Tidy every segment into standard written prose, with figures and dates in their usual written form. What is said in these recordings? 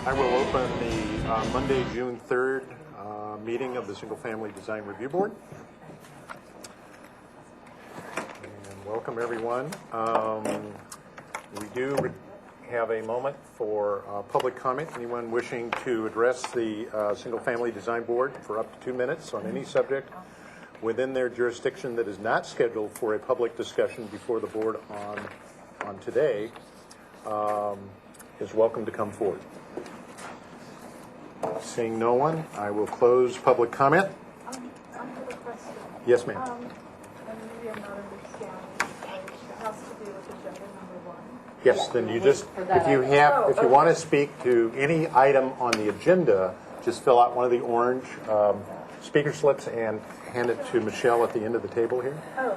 I will open the Monday, June 3rd meeting of the Single Family Design Review Board. And welcome, everyone. We do have a moment for public comment. Anyone wishing to address the Single Family Design Board for up to 2 minutes on any subject within their jurisdiction that is not scheduled for a public discussion before the board on today is welcome to come forward. Seeing no one, I will close public comment. I have a question. Yes, ma'am. And maybe I'm not understanding. It has to do with agenda number 1. Yes, then you just, if you want to speak to any item on the agenda, just fill out one of the orange speaker slips and hand it to Michelle at the end of the table here. Oh.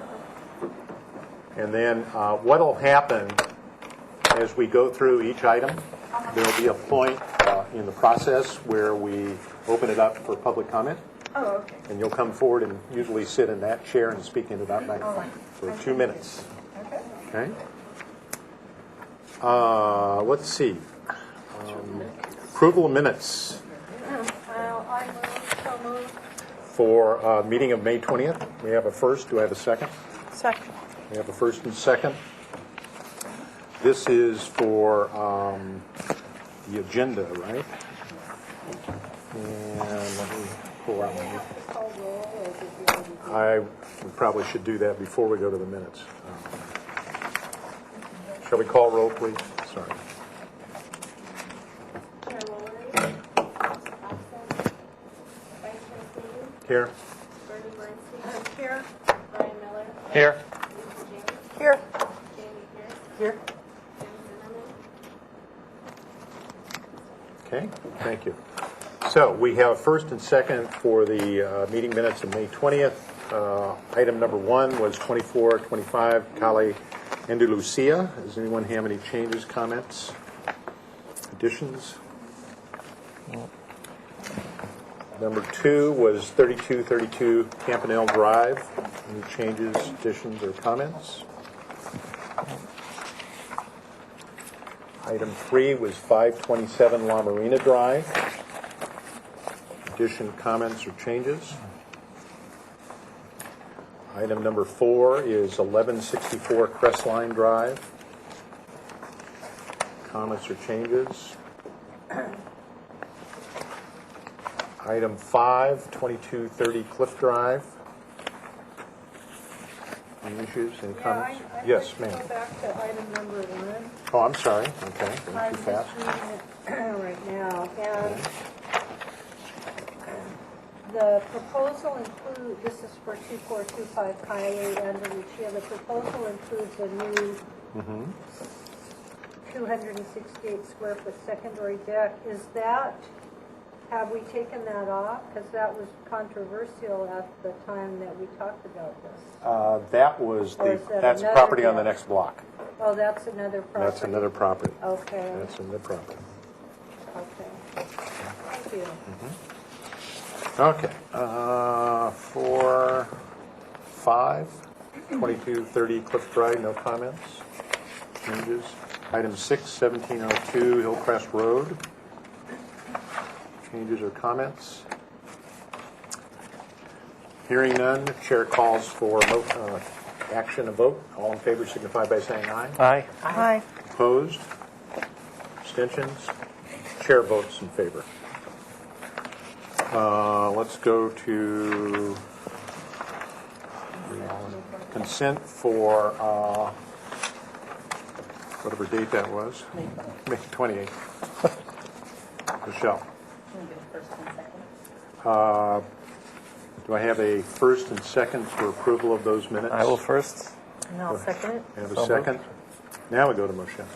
And then what will happen as we go through each item, there will be a point in the process where we open it up for public comment. Oh, okay. And you'll come forward and usually sit in that chair and speak into that microphone for 2 minutes. Okay. Okay. Let's see. Approval of minutes I move. for meeting of May 20th. We have a first. Do I have a second? Second. We have a first and second. This is for the agenda, right? And let me pull out my... we probably should do that before we go to the minutes. Shall we call roll, please? Sorry. Chair Lowry. Absent. Vice Chair Cleveland. Here. Bernie Weinstein. Here. Brian Miller. Here. Lisa James. Here. Jamie Pierce. Here. Jim Zimmerman. Okay, thank you. So we have first and second for the meeting minutes of May 20th. Item number 1 was 2425 Calle Andalucia. Does anyone have any changes, comments, additions? Number 2 was 3232 Campanile Drive. Any changes, additions, or comments? Item 3 was 527 La Marina Drive. Addition, comments, or changes? Item number 4 is 1164 Crestline Drive. Comments or changes? Item 5, 2230 Cliff Drive. Any issues, any comments? Yes, ma'am. Go back to item number 1. Oh, I'm sorry. Okay, going I'm too just fast. reading it right now. And the proposal includes, this is for 2425 Calle Andalucia, the proposal includes a new 268 square foot secondary deck. Is that, have we taken that off? Because that was controversial at the time that we talked about this. That was Or is that that's another property on the deck? next block. Oh, that's another property? That's another property. Okay, That's another property. okay. Thank you. Okay. For 5, 2230 Cliff Drive, no comments, changes. Item 6, 1702 Hillcrest Road. Changes or comments? Hearing none, chair calls for action and vote. All in favor signify by saying aye. Aye. Hi. Opposed? Abstentions? Chair votes in favor. Let's go to consent for whatever date that was. May 28th. Michelle. Do I have a first and second for approval of those minutes? I will first. And I'll second it. I have a So second. Now we go to Michelle.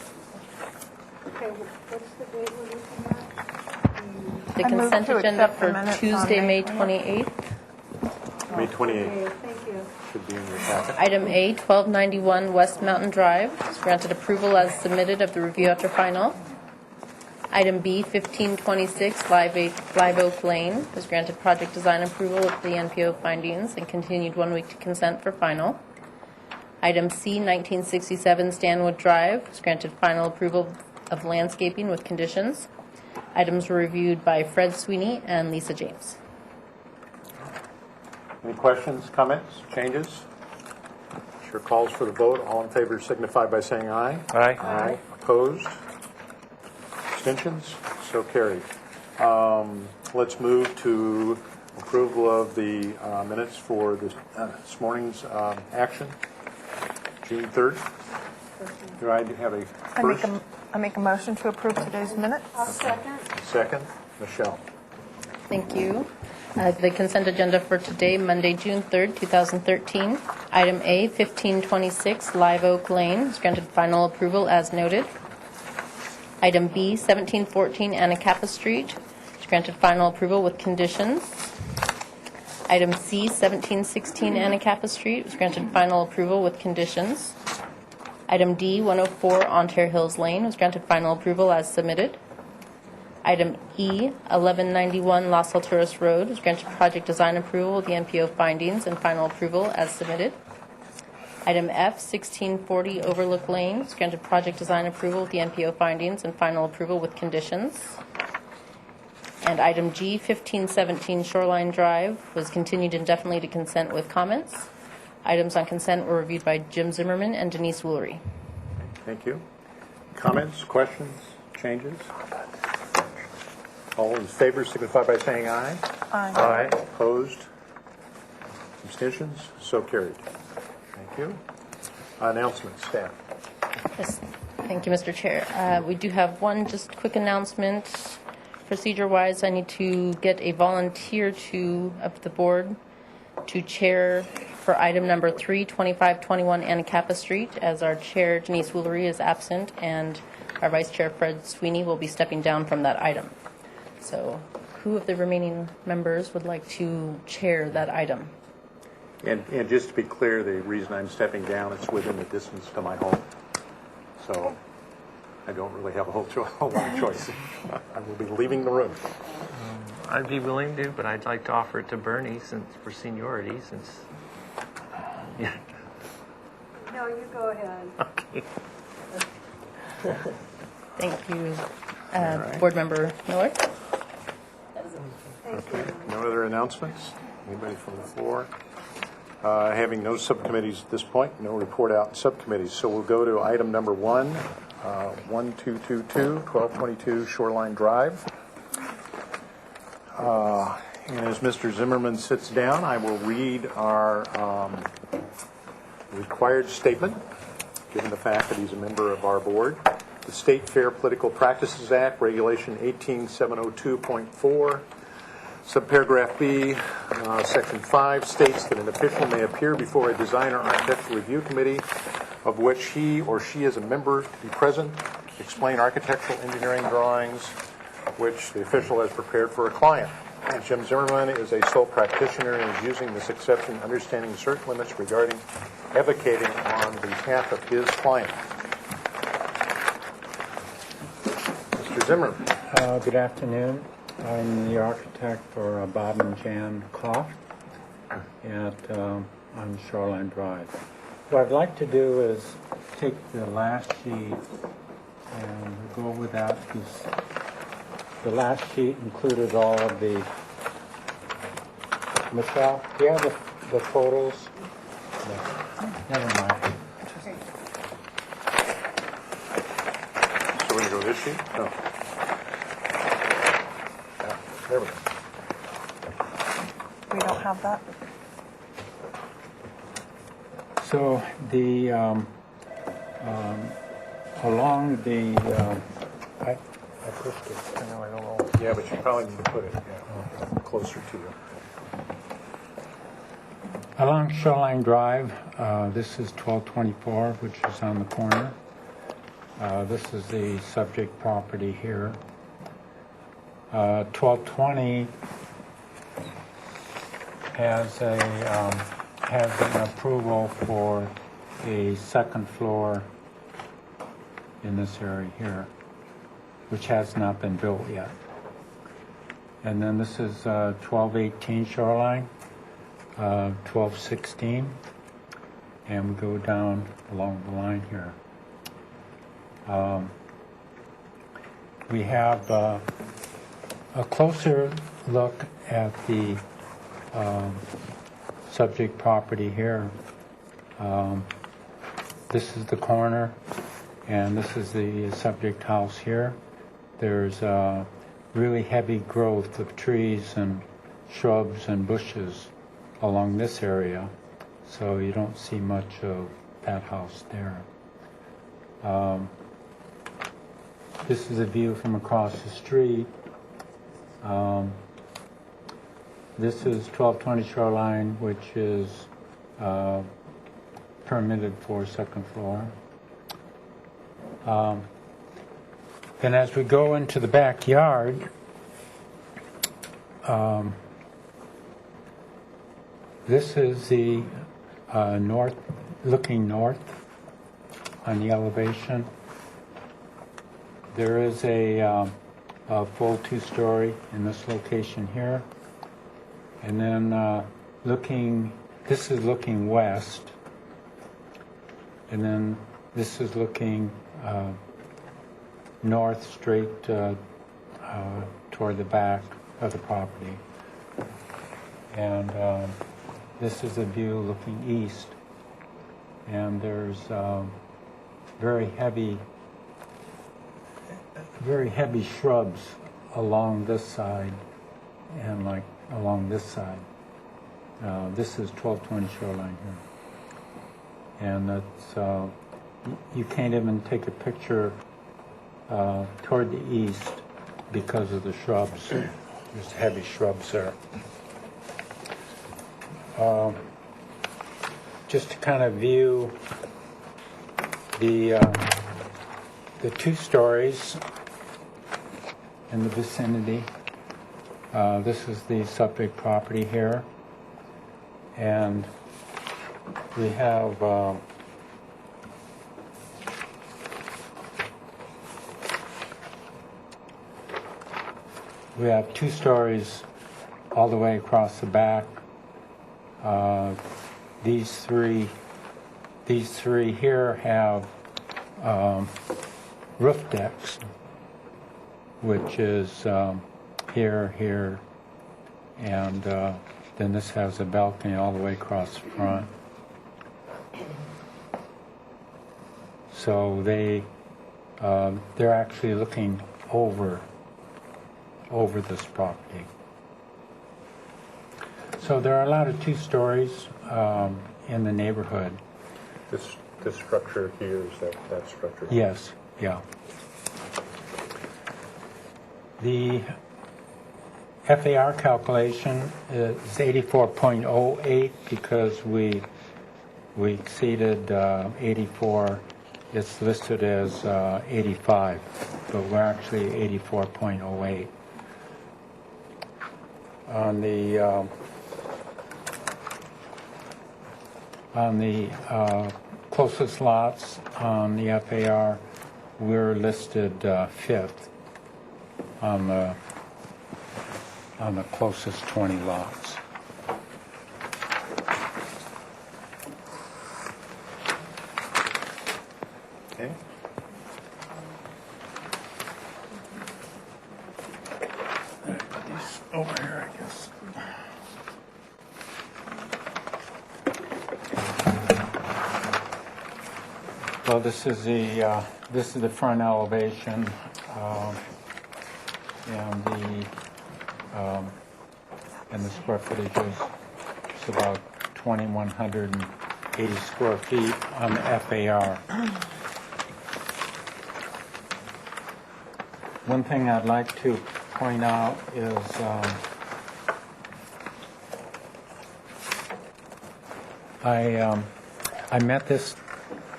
Okay, what's the date we're looking at? The I move consent to agenda accept the for minutes on Tuesday, May May 28th. May 28th Okay, thank you. should be in your packet. Item A, 1291 West Mountain Drive, is granted approval as submitted of the review after final. Item B, 1526 Live Oak Lane, is granted project design approval of the NPO findings and continued 1 week to consent for final. Item C, 1967 Stanwood Drive, is granted final approval of landscaping with conditions. Items were reviewed by Fred Sweeney and Lisa James. Any questions, comments, changes? Chair calls for the vote. All in favor signify by saying aye. Aye. Aye. Opposed? Abstentions? So carried. Let's move to approval of the minutes for this morning's action, June 3rd. Do I have a first? I make a motion to approve today's minutes. I'll second. Second? Michelle. Thank you. The consent agenda for today, Monday, June 3rd, 2013. Item A, 1526 Live Oak Lane, is granted final approval as noted. Item B, 1714 Anacapa Street, is granted final approval with conditions. Item C, 1716 Anacapa Street, was granted final approval with conditions. Item D, 104 Ontario Hills Lane, was granted final approval as submitted. Item E, 1191 Los Alturas Road, was granted project design approval with the MPO findings and final approval as submitted. Item F, 1640 Overlook Lane, was granted project design approval with the MPO findings and final approval with conditions. And item G, 1517 Shoreline Drive, was continued indefinitely to consent with comments. Items on consent were reviewed by Jim Zimmerman and Denise Woolery. Thank you. Comments, questions, changes? All in favor signify by saying aye. Aye. Opposed? Abstentions? So carried. Thank you. Announcements, staff. Yes. Thank you, Mr. Chair. We do have one just quick announcement. Procedure-wise, I need to get a volunteer up the board to chair for item number 3, 2521 Anacapa Street, as our chair, Denise Woolery, is absent, and our vice chair, Fred Sweeney, will be stepping down from that item. So who of the remaining members would like to chair that item? And just to be clear, the reason I'm stepping down is within the distance to my home. So I don't really have a whole lot of choice. I will be leaving the room. I'd be willing to, but I'd like to offer it to Bernie for seniority, since. Yeah. No, you go ahead. Okay. Thank you. right. Board Member Miller? Thank you. No other announcements? Anybody from the floor? Having no subcommittees at this point, no report out in subcommittees. So we'll go to item number 1, 1222 1222 Shoreline Drive. And as Mr. Zimmerman sits down, I will read our required statement, given the fact that he's a member of our board. The State Fair Political Practices Act, Regulation 18702.4, subparagraph B, Section 5, states that an official may appear before a design or architectural review committee of which he or she is a member to be present, explain architectural engineering drawings which the official has prepared for a client. And Jim Zimmerman is a sole practitioner and is using this exception, understanding certain limits regarding advocating on behalf of his client. Mr. Zimmerman. Good afternoon. I'm the architect for Bob and Jan Koff on Shoreline Drive. What I'd like to do is take the last sheet and go over that, because the last sheet included all of the... Michelle, do you have the photos? No. Never mind. So we're going to go this sheet? No. Yeah, there we go. We don't have that. So the along the I pushed it. I know, I don't know. Yeah, but you probably need to put it closer to you. Along Shoreline Drive, this is 1224, which is on the corner. This is the subject property here. 1220 has an approval for a second floor in this area here, which has not been built yet. And then this is 1218 Shoreline, 1216, and we go down along the line here. We have a closer look at the subject property here. This is the corner, and this is the subject house here. There's really heavy growth of trees and shrubs and bushes along this area, so you don't see much of that house there. This is a view from across the street. This is 1220 Shoreline, which is permitted for second floor. Then as we go into the backyard, this is the looking north on the elevation. There is a full two-story in this location here. And then this is looking west. And then this is looking north straight toward the back of the property. And this is a view looking east. And there's very heavy shrubs along this side and like along this side. This is 1220 Shoreline here. And that's, you can't even take a picture toward the east because of the shrubs. There's heavy shrubs there. Just to kind of view the two stories in the vicinity. This is the subject property here, and we have two stories all the way across the back. These three here have roof decks, which is here, and then this has a balcony all the way across the front. So they're actually looking over this property. So there are a lot of two stories in the neighborhood. This structure here, is that structure? Yes, yeah. The FAR calculation is 84.08 because we exceeded 84. It's listed as 85, but we're actually 84.08. On the closest lots on the FAR, we're listed fifth on the closest 20 lots. Okay. Put these over here, I guess. Well, this is the front elevation, and the square footage is about 2,180 square feet on the FAR. One thing I'd like to point out is I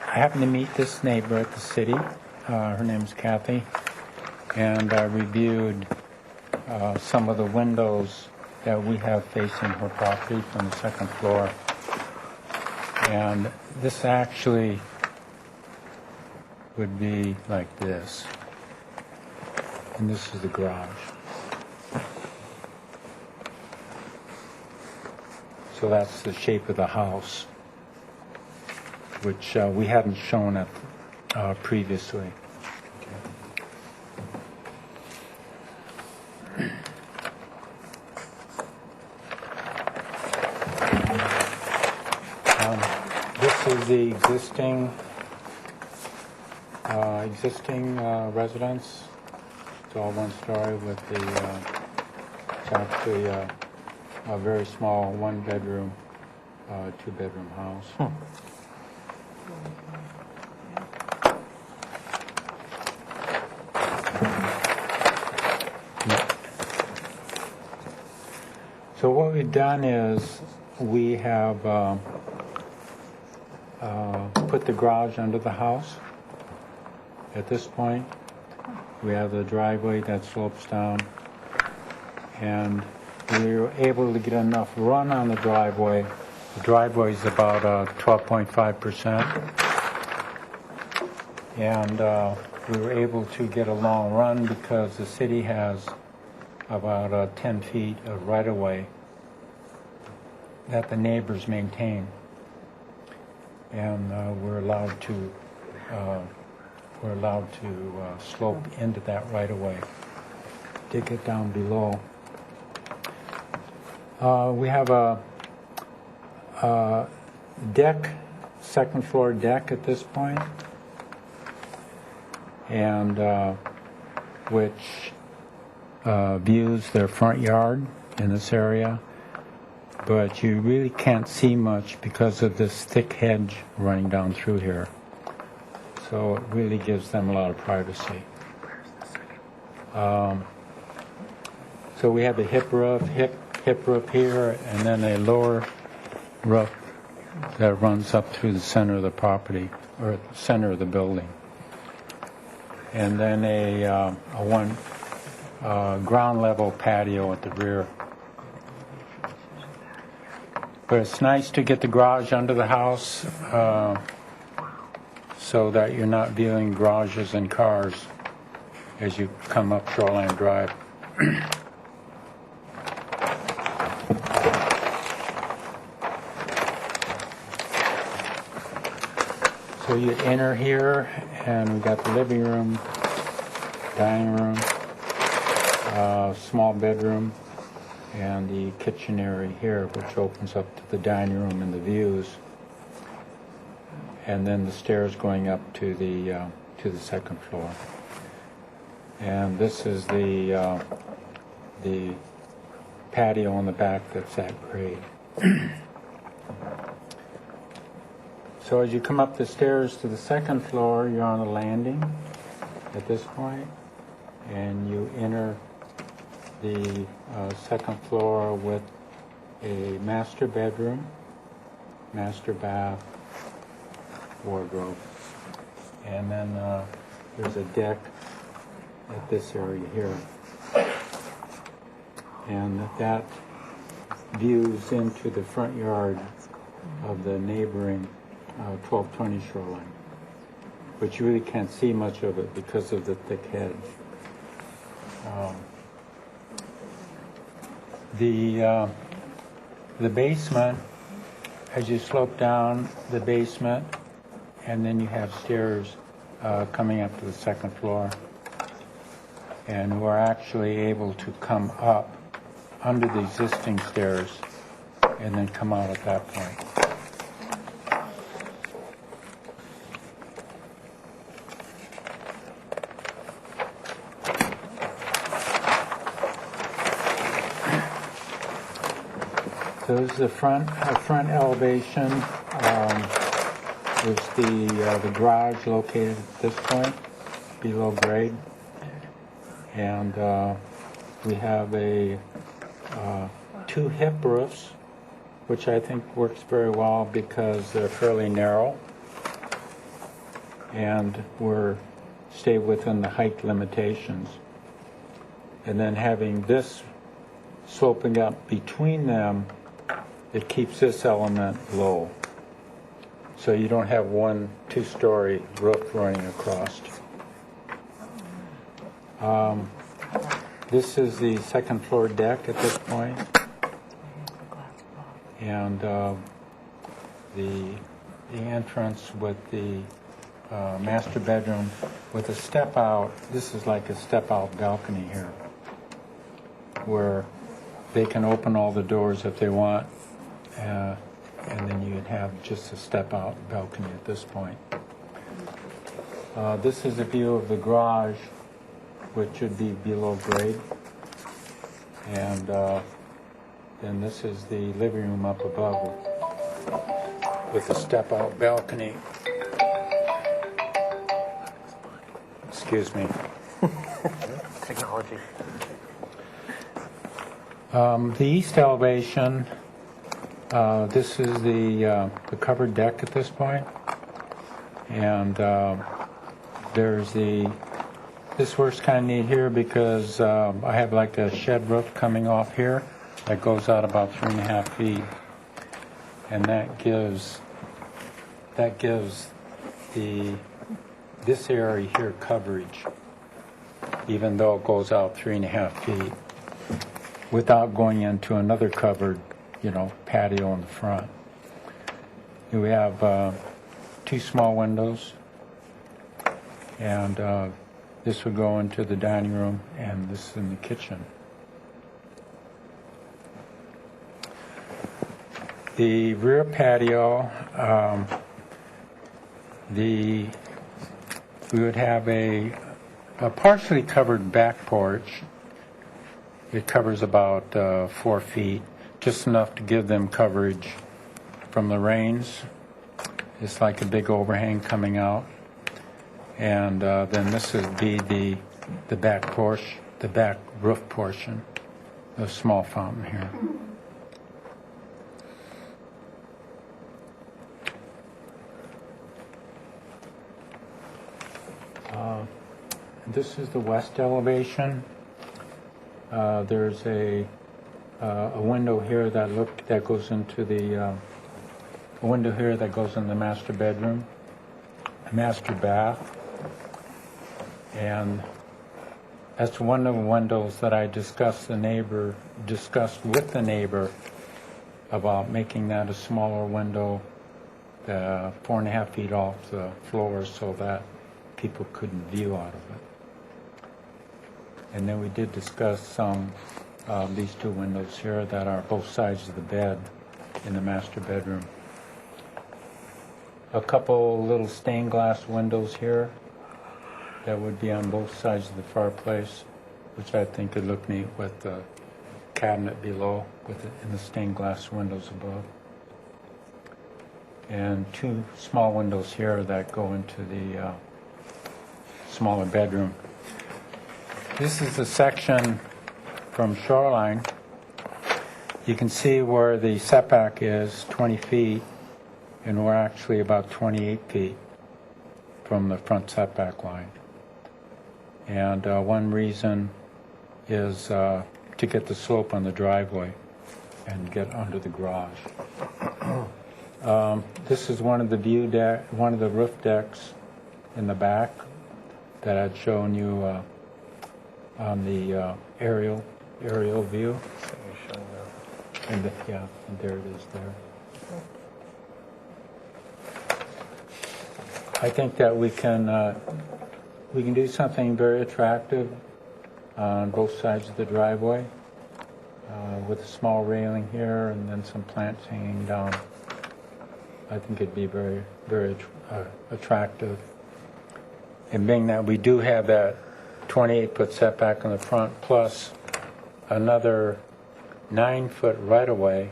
happened to meet this neighbor at the city. Her name's Kathy, and I reviewed some of the windows that we have facing her property from the second floor. And this actually would be like this. And this is the garage. So that's the shape of the house, which we hadn't shown it previously. is the existing residence. It's all one story with it's actually a very small one-bedroom, two-bedroom house. So what we've done is we have put the garage under the house. At this point, we have the driveway that slopes down, and we were able to get enough run on the driveway. The driveway is about 12.5%, and we were able to get a long run because the city has about 10 feet of right-of-way that the neighbors maintain, and we're allowed to slope into that right-of-way to get down below. We have a deck, second floor deck at this point, and which views their front yard in this area, but you really can't see much because of this thick hedge running down through here. So it really gives them a lot of privacy. So we have a hip roof here, and then a lower roof that runs up through the center of the property, or the center of the building. And then a one ground level patio at the rear. But it's nice to get the garage under the house so that you're not viewing garages and cars as you come up Shoreline Drive. So you enter here, and we got the living room, dining room, small bedroom, and the kitchen area here, which opens up to the dining room and the views, and then the stairs going up to the second floor. And this is the patio on the back that's at grade. So as you come up the stairs to the second floor, you're on a landing at this point, and you enter the second floor with a master bedroom, master bath, wardrobe, and then there's a deck at this area here, and that views into the front yard of the neighboring 1220 Shoreline, but you really can't see much of it because of the thick hedge. The basement, as you slope down the basement, and then you have stairs coming up to the second floor, and we're actually able to come up under the existing stairs and then come out at that point. So this is the front elevation. There's the garage located at this point, below grade, and we have two hip roofs, which I think works very well because they're fairly narrow, and stay within the height limitations. And then having this sloping up between them, it keeps this element low. So you don't have one two-story roof running across. This is the second floor deck at this point. And the entrance with the master bedroom with a step out. This is like a step out balcony here, where they can open all the doors if they want, and then you'd have just a step-out balcony at this point. This is a view of the garage, which would be below grade. And then this is the living room up above with a step-out balcony. Excuse me. Technology. The east elevation, this is the covered deck at this point. And there's this works kind of neat here because I have like a shed roof coming off here that goes out about 3.5 feet. And that gives this area here coverage, even though it goes out 3.5 feet, without going into another covered, patio in the front. Here we have 2 small windows, and this would go into the dining room, and this is in the kitchen. The rear patio, we would have a partially covered back porch. It covers about 4 feet, just enough to give them coverage from the rains. It's like a big overhang coming out. And then this would be the back porch, the back roof portion, the small fountain here. This is the west elevation. There's a window here that goes into a window here that goes in the master bedroom, a master bath, and that's one of the windows that I discussed with the neighbor about making that a smaller window, 4.5 feet off the floor, so that people couldn't view out of it. And then we did discuss these 2 windows here that are both sides of the bed in the master bedroom. A couple little stained glass windows here that would be on both sides of the fireplace, which I think could look neat with the cabinet below and the stained glass windows above. And 2 small windows here that go into the smaller bedroom. This is the section from shoreline. You can see where the setback is 20 feet, and we're actually about 28 feet from the front setback line. And one reason is to get the slope on the driveway and get under the garage. This is one of the roof decks in the back that I'd shown you on the aerial view. And there it is there. I think that we can do something very attractive on both sides of the driveway with a small railing here and then some plants hanging down. I think it'd be very, very attractive. And being that we do have that 28-foot setback on the front, plus another 9-foot right-of-way,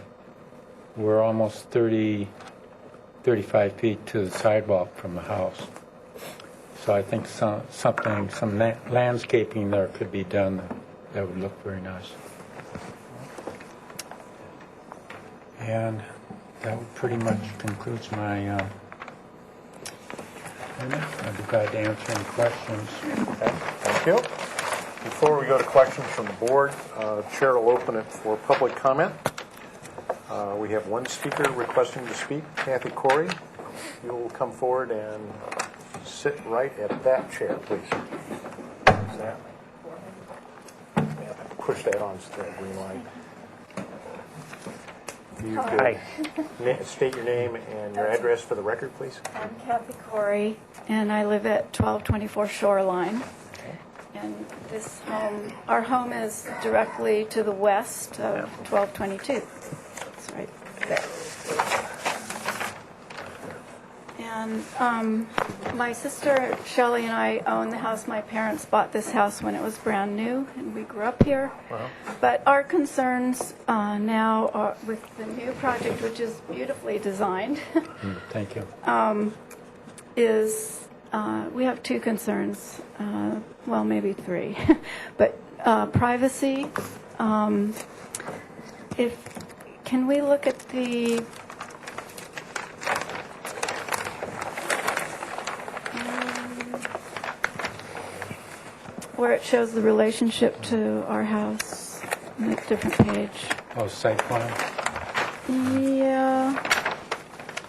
we're almost 35 feet to the sidewalk from the house. So I think some landscaping there could be done that would look very nice. And that pretty much concludes my I'd be glad to answer any questions. Okay, thank you. Before we go to questions from the board, Chair will open it for public comment. We have one speaker requesting to speak, Kathy Corey. You will come forward and sit right at that chair, please. Is that? Yeah, push that on to that green light. You could state your name and your address for the record, please. I'm Kathy Corey, and I live at 1224 Shoreline. And this home, our home is directly to the west of 1222. It's right there. And my sister Shelley and I own the house. My parents bought this house when it was brand new, and we grew up here. Wow. But our concerns now are with the new project, which is beautifully designed, Thank you. is we have two concerns, well, maybe three, but privacy. Can we look at the where it shows the relationship to our house on a different page? Oh, site plan? Yeah.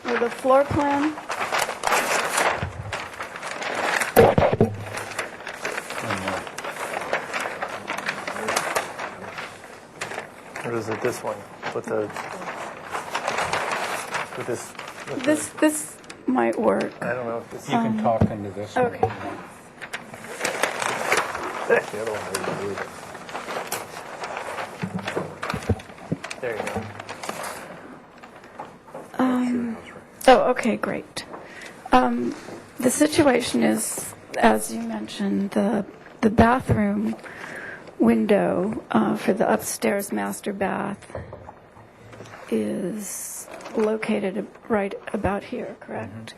Or the floor plan? Or is it this one with this? This might work. I don't know if this. You can talk into this one. Okay. The other one we move it. There you go. Oh, okay, great. The situation is, as you mentioned, the bathroom window for the upstairs master bath is located right about here, correct?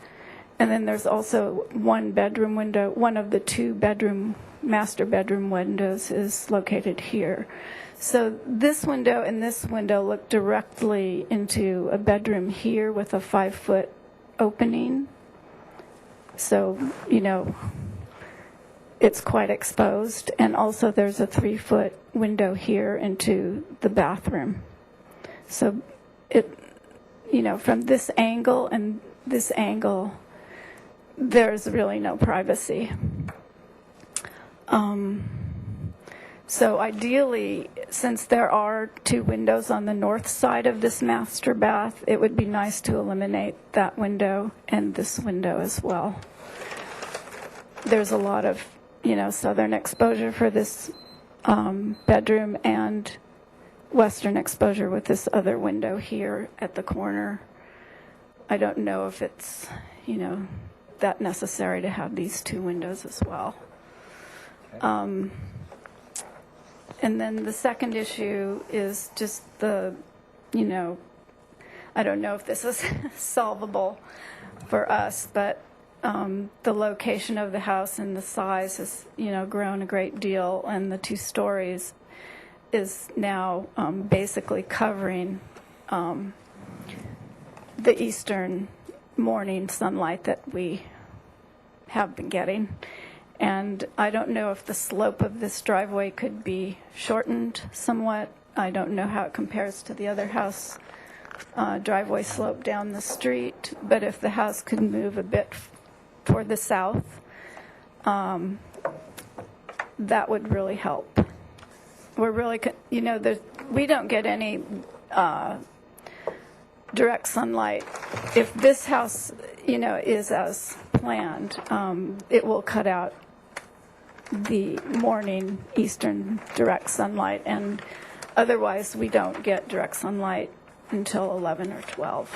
And then there's also one bedroom window. One of the two master bedroom windows is located here. So this window and this window look directly into a bedroom here with a 5-foot opening. So, it's quite exposed. And also there's a 3-foot window here into the bathroom. So from this angle and this angle, there's really no privacy. So ideally, since there are two windows on the north side of this master bath, it would be nice to eliminate that window and this window as well. There's a lot of, southern exposure for this bedroom and western exposure with this other window here at the corner. I don't know if it's, that necessary to have these two windows as well. And then the second issue is just I don't know if this is solvable for us, but the location of the house and the size has, grown a great deal, and the 2 stories is now basically covering the eastern morning sunlight that we have been getting. And I don't know if the slope of this driveway could be shortened somewhat. I don't know how it compares to the other house driveway slope down the street, but if the house could move a bit toward the south, that would really help. We're really, we don't get any direct sunlight. If this house, is as planned, it will cut out the morning eastern direct sunlight, and otherwise we don't get direct sunlight until 11 or 12,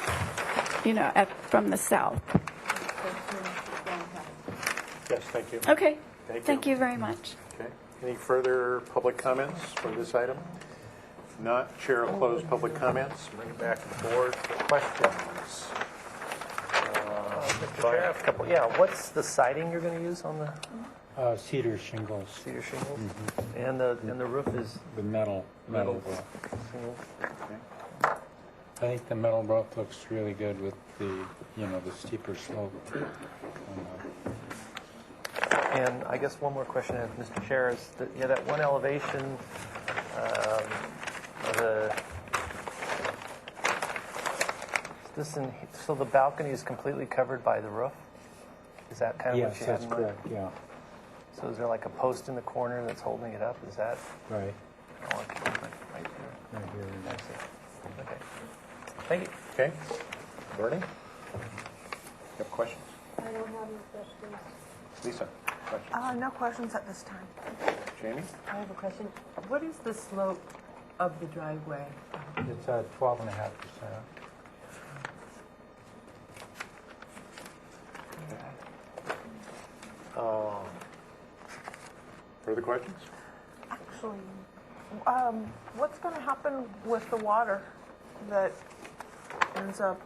from the south. Yes, thank you. Okay. Thank you. Very much. Okay. Any further public comments for this item? If not, Chair will close public comments. Bring it back to the board for questions. Mr. Chair, I have a couple. Yeah, what's the siding you're going to use on the Cedar shingles, cedar shingles? And the roof is the metal roof. shingles. I think the metal roof looks really good with the, the steeper slope. And I guess one more question, Mr. Chair, is that one elevation, so the balcony is completely covered by the roof? Is that kind of Yes, what you had that's in mind? correct, yeah. So is there like a post in the corner that's holding it up? Is that? Right. I want to keep it right here. Right here. I see. Okay. Thank you. Okay. Bernie? You have questions? I don't have any questions. Lisa? Questions? No questions at this time. Jamie? I have a question. What is the slope of the driveway? It's 12.5%. Further questions? Actually, what's going to happen with the water that ends up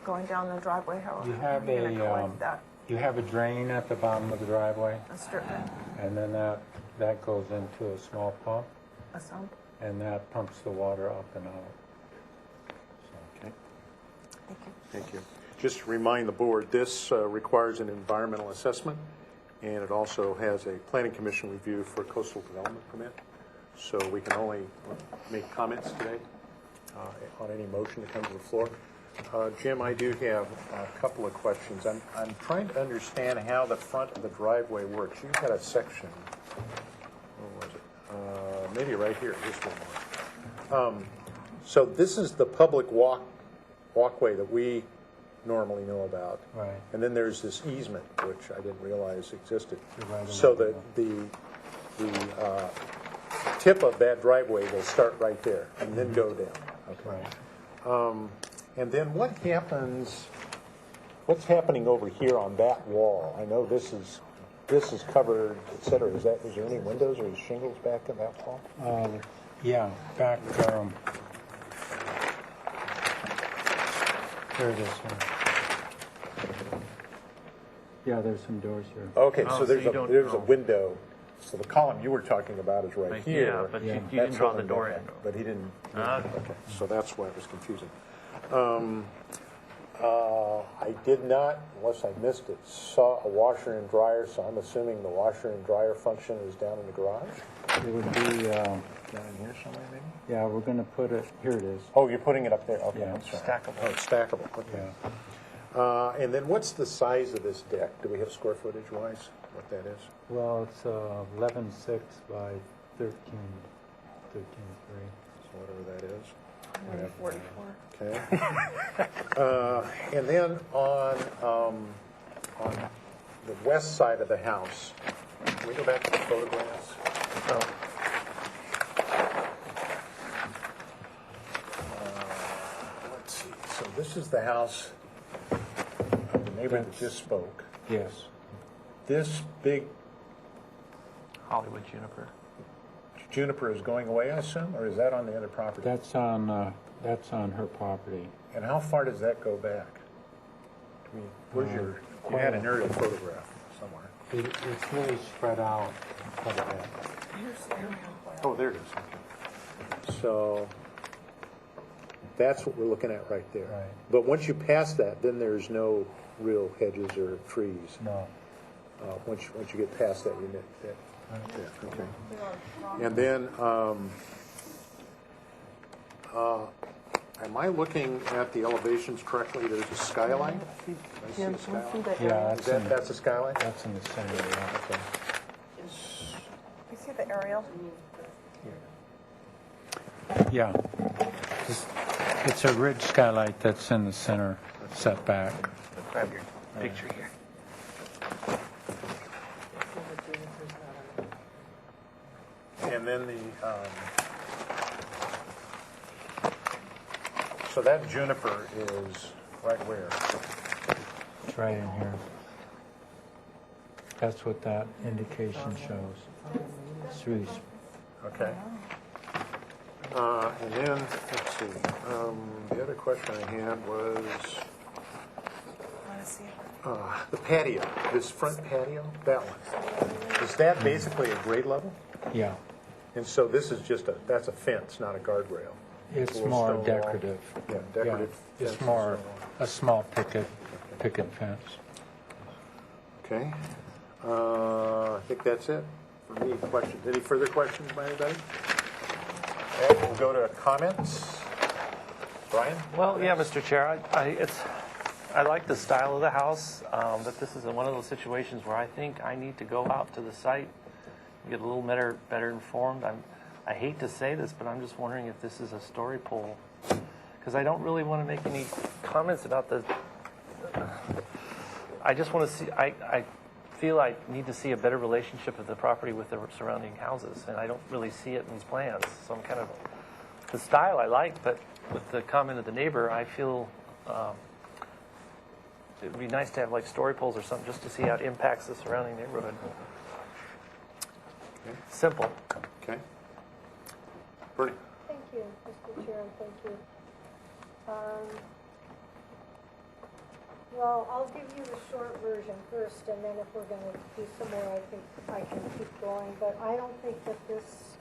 going down the driveway? How You have are you going to a, collect that? You have a drain at the bottom of the driveway, A strip drain? and then that goes into a small pump, A sump? and that pumps the water up and out. Okay. Thank you. Thank you. Just to remind the board, this requires an environmental assessment, and it also has a planning commission review for coastal development permit. So we can only make comments today on any motion that comes to the floor. Jim, I do have a couple of questions. I'm trying to understand how the front of the driveway works. You've got a section, where was it? Maybe right here, this one more. So this is the public walkway that we normally know about. Right. And then there's this easement, which I didn't realize existed. You're right So about the tip of that driveway will start right there and then go down. Right. And then what's happening over here on that wall? I know this is covered, et cetera. Is there any windows or shingles back in that wall? Yeah, back, there it is here. Yeah, there's some doors here. Okay, Oh, so so there's you a don't there's a know. window. So the column you were talking about is right here. Yeah, but Yeah. you That's didn't draw the holding door that in. up, but he didn't. Ah. Okay, so that's why it was confusing. I did not, unless I missed it, saw a washer and dryer, so I'm assuming the washer and dryer function is down in the garage? It would be, Down in here somewhere, maybe? yeah, we're going to put it, here it is. Oh, you're putting it up there? Okay, Yeah. I'm sorry. Stackable. Oh, it's stackable, okay. Yeah. And then what's the size of this deck? Do we have square footage wise, what that is? Well, it's 11.6 by 13.3. So whatever that is. 44. Okay. And then on the west side of the house, can we go back to the photographs? Let's see. So this is the house of the neighbor that just spoke. Yes. This big Hollywood juniper. juniper is going away, I assume, or is that on the other property? That's on her property. And how far does that go back? I mean, where's you had an aerial photograph somewhere. It's really spread out quite a bit. Oh, there it is. Okay. So that's what we're looking at right there. Right. But once you pass that, then there's no real hedges or trees. No. Once you get past that, you net. Yeah, okay. And then, am I looking at the elevations correctly? There's a skylight? I see a skylight. Yeah, That's a skylight? that's in the center, yeah. Okay. You see the aerial? Yeah. It's a ridge skylight that's in the center setback. Grab your picture here. And then so that juniper is right where? It's right in here. That's what that indication shows. It's really Okay. And then, let's see, the other question I had was Want to see it? the patio, this front patio, that one. Is that basically a grade level? Yeah. And so this is that's a fence, not a guardrail. It's a little more stone wall. decorative. Yeah, decorative. Yeah, fence it's and more stone wall. a small picket fence. Okay. I think that's it for me. Questions? Any further questions by anybody? Okay, we'll go to comments. Brian? Well, yeah, Mr. Chair, I like the style of the house, but this is one of those situations where I think I need to go out to the site and get a little better informed. I hate to say this, but I'm just wondering if this is a story pole, because I don't really want to make any comments about the. I just want to see. I feel I need to see a better relationship of the property with the surrounding houses, and I don't really see it in these plans. So I'm kind of the style I like, but with the comment of the neighbor, I feel it would be nice to have like story poles or something just to see how it impacts the surrounding neighborhood. Simple. Okay. Bernie? Thank you, Mr. Chair, and thank you. Well, I'll give you the short version first, and then if we're going to do some more, I think I can keep going. But I don't think that this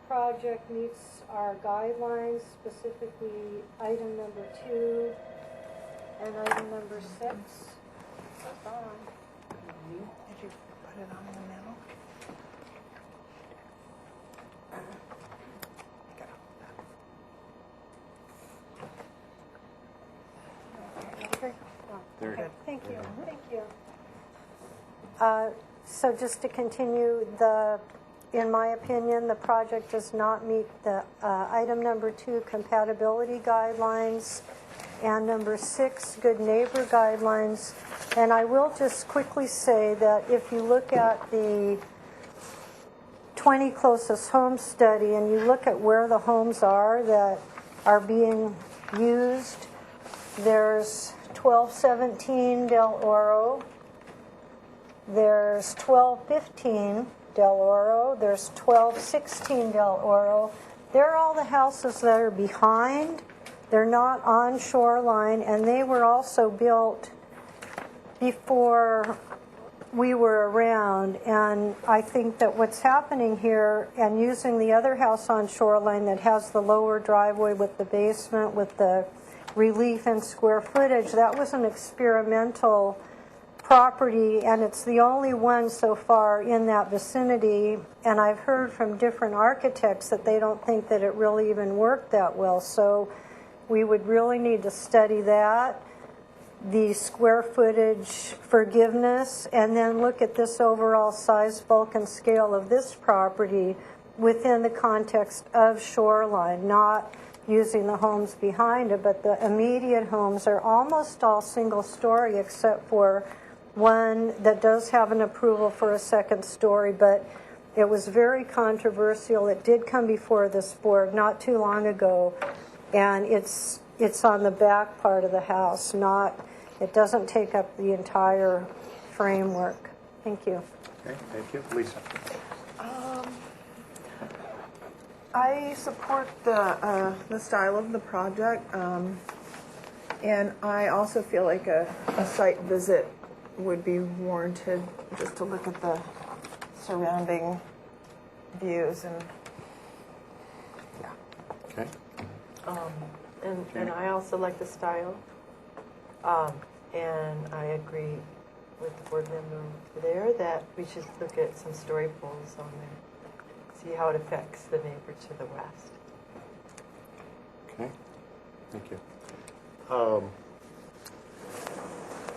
project meets our guidelines, specifically item number 2 and item number 6. Hold on. Did you put it on the mail? Okay. There. Okay, thank you, thank you. So just to continue, in my opinion, the project does not meet the item number 2 compatibility guidelines and number 6 good neighbor guidelines. And I will just quickly say that if you look at the 20 closest homes study and you look at where the homes are that are being used, there's 1217 Del Oro, there's 1215 Del Oro, there's 1216 Del Oro. They're all the houses that are behind. They're not on shoreline, and they were also built before we were around. And I think that what's happening here, and using the other house on shoreline that has the lower driveway with the basement, with the relief in square footage, that was an experimental property, and it's the only one so far in that vicinity. And I've heard from different architects that they don't think that it really even worked that well. So we would really need to study that, the square footage forgiveness, and then look at this overall size, bulk, and scale of this property within the context of shoreline, not using the homes behind it, but the immediate homes are almost all single story except for one that does have an approval for a second story, but it was very controversial. It did come before this board not too long ago, and it's on the back part of the house, it doesn't take up the entire framework. Thank you. Okay, thank you. Lisa? I support the style of the project, and I also feel like a site visit would be warranted just to look at the surrounding views and Okay. And I also like the style. And I agree with the board member there that we should look at some story poles on there. See how it affects the neighbor to the west. Okay, thank you.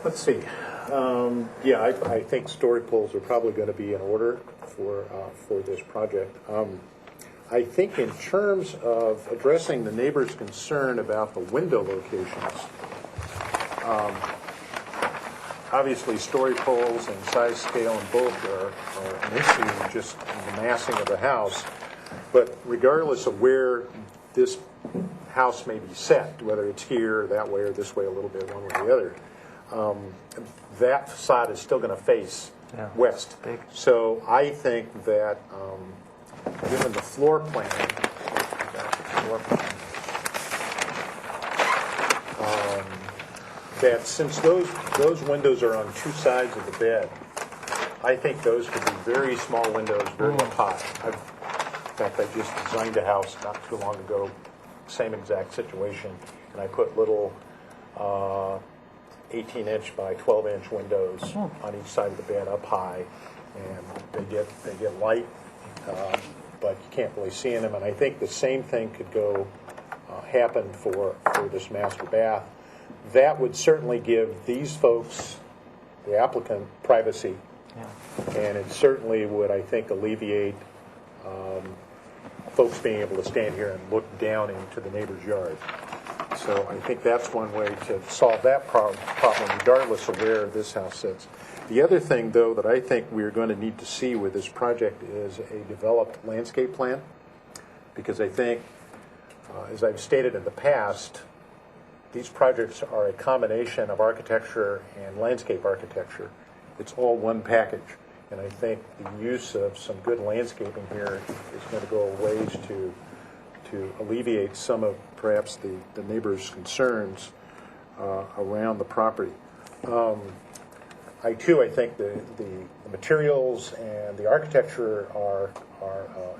Let's see. Yeah, I think story poles are probably going to be in order for this project. I think in terms of addressing the neighbor's concern about the window locations, obviously story poles and size, scale, and bulk are an issue, just in the massing of the house. But regardless of where this house may be set, whether it's here, that way, or this way a little bit, one way or the other, that facade is still going to face west. Big. So I think that given the floor plan, that since those windows are on two sides of the bed, I think those could be very small windows, very up high. In fact, I just designed a house not too long ago, same exact situation, and I put little 18-inch by 12-inch windows on each side of the bed up high, and they get light, but you can't really see in them. And I think the same thing could happen for this master bath. That would certainly give these folks, the applicant, privacy, and it certainly would, I think, alleviate folks being able to stand here and look down into the neighbor's yard. So I think that's one way to solve that problem, regardless of where this house sits. The other thing, though, that I think we're going to need to see with this project is a developed landscape plan, because I think, as I've stated in the past, these projects are a combination of architecture and landscape architecture. It's all one package. And I think the use of some good landscaping here is going to go a ways to alleviate some of perhaps the neighbors' concerns around the property. I think the materials and the architecture are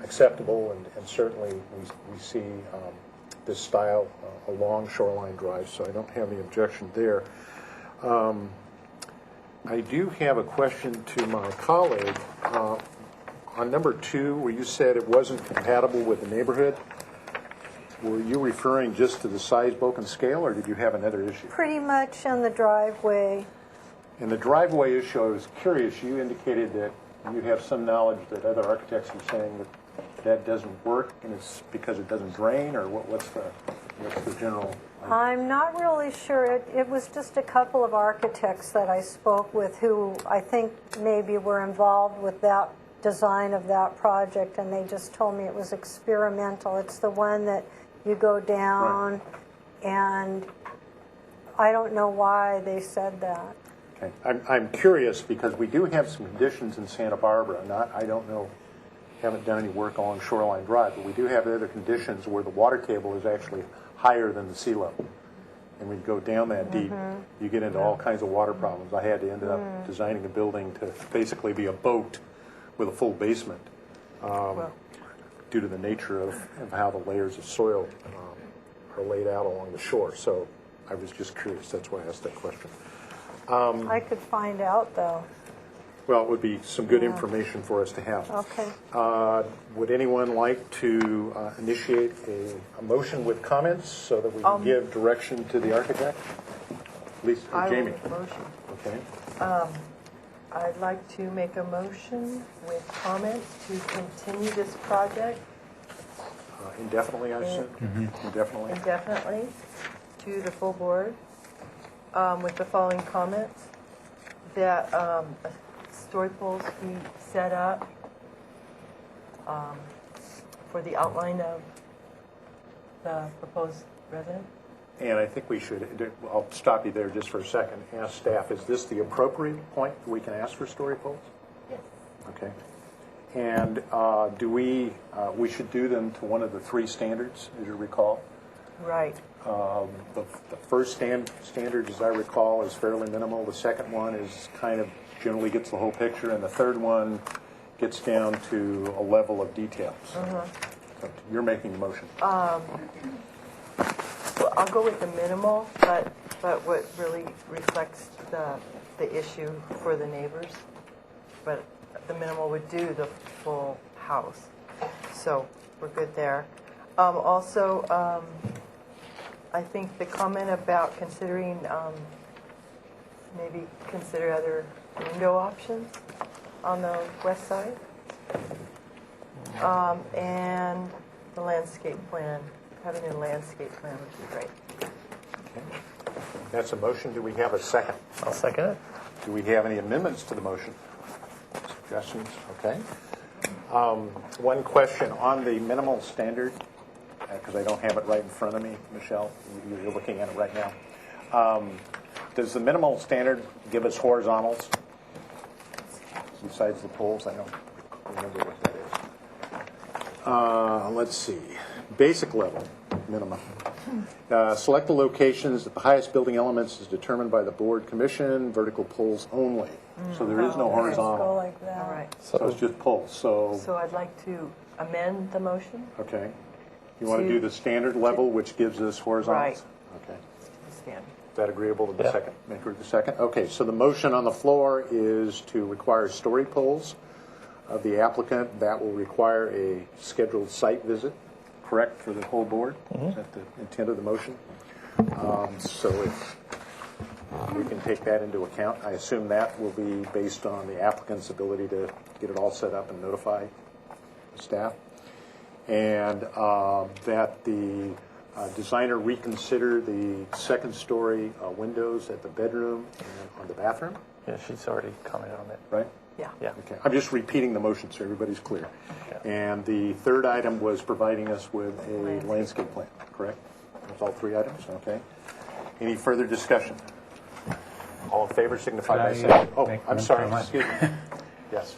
acceptable, and certainly we see this style along Shoreline Drive, so I don't have any objection there. I do have a question to my colleague. On number 2, where you said it wasn't compatible with the neighborhood, were you referring just to the size, bulk, and scale, or did you have another issue? Pretty much in the driveway. In the driveway issue, I was curious, you indicated that you have some knowledge that other architects are saying that doesn't work, and it's because it doesn't drain, or what's the general? I'm not really sure. It was just a couple of architects that I spoke with who I think maybe were involved with that design of that project, and they just told me it was experimental. It's the one that you go down, and I don't know why they said that. Okay. I'm curious because we do have some conditions in Santa Barbara. I don't know, haven't done any work along Shoreline Drive, but we do have other conditions where the water table is actually higher than the sea level. And when you go down that deep, you get into all kinds of water problems. I had to end up designing a building to basically be a boat with a full basement due to the nature of how the layers of soil are laid out along the shore. So I was just curious. That's why I asked that question. I could find out, though. Well, it would be some good information for us to have. Okay. Would anyone like to initiate a motion with comments so that we can give direction to the architect? Lisa, I will Jamie. make a motion. Okay. I'd like to make a motion with comments to continue this project Indefinitely, I assume? Indefinitely. indefinitely to the full board with the following comments. That story poles be set up for the outline of the proposed residence. And I think we should, I'll stop you there just for a second, ask staff, is this the appropriate point we can ask for story poles? Yes. Okay. And we should do them to one of the 3 standards, as you recall? Right. The first standard, as I recall, is fairly minimal. The second one is kind of generally gets the whole picture, and the third one gets down to a level of details. So you're making the motion. Well, I'll go with the minimal, but what really reflects the issue for the neighbors. But the minimal would do the full house. So we're good there. Also, I think the comment about considering, maybe consider other window options on the west side. And the landscape plan, having a landscape plan would be great. Okay. That's a motion. Do we have a second? I'll second it. Do we have any amendments to the motion? Suggestions? Okay. One question on the minimal standard, because I don't have it right in front of me, Michelle. You're looking at it right now. Does the minimal standard give us horizontals besides the poles? I don't remember what that is. Let's see. Basic level, minimum. Select the locations that the highest building elements is determined by the board commission, vertical poles only. So there is no Go horizontal. like that. All right. So it's just poles. So I'd like to amend the motion Okay. You want to do the standard level, which gives us horizontals? Right. Okay. to stand. Is that agreeable to the Yeah. second? Maker of the second? Okay, so the motion on the floor is to require story poles of the applicant. That will require a scheduled site visit, correct, for the whole board? Is that the intent of the motion? So if we can take that into account, I assume that will be based on the applicant's ability to get it all set up and notify the staff. And that the designer reconsider the second-story windows at the bedroom and on the bathroom, Yeah, she's already commented on it. right? Yeah. Yeah. Okay, I'm just repeating the motion so everybody's clear. Yeah. And the third item was providing us with a landscape plan, correct? That's all 3 items, okay. Any further discussion? All in favor signify by Could I, saying, oh, make I'm one sorry, comment? excuse me. Yes.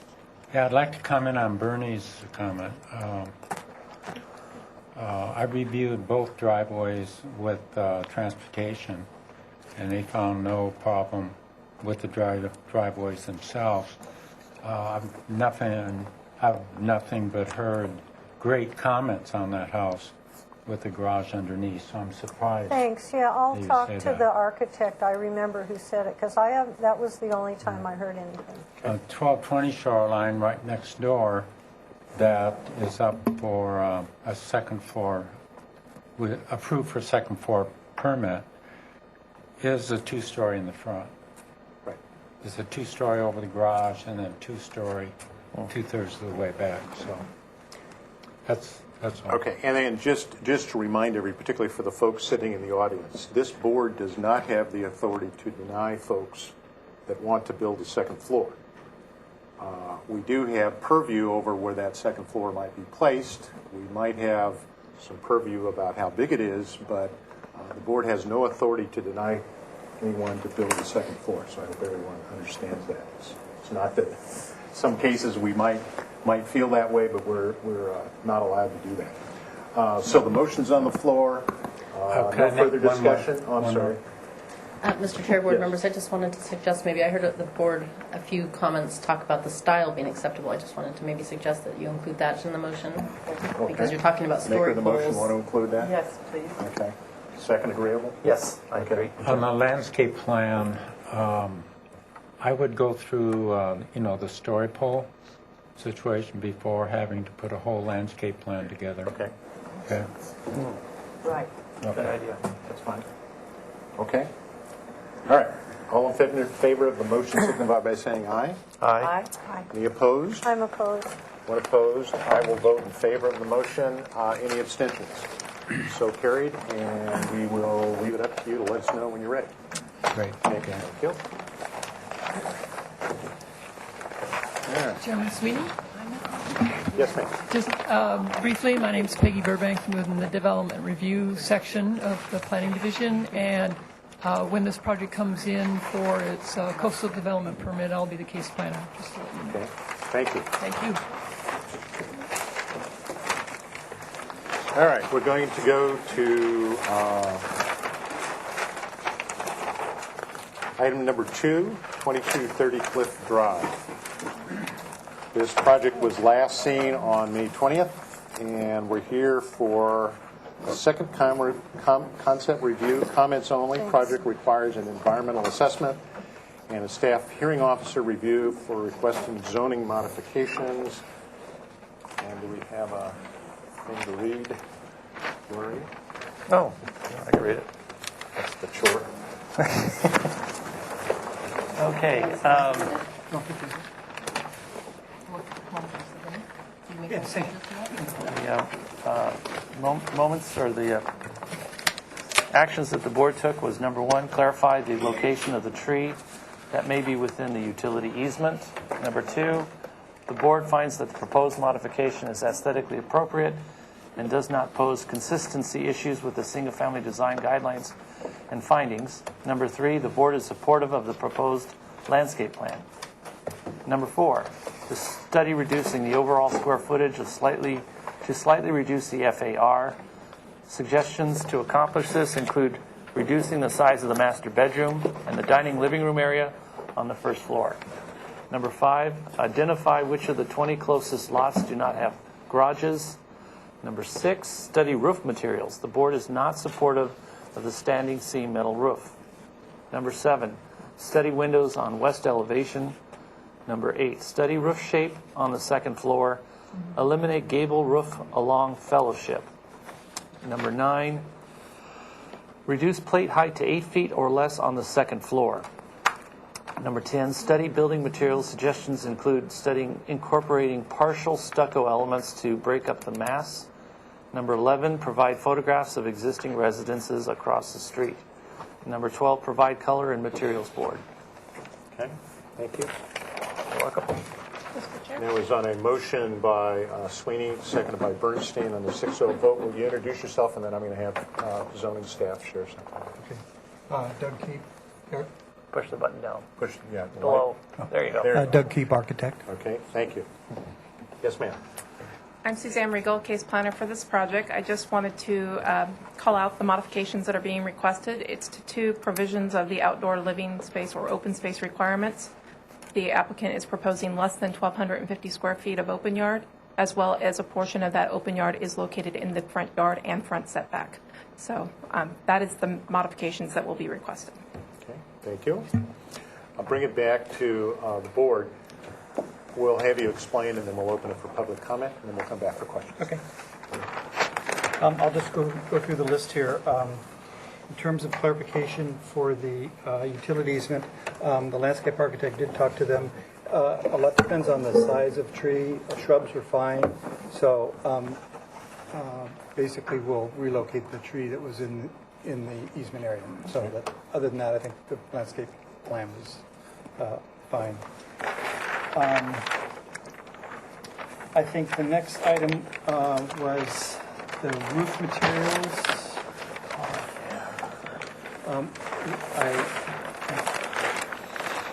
Yeah, I'd like to comment on Bernie's comment. I reviewed both driveways with transportation, and they found no problem with the driveways themselves. I've nothing but heard great comments on that house with the garage underneath, so I'm surprised. Thanks, yeah, I'll You talk say to that. the architect, I remember who said it, because that was the only time I heard anything. 1220 Shoreline right next door, that is up for a second floor, approved for second floor permit, is a two-story in the front. Right. It's a two-story over the garage and then two-story, two-thirds of the way back, so that's all. Okay, and then just to remind particularly for the folks sitting in the audience, this board does not have the authority to deny folks that want to build a second floor. We do have purview over where that second floor might be placed. We might have some purview about how big it is, but the board has no authority to deny anyone to build a second floor. So I hope everyone understands that. It's not that some cases we might feel that way, but we're not allowed to do that. So the motion's on the floor. No Can I make further one more- discussion. Oh, I'm one sorry. Mr. Chair, board Yes. members, I just wanted to suggest, maybe I heard at the board a few comments talk about the style being acceptable. I just wanted to maybe suggest that you include that in the motion, because you're talking about Maker story of the motion want to poles. include that? Yes, please. Okay. Second agreeable? Yes, I agree. On the landscape plan, I would go through, the story pole situation before having to put a whole landscape plan together. Okay. Okay? Right. Good idea. That's fine. Okay. All right. All in favor of the motion signify by saying aye. Aye. Any opposed? I'm opposed. One opposed. I will vote in favor of the motion. Any abstentions? So carried, and we will leave it up to you to let us know when you're ready. Great. Okay. Thank you. All right. Chairman Sweeney? Yes, ma'am. Just briefly, my name's Peggy Burbank. I'm within the Development Review section of the Planning Division, and when this project comes in for its coastal development permit, I'll be the case planner, just to let you know. Okay. Thank you. Thank you. All right. We're going to go to item number 2, 2230 Cliff Drive. This project was last seen on May 20th, and we're here for a second concept review, comments only. Project requires an environmental assessment and a staff hearing officer review for requesting zoning modifications. And do we have a thing to read, Lori? Oh, I can read it. That's the chore. Okay. Moments or the actions that the board took was, number one, clarify the location of the tree that may be within the utility easement. Number two, the board finds that the proposed modification is aesthetically appropriate and does not pose consistency issues with the single-family design guidelines and findings. Number three, the board is supportive of the proposed landscape plan. Number four, the study reducing the overall square footage to slightly reduce the FAR. Suggestions to accomplish this include reducing the size of the master bedroom and the dining living room area on the first floor. Number five, identify which of the 20 closest lots do not have garages. Number six, study roof materials. The board is not supportive of the standing seam metal roof. Number seven, study windows on west elevation. Number eight, study roof shape on the second floor. Eliminate gable roof along Fellowship. Number nine, reduce plate height to 8 feet or less on the second floor. Number 10, study building materials. Suggestions include studying incorporating partial stucco elements to break up the mass. Number 11, provide photographs of existing residences across the street. Number 12, provide color and materials board. Okay. Thank you. You're welcome. And that was on a motion by Sweeney, seconded by Bernstein on the 6-0 vote. Will you introduce yourself, and then I'm going to have zoning staff share something. Okay. Doug Keith. push the button down. Push, yeah. the Below. light. There you go. There you go. Doug Keep, architect. Okay, thank you. Yes, ma'am. I'm Suzanne Regal, case planner for this project. I just wanted to call out the modifications that are being requested. It's to two provisions of the outdoor living space or open space requirements. The applicant is proposing less than 1,250 square feet of open yard, as well as a portion of that open yard is located in the front yard and front setback. So that is the modifications that will be requested. Okay, thank you. I'll bring it back to the board. We'll have you explain, and then we'll open it for public comment, and then we'll come back for questions. Okay. I'll just go through the list here. In terms of clarification for the utility easement, the landscape architect did talk to them. A lot depends on the size of tree. Shrubs are fine. So basically, we'll relocate the tree that was in the easement area. So that, other than that, I think the landscape plan was fine. I think the next item was the roof materials.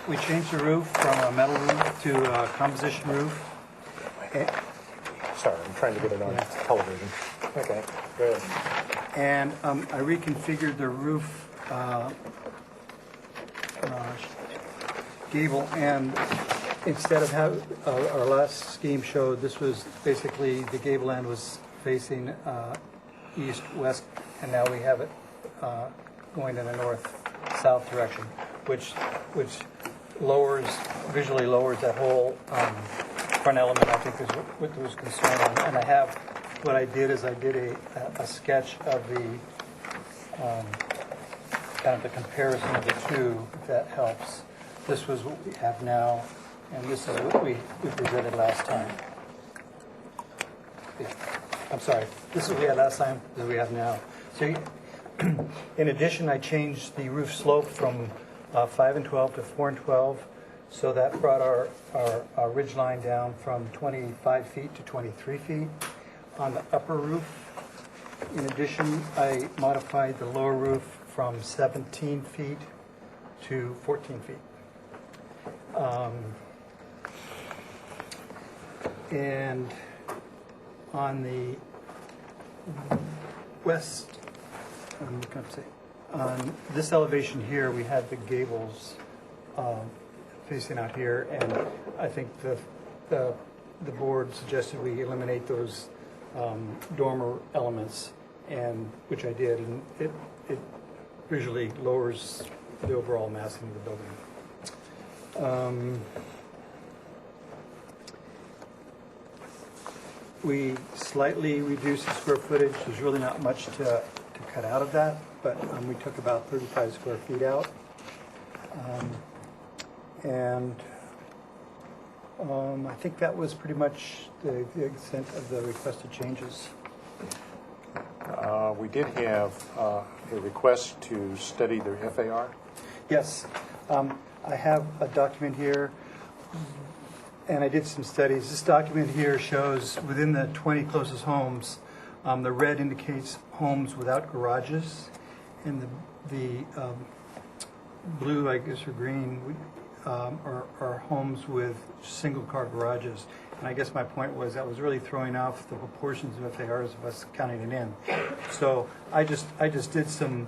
We changed the roof from a metal roof to a composition roof. Sorry, I'm trying to get it on television. Okay, go ahead. And I reconfigured the roof gable, and instead of how our last scheme showed, this was basically the gable end was facing east-west, and now we have it going in a north-south direction, which visually lowers that whole front element, I think, is what there was concern on. And what I did is I did a sketch of the kind of the comparison of the two, if that helps. This was what we have now, and this is what we presented last time. I'm sorry, this is what we had last time, this is what we have now. So in addition, I changed the roof slope from 5 and 12 to 4 and 12, so that brought our ridge line down from 25 feet to 23 feet on the upper roof. In addition, I modified the lower roof from 17 feet to 14 feet. And on the west, on this elevation here, we had the gables facing out here, and I think the board suggested we eliminate those dormer elements, and which I did, and it visually lowers the overall massing of the building. We slightly reduced the square footage. There's really not much to cut out of that, but we took about 35 square feet out. I think that was pretty much the extent of the requested changes. We did have a request to study their FAR. Yes. I have a document here, and I did some studies. This document here shows within the 20 closest homes, the red indicates homes without garages, and the blue, I guess, or green are homes with single-car garages. And I guess my point was that was really throwing off the proportions of FARs of us counting it in. So I just did some,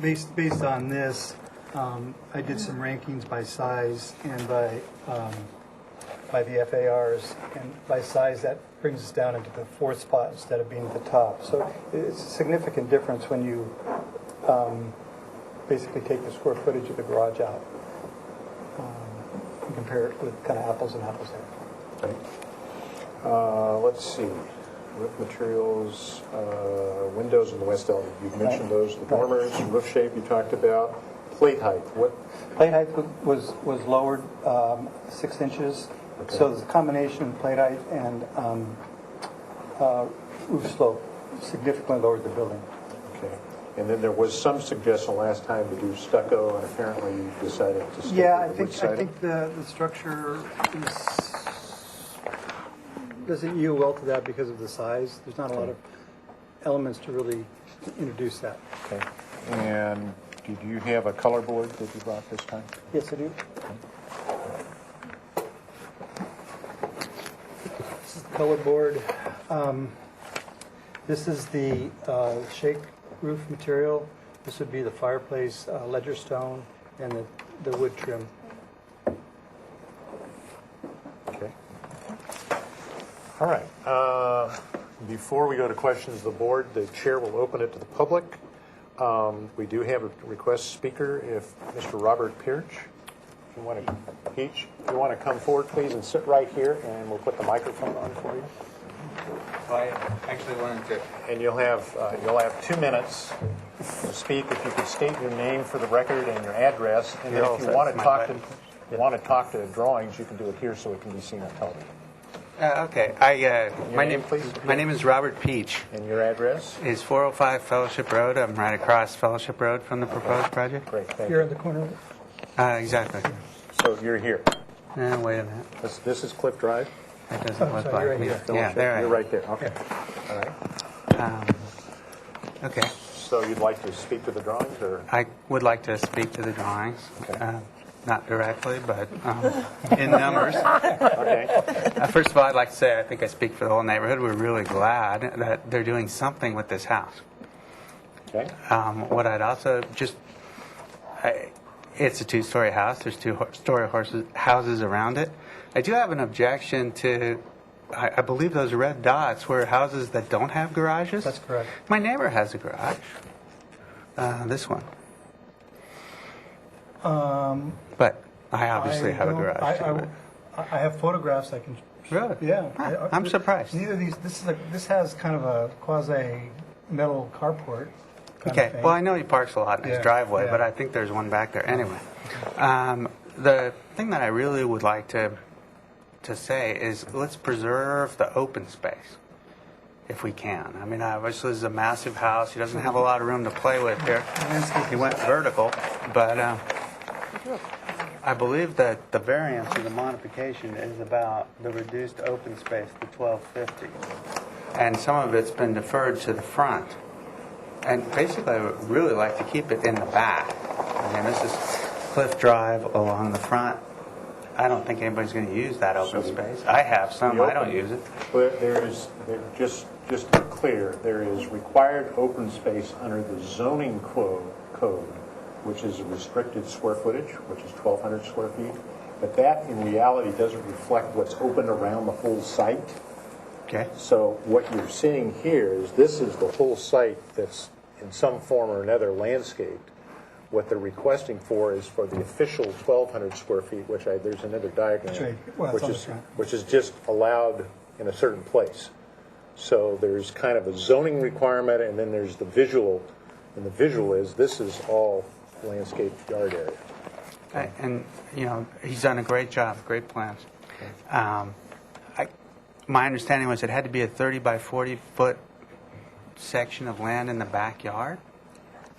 based on this, I did some rankings by size and by the FARs, and by size that brings us down into the fourth spot instead of being at the top. So it's a significant difference when you basically take the square footage of the garage out and compare it with kind of apples and apples there. Okay. Let's see. Roof materials, windows in the west element. You've mentioned those. The dormers, roof shape you talked about. Plate height. What? Plate height was lowered 6 inches. Okay. So there's a combination of plate height and roof slope significantly lowered the building. Okay. And then there was some suggestion last time to do stucco, and apparently you decided to stick with wood siding. I think the structure doesn't yield well to that because of the size. There's not a lot of elements to really introduce that. Okay. And Do you have a color board that you brought this time? Yes, I do. This is the color board. This is the shake roof material. This would be the fireplace ledger stone and the wood trim. Okay. All right. Before we go to questions of the board, the chair will open it to the public. We do have a request speaker. If Mr. Robert Pirch, if you want to come forward, please, and sit right here, and we'll put the microphone on for you. I actually wanted to. And you'll have 2 minutes to speak. If you could state your name for the record and your address, and then if you want to talk to drawings, you can do it here so it can be seen on television. Okay. My name, please. My name is Robert Peach. And your address? Is 405 Fellowship Road. I'm right across Fellowship Road from the proposed project. Great, thank You're you. in the corner of it. Exactly. So you're here. Wait a minute. This is Cliff Drive? That doesn't look sorry, like you're right me. here. Yeah, there. You're right there. Okay. All right. Okay. So you'd like to speak to the drawings, or? I would like to speak to the drawings. Okay. Not directly, but in numbers. Okay. First of all, I'd like to say I think I speak for the whole neighborhood. We're really glad that they're doing something with this house. Okay. What I'd also it's a two-story house. There's two-story houses around it. I do have an objection to, I believe those red dots were houses that don't have garages. That's correct. My neighbor has a garage. This one. But I obviously have a garage too. I have photographs I can. Really? Yeah. I'm surprised. Neither of these. This has kind of a quasi metal carport. Okay. Well, I know he parks a lot in his Yeah, driveway, yeah. but I think there's one back there anyway. The thing that I really would like to say is let's preserve the open space if we can. I mean, obviously this is a massive house. He doesn't have a lot of room to play with here. He went vertical, but I believe that the variance of the modification is about the reduced open space to 1250, and some of it's been deferred to the front. And basically, I would really like to keep it in the back. I mean, this is Cliff Drive along the front. I don't think anybody's going to use that open space. I have some. I don't use it. But just to be clear, there is required open space under the zoning code, which is a restricted square footage, which is 1,200 square feet. But that, in reality, doesn't reflect what's open around the whole site. Okay. So what you're seeing here is this is the whole site that's in some form or another landscaped. What they're requesting for is for the official 1,200 square feet, which there's another diagram, That's right. Well, it's on the front. which is just allowed in a certain place. So there's kind of a zoning requirement, and then there's the visual, and the visual is this is all landscaped yard area. And, he's done a great job, great plans. My understanding was it had to be a 30 by 40 foot section of land in the backyard.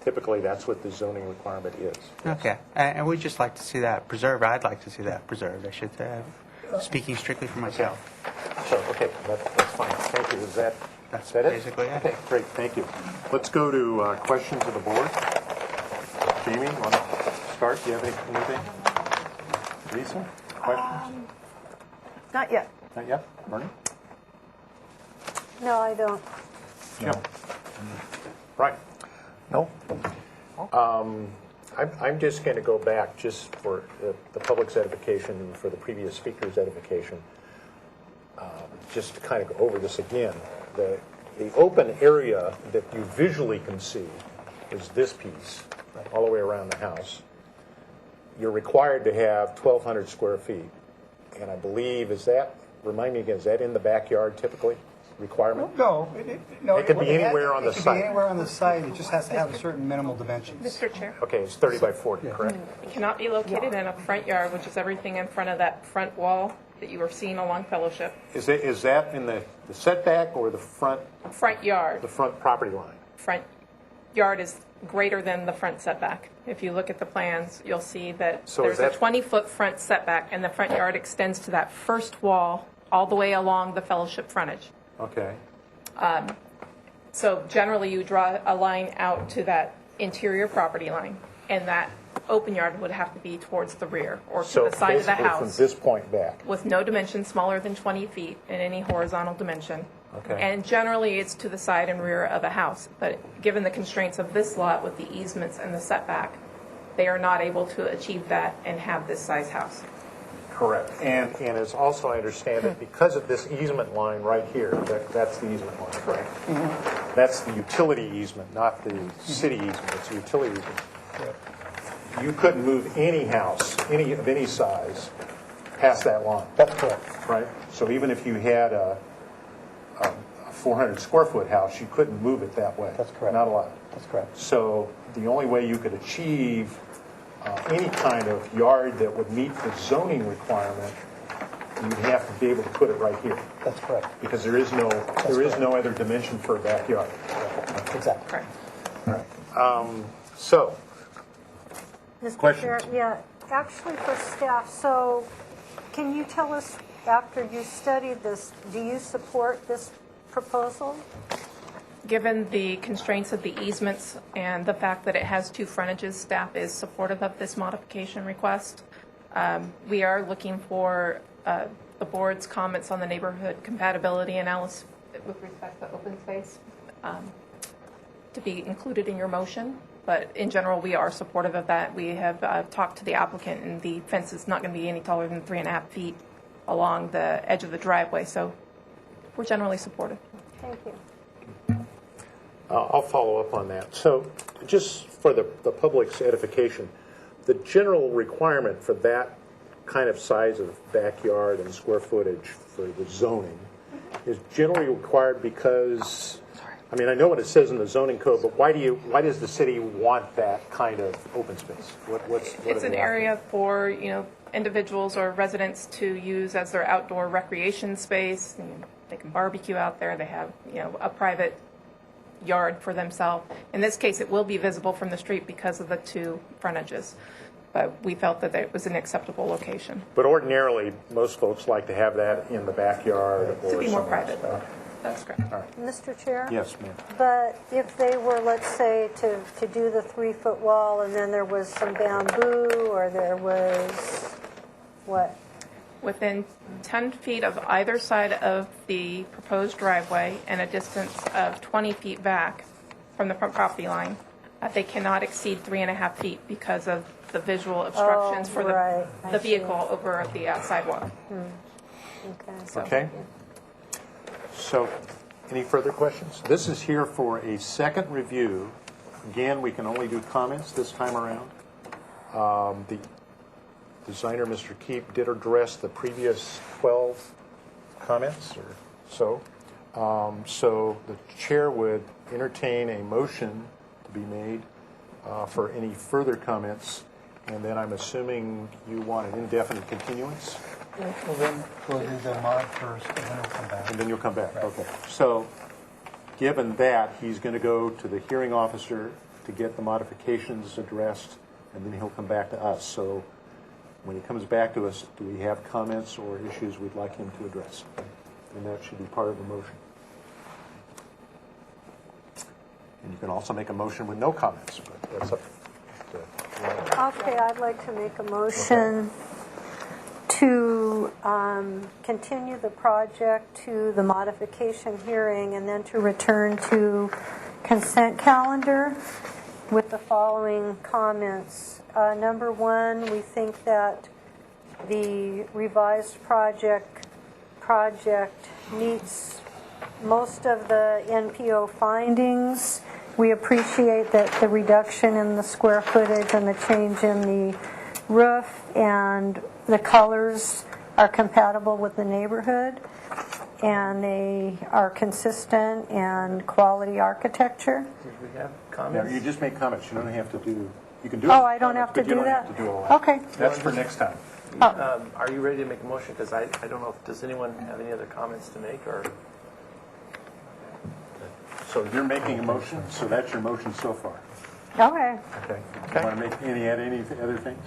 Typically, that's what the zoning requirement is. Okay. And we'd just like to see that preserved. I'd like to see that preserved, I should say. Speaking strictly for myself. So, okay, that's fine. Thank you. That's that it? basically it. Okay, great. Thank you. Let's go to questions of the board. Jamie, you want to start? Do you have anything? Lisa, questions? Not yet. Not yet? Bernie? No, I don't. Jim? Right. No? I'm just going to go back just for the public's edification and for the previous speaker's edification, just to kind of go over this again. The open area that you visually can see is this piece, all the way around the house. You're required to have 1,200 square feet. And I believe, remind me again, is that in the backyard typically? Requirement? No, It could be anywhere on the It could site. be anywhere on the site. It just has to have a certain minimal dimensions. Mr. Chair, Okay, it's 30 by 40, correct? it cannot be located in a front yard, which is everything in front of that front wall that you were seeing along Fellowship. Is that in the setback or the front Front yard. property line? Front yard is greater than the front setback. If you look at the plans, you'll see that So there's is a that- 20-foot front setback, and the front yard extends to that first wall all the way along the Fellowship frontage. Okay. So generally, you draw a line out to that interior property line. and that open yard would have to be towards the rear or to So the side of the basically from house this point back. with no dimension smaller than 20 feet in any horizontal dimension. Okay. And generally, it's to the side and rear of a house. But given the constraints of this lot with the easements and the setback, they are not able to achieve that and have this size house. Correct. And as also I understand it, because of this easement line right here, that's the easement line, correct? That's the utility easement, not the city easement, it's the utility easement. You couldn't move any house, any of any size, past that line. That's correct. Right? So even if you had a 400 square foot house, you couldn't move it that way. That's correct. Not allowed. That's correct. So the only way you could achieve any kind of yard that would meet the zoning requirement, you'd have to be able to put it right here. That's correct. Because there is no other dimension for a backyard. Exactly. Correct. So, Mr. Questions? Chair, yeah, actually for staff, so can you tell us, after you studied this, do you support this proposal? Given the constraints of the easements and the fact that it has two frontages, staff is supportive of this modification request. We are looking for the board's comments on the neighborhood compatibility analysis with respect to open space to be included in your motion. But in general, we are supportive of that. We have talked to the applicant, and the fence is not going to be any taller than 3.5 feet along the edge of the driveway. So we're generally supportive. Thank you. I'll follow up on that. So just for the public's edification, the general requirement for that kind of size of backyard and square footage for the zoning is generally required because, I mean, I know what it says in the zoning code, but why does the city want that kind of open space? What It's an area for, individuals or residents to use as their outdoor recreation space. They can barbecue out there. They have, a private yard for themselves. In this case, it will be visible from the street because of the two frontages. But we felt that it was an acceptable location. But ordinarily, most folks like to have that in the backyard or To be more somewhere else. private. That's correct. Mr. Chair? Yes, ma'am. But if they were, let's say, to do the 3-foot wall and then there was some bamboo or there was, what? Within 10 feet of either side of the proposed driveway and a distance of 20 feet back from the front property line, they cannot exceed 3.5 feet because of the visual obstructions for right. I the see. vehicle over the sidewalk. Okay. Okay. So, any further questions? This is here for a second review. Again, we can only do comments this time around. The designer, Mr. Keep, did address the previous 12 comments or so. So the chair would entertain a motion to be made for any further comments. And then I'm assuming you want an indefinite continuance? Well, then we'll do the mod first, and then we'll come back. And then you'll come back, okay. So, given that, he's going to go to the hearing officer to get the modifications addressed, and then he'll come back to us. So, when he comes back to us, do we have comments or issues we'd like him to address? And that should be part of the motion. And you can also make a motion with no comments, but that's up to you. Okay, I'd like to make a motion to continue the project to the modification hearing and then to return to consent calendar with the following comments. Number one, we think that the revised project meets most of the NPO findings. We appreciate that the reduction in the square footage and the change in the roof and the colors are compatible with the neighborhood, and they are consistent and quality architecture. Did we have Now, comments? you just make comments, you don't have to do, you can do. Oh, I don't have to but you do don't that? have to do all that. Okay. That's for next time. Are you ready to make a motion? Because I don't know, does anyone have any other comments to make, or? So you're making a motion, so that's your motion so far. Okay. Okay. You want to add any other things?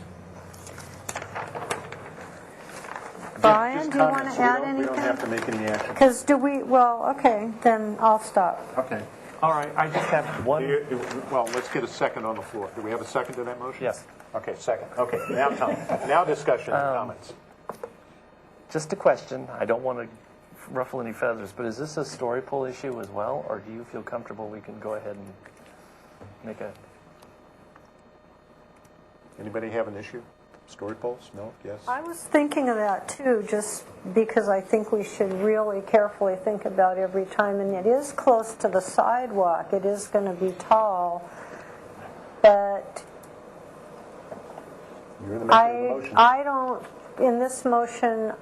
Brian, Just do you want comments. to add We don't anything? have to make any action. Because okay, then I'll stop. Okay. All right, I just have one. Well, let's get a second on the floor. Do we have a second to that motion? Yes. Okay, second. Okay, now now discussion and comments. Just a question. I don't want to ruffle any feathers, but is this a story pole issue as well, or do you feel comfortable we can go ahead and make a... Anybody have an issue? Story poles? No? Yes? I was thinking of that too, just because I think we should really carefully think about every time. And it is close to the sidewalk. It is going to be tall. But You're in the middle of the motion. I don't, in this motion,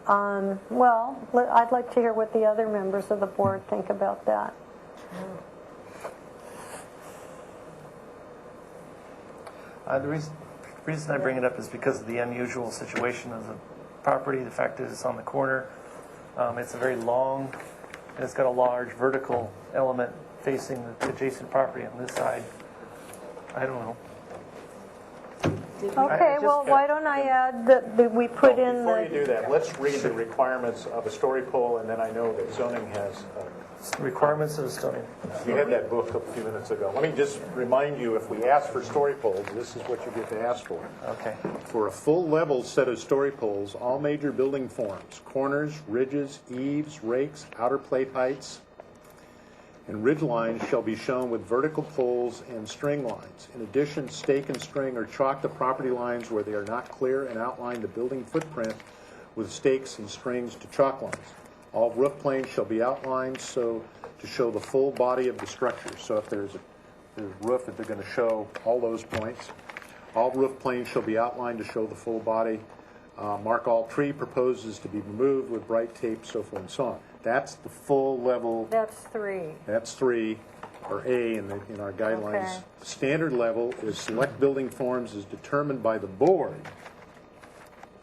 well, I'd like to hear what the other members of the board think about that. The reason I bring it up is because of the unusual situation of the property. The fact is it's on the corner. It's a very long, and it's got a large vertical element facing the adjacent property on this side. I don't know. Okay, well, why don't I add that we put in Before you the... do that, let's read the requirements of a story pole, and then I know that zoning has... Requirements of the story. We had that book a few minutes ago. Let me just remind you, if we ask for story poles, this is what you get to ask for. Okay. For a full level set of story poles, all major building forms, corners, ridges, eaves, rakes, outer plate heights, and ridge lines shall be shown with vertical poles and string lines. In addition, stake and string or chalk the property lines where they are not clear and outline the building footprint with stakes and strings to chalk lines. All roof planes shall be outlined so to show the full body of the structure. So if there's a roof, that they're going to show all those points. All roof planes shall be outlined to show the full body. Mark all tree proposes to be removed with bright tape, so forth and so on. That's the full level. That's 3. That's 3, or A in our guidelines. Okay. Standard level is select building forms as determined by the board.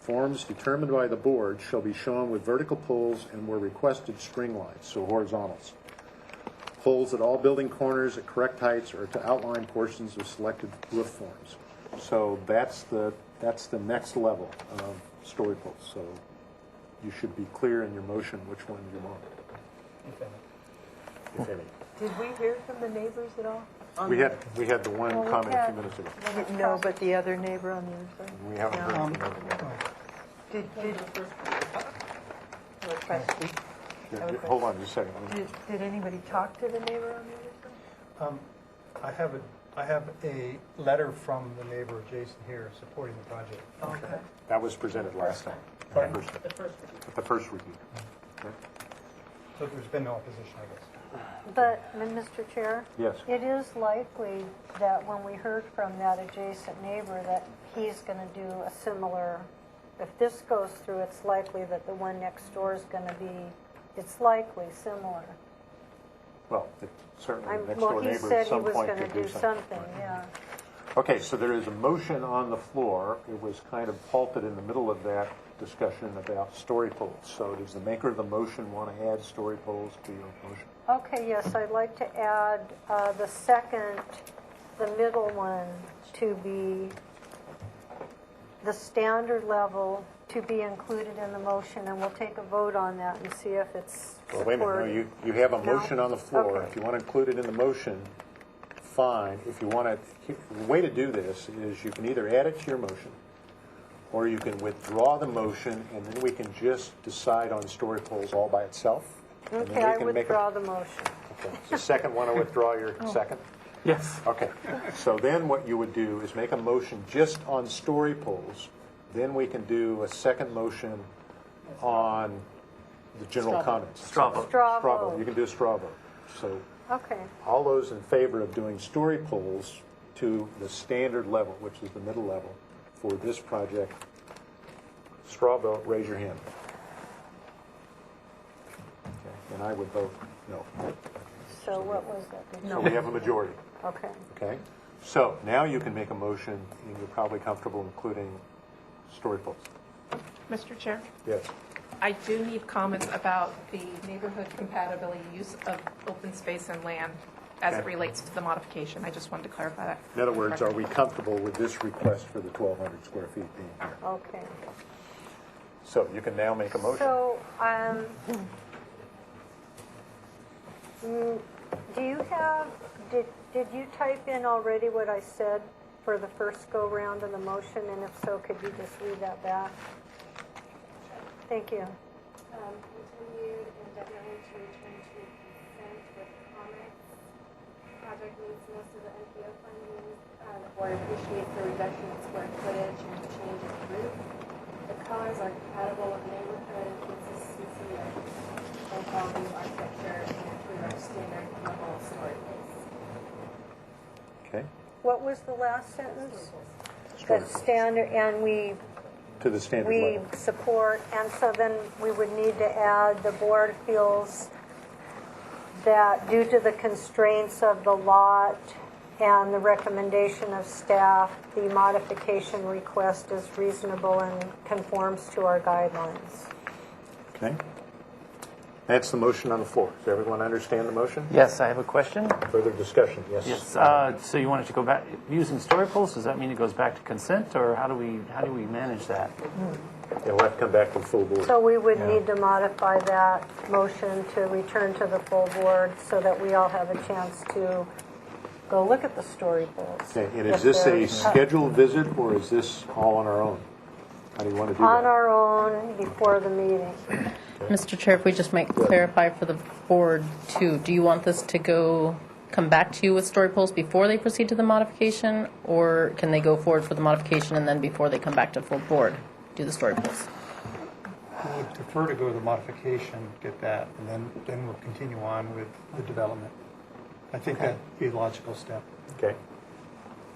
Forms determined by the board shall be shown with vertical poles and where requested string lines, so horizontals. Poles at all building corners at correct heights or to outline portions of selected roof forms. So that's the next level of story poles. So you should be clear in your motion which one you want. If any. Did we hear from the neighbors at all? We had the one Well, we comment a had- few minutes ago. No, but the other neighbor on the other side? We haven't heard from them. Did, Hold on just a second. did anybody talk to the neighbor on the other side? I have a letter from the neighbor Jason here supporting the project. Okay. That was presented last time. At the first review. Okay. So there's been no opposition, I guess. But, Mr. Chair? Yes. It is likely that when we heard from that adjacent neighbor that he's going to do a similar, if this goes through, it's likely that the one next door is going to be, it's likely similar. Well, certainly the next Well, door he neighbor said at he some was point going to could do something, yeah. Okay, so there is a motion on the floor. It was kind of halted in the middle of that discussion about story poles. So does the maker of the motion want to add story poles to your motion? Okay, yes, I'd like to add the second, the middle one, to be the standard level to be included in the motion, and we'll take a vote on that and see if it's Well, wait a minute. supported. No, you have a No? motion on the floor. Okay. If you want to include it in the motion, fine. If you want to, the way to do this is you can either add it to your motion, or you can withdraw the motion, and then we can just decide on story poles all by itself. And then Okay, we I can make a- withdraw the motion. Okay. So second, want to withdraw your second? Yes. Okay. So then what you would do is make a motion just on story poles. Then we can do a second motion on the general comments. Straw vote. Straw Straw vote. vote. You can do a straw vote. So Okay, all those in favor of doing story poles to the standard level, which is the middle level for this project, straw vote, raise your hand. Okay. And I would vote no. so what was that? So we have a majority. Okay. Okay? So now you can make a motion, and you're probably comfortable including story poles. Mr. Chair, Yes. I do need comments about the neighborhood compatibility use of open space and land as it Okay. relates to the modification. I just wanted to clarify that. In other words, are we comfortable with this request for the 1,200 square feet being here? Okay. So you can now make a motion. So, Do you have, did you type in already what I said for the first go-round of the motion? And if so, could you just read that back? Thank you. Continued indefinitely to return to consent with comments. Project meets most of the NPO findings. The board appreciates the reduction in square footage and the change in roof. The colors are compatible with neighborhood consistency and quality of architecture and to our standard level story base. Okay. What was the last sentence? The standard, and we To the standard level. support, and so then we would need to add, the board feels that due to the constraints of the lot and the recommendation of staff, the modification request is reasonable and conforms to our guidelines. Okay. That's the motion on the floor. Does everyone understand the motion? Yes, I have a question. Further discussion? Yes. Yes, so you want it to go back, using story poles, does that mean it goes back to consent, or how do we manage that? Yeah, we'll have to come back to the full board. So we would need to modify that motion to return to the full board so that we all have a chance to go look at the storyboards. Okay, and is this a scheduled visit, or is this all on our own? How do you want to do that? On our own before the meeting. Mr. Chair, if we just might clarify for the board too, do you want this to come back to you with story poles before they proceed to the modification, or can they go forward for the modification and then before they come back to full board, do the story poles? I would prefer to go to the modification, get that, and then we'll continue on with the development. I think that'd be a logical step. Okay.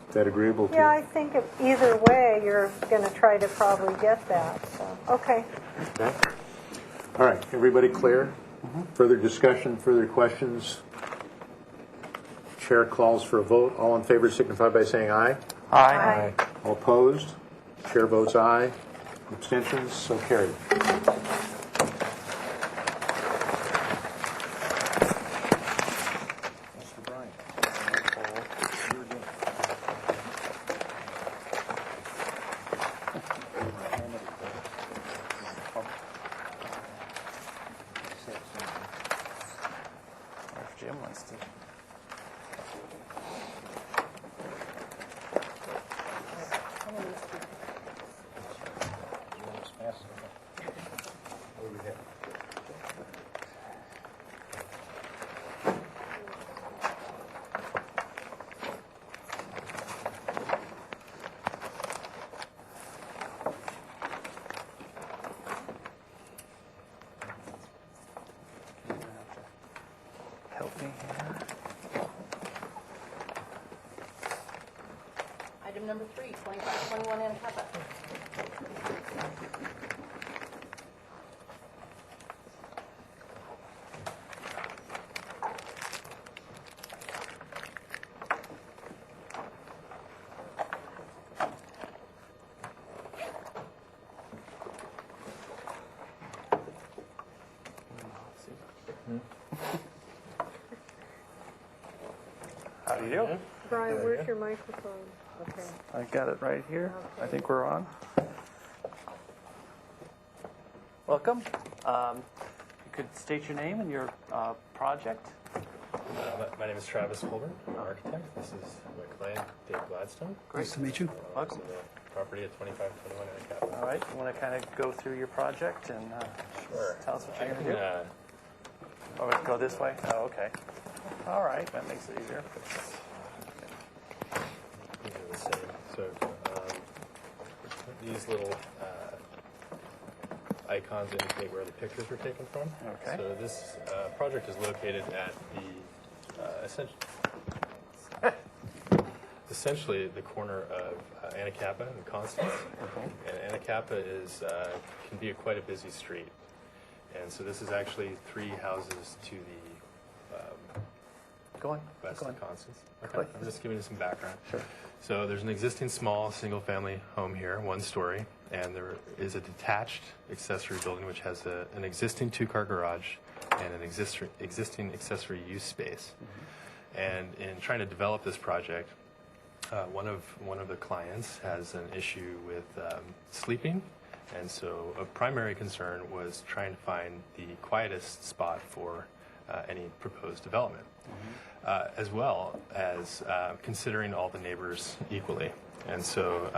Is that agreeable to you? Yeah, I think either way, you're going to try to probably get that, so, okay. Okay. All right, everybody clear? Further discussion, further questions? Chair calls for a vote. All in favor signify by saying aye. Aye. All opposed? Chair votes aye. Abstentions? So carried. Mr. Bryant. Or if Jim wants to. Help me here. Item number 3, 2521 Anacapa. How do you do? Brian, where's your microphone? Okay. I got it right here. I think we're on. Welcome. You could state your name and your project. My name is Travis Colburn. I'm an architect. This is my client, Dave Gladstone. Nice to meet you. Welcome. The property at 2521 Anacapa. All right. You want to kind of go through your project and Sure. tell us what you're going to I do? can, Oh, we go this way? Oh, okay. All right. That makes it easier. these are the same. So these little icons indicate where the pictures were taken from. Okay. So this project is located at the essentially the corner of Anacapa and Constance. And Anacapa is can be quite a busy street. And so this is actually 3 houses to the Go on. west Go on. of Constance. Quickly. I'm just giving you some background. Sure. So there's an existing small single-family home here, 1 story, and there is a detached accessory building which has an existing 2-car garage and an existing accessory use space. And in trying to develop this project, one of the clients has an issue with sleeping, and so a primary concern was trying to find the quietest spot for any proposed development. as well as considering all the neighbors equally. And so,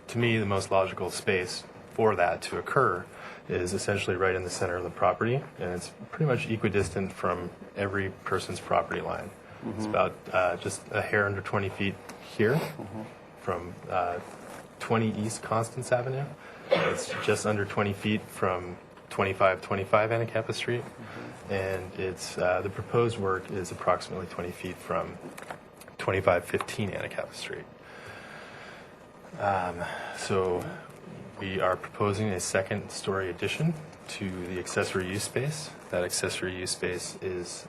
to me, the most logical space for that to occur is essentially right in the center of the property, and it's pretty much equidistant from every person's property line. It's about just a hair under 20 feet here from 20 East Constance Avenue. It's just under 20 feet from 2525 Anacapa Street, and it's the proposed work is approximately 20 feet from 2515 Anacapa Street. So we are proposing a second-story addition to the accessory use space. That accessory use space is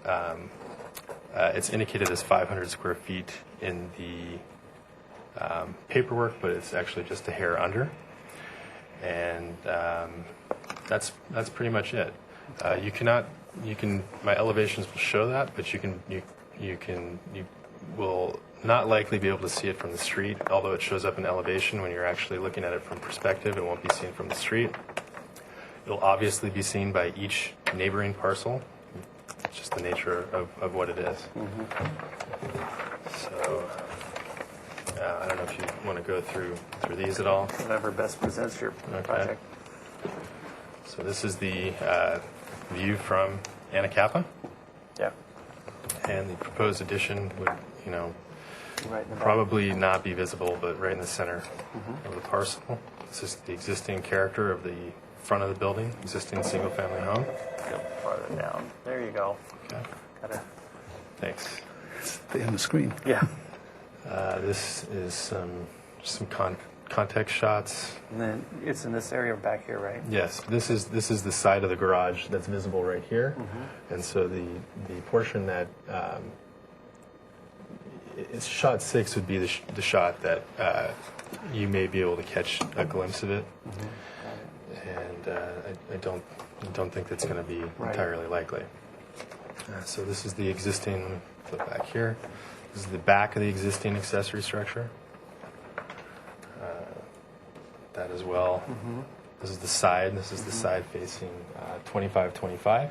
it's indicated as 500 square feet in the paperwork, but it's actually just a hair under. And that's pretty much it. My elevations will show that, but you will not likely be able to see it from the street. Although it shows up in elevation, when you're actually looking at it from perspective, it won't be seen from the street. It'll obviously be seen by each neighboring parcel. It's just the nature of what it is. So I don't know if you want to go through these at all. Whatever best presents your project. So this is the view from Anacapa. Yeah. And the proposed addition would, Right in the back. probably not be visible, but right in the center of the parcel. This is the existing character of the front of the building, existing single-family home. Go farther down. There you go. Okay. Gotta. Thanks. Stay on the screen. Yeah. This is some context shots. And then it's in this area back here, right? Yes, this is the side of the garage that's visible right here, and so the portion that shot 6 would be the shot that you may be able to catch a glimpse of it, and I don't think that's going to be entirely likely. So this is the existing. Flip back here. This is the back of the existing accessory structure. That as well. This is the side. This is the side facing 2525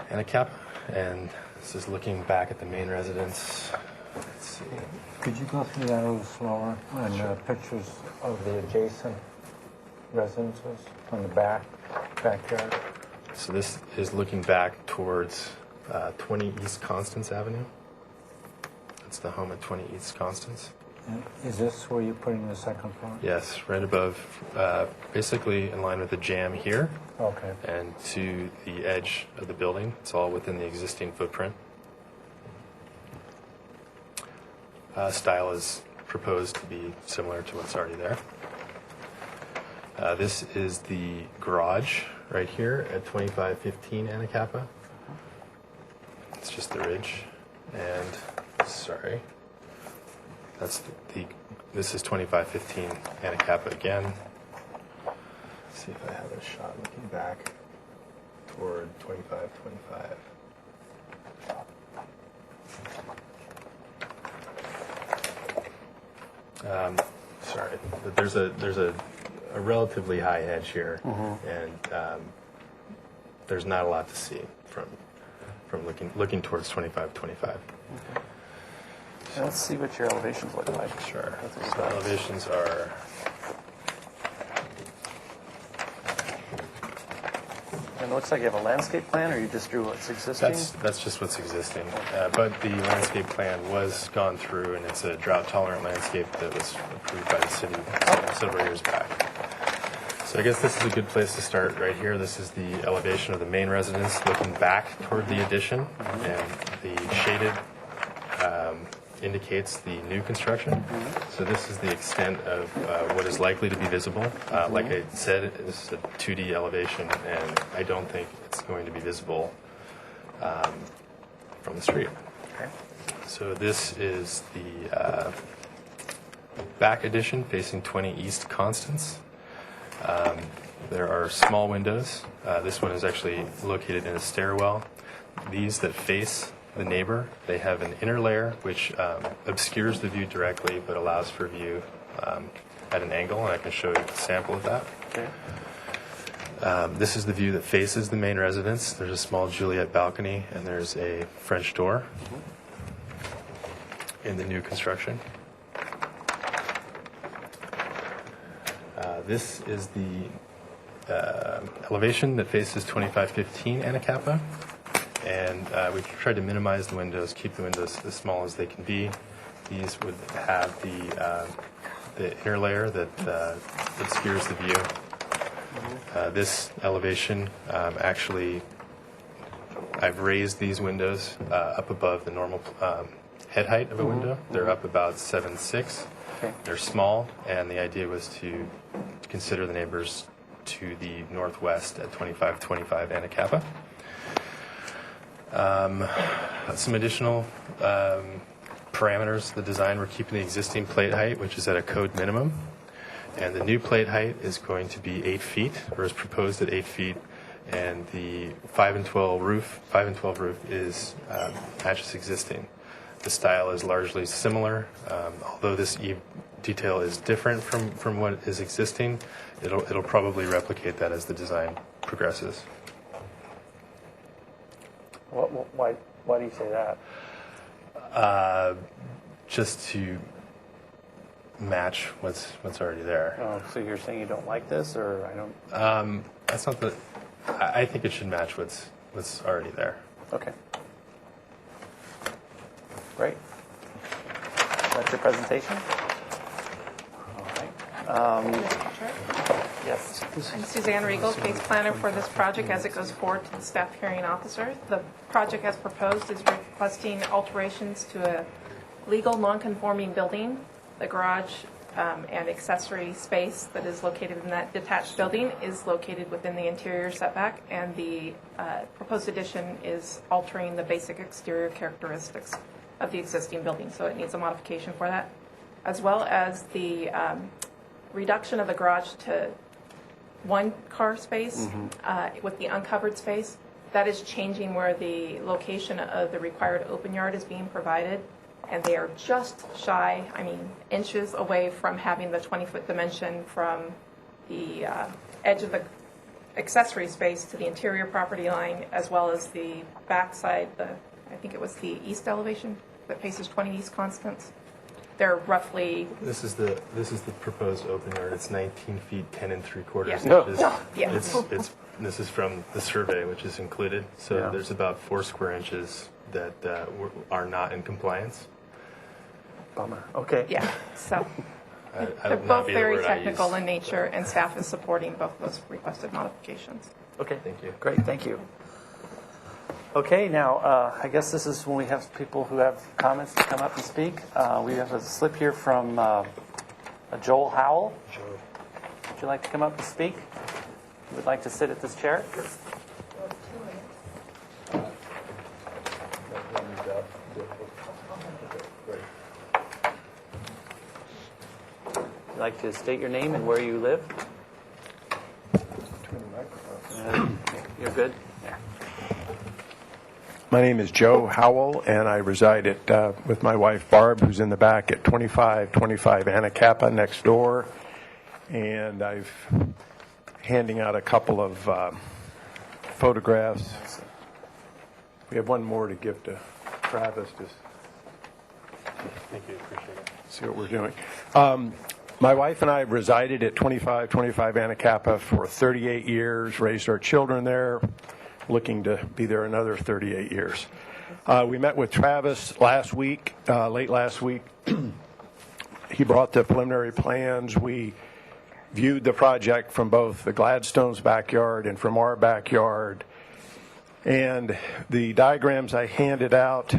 Anacapa, and this is looking back at the main residence. Let's see. Could you go through that a little slower? And pictures of the adjacent residences on the backyard? So this is looking back towards 20 East Constance Avenue. That's the home at 20 East Constance. And is this where you're putting the second floor? Yes, right above, basically in line with the jam here. Okay. And to the edge of the building. It's all within the existing footprint. Style is proposed to be similar to what's already there. This is the garage right here at 2515 Anacapa. It's just the ridge. And, sorry, that's this is 2515 Anacapa again. Let's see if I have a shot looking back toward 2525. Sorry, but there's a relatively high edge here, and there's not a lot to see from looking towards 2525. Okay. Let's see what your elevations look like. Sure. So elevations are. And it looks like you have a landscape plan, or you just drew what's existing? That's just what's existing. But the landscape plan was gone through, and it's a drought-tolerant landscape that was approved by the city several years back. So I guess this is a good place to start right here. This is the elevation of the main residence looking back toward the addition, and the shaded indicates the new construction. So this is the extent of what is likely to be visible. Like I said, this is a 2D elevation, and I don't think it's going to be visible from the street. Okay. So this is the back addition facing 20 East Constance. There are small windows. This one is actually located in a stairwell. These that face the neighbor, they have an inner layer which obscures the view directly but allows for view at an angle, and I can show you a sample of that. Okay. This is the view that faces the main residence. There's a small Juliet balcony, and there's a French door in the new construction. This is the elevation that faces 2515 Anacapa, and we've tried to minimize the windows, keep the windows as small as they can be. These would have the inner layer that obscures the view. This elevation, actually, I've raised these windows up above the normal head height of a window. They're up about 7'6". Okay. They're small, and the idea was to consider the neighbors to the northwest at 2525 Anacapa. Some additional parameters. The design, we're keeping the existing plate height, which is at a code minimum. And the new plate height is going to be 8 feet, or is proposed at 8 feet. And the 5 and 12 roof is matches existing. The style is largely similar, although this eave detail is different from what is existing. It'll probably replicate that as the design progresses. Why do you say that? Just to match what's already there. Oh, so you're saying you don't like this, or I don't? That's not the. I think it should match what's already there. Okay. Great. That's your presentation? All right. Yes. I'm Suzanne Riegel, case planner for this project as it goes forward to the staff hearing officer. The project as proposed is requesting alterations to a legal non-conforming building. The garage and accessory space that is located in that detached building is located within the interior setback, and the proposed addition is altering the basic exterior characteristics of the existing building, so it needs a modification for that, as well as the reduction of the garage to one car space with the uncovered space. That is changing where the location of the required open yard is being provided, and they are just shy, inches away from having the 20-foot dimension from the edge of the accessory space to the interior property line, as well as the backside, I think it was the east elevation that faces 20 East Constance. They're roughly. This is the proposed open yard. It's 19 feet 10 3/4 inches. Yeah. This is from the survey, which is included. So there's about 4 square inches that are not in compliance. Bummer. Okay. Yeah. So I they're will not both be the very word I technical use. in nature, and staff is supporting both those requested modifications. Okay. Thank you. Great. Thank you. Okay, now I guess this is when we have people who have comments to come up and speak. We have a slip here from Joel Howell. Would you like to come up and speak? You would like to sit at this chair? Would you like to state your name and where you live? You're good? Yeah. My name is Joe Howell, and I reside at with my wife Barb, who's in the back at 2525 Anacapa next door. And I've handing out a couple of photographs. We have one more to give to Travis to Thank you. Appreciate it. see what we're doing. My wife and I resided at 2525 Anacapa for 38 years, raised our children there, looking to be there another 38 years. We met with Travis last week, late last week. He brought the preliminary plans. We viewed the project from both the Gladstone's backyard and from our backyard. And the diagrams I handed out,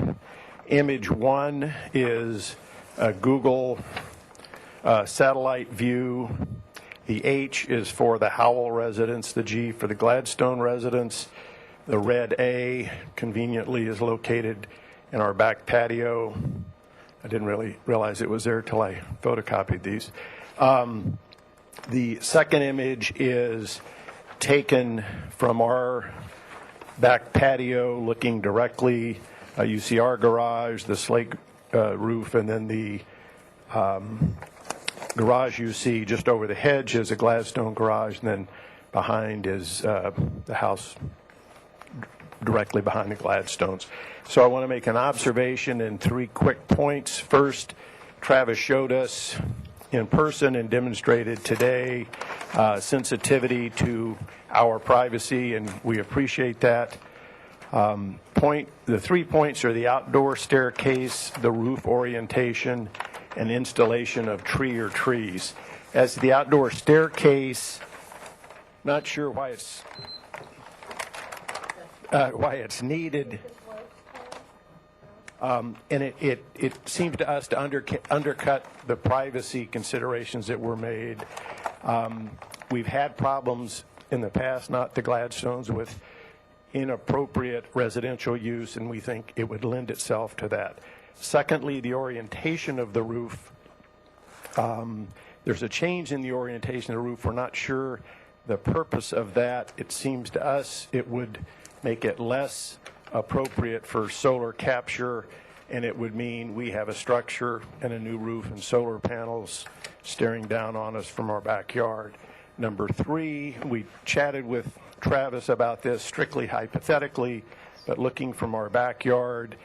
image 1 is a Google satellite view. The H is for the Howell residence, the G for the Gladstone residence. The red A conveniently is located in our back patio. I didn't really realize it was there till I photocopied these. The second image is taken from our back patio looking directly. You see our garage, the slate roof, and then the garage you see just over the hedge is a Gladstone garage, and then behind is the house directly behind the Gladstones. So I want to make an observation in 3 quick points. First, Travis showed us in person and demonstrated today sensitivity to our privacy, and we appreciate that. The 3 points are the outdoor staircase, the roof orientation, and installation of tree or trees. As to the outdoor staircase, not sure why it's needed. And it seems to us to undercut the privacy considerations that were made. We've had problems in the past, not the Gladstones, with inappropriate residential use, and we think it would lend itself to that. Secondly, the orientation of the roof. There's a change in the orientation of the roof. We're not sure the purpose of that. It seems to us it would make it less appropriate for solar capture, and it would mean we have a structure and a new roof and solar panels staring down on us from our backyard. Number 3, we chatted with Travis about this strictly hypothetically, but looking from our backyard,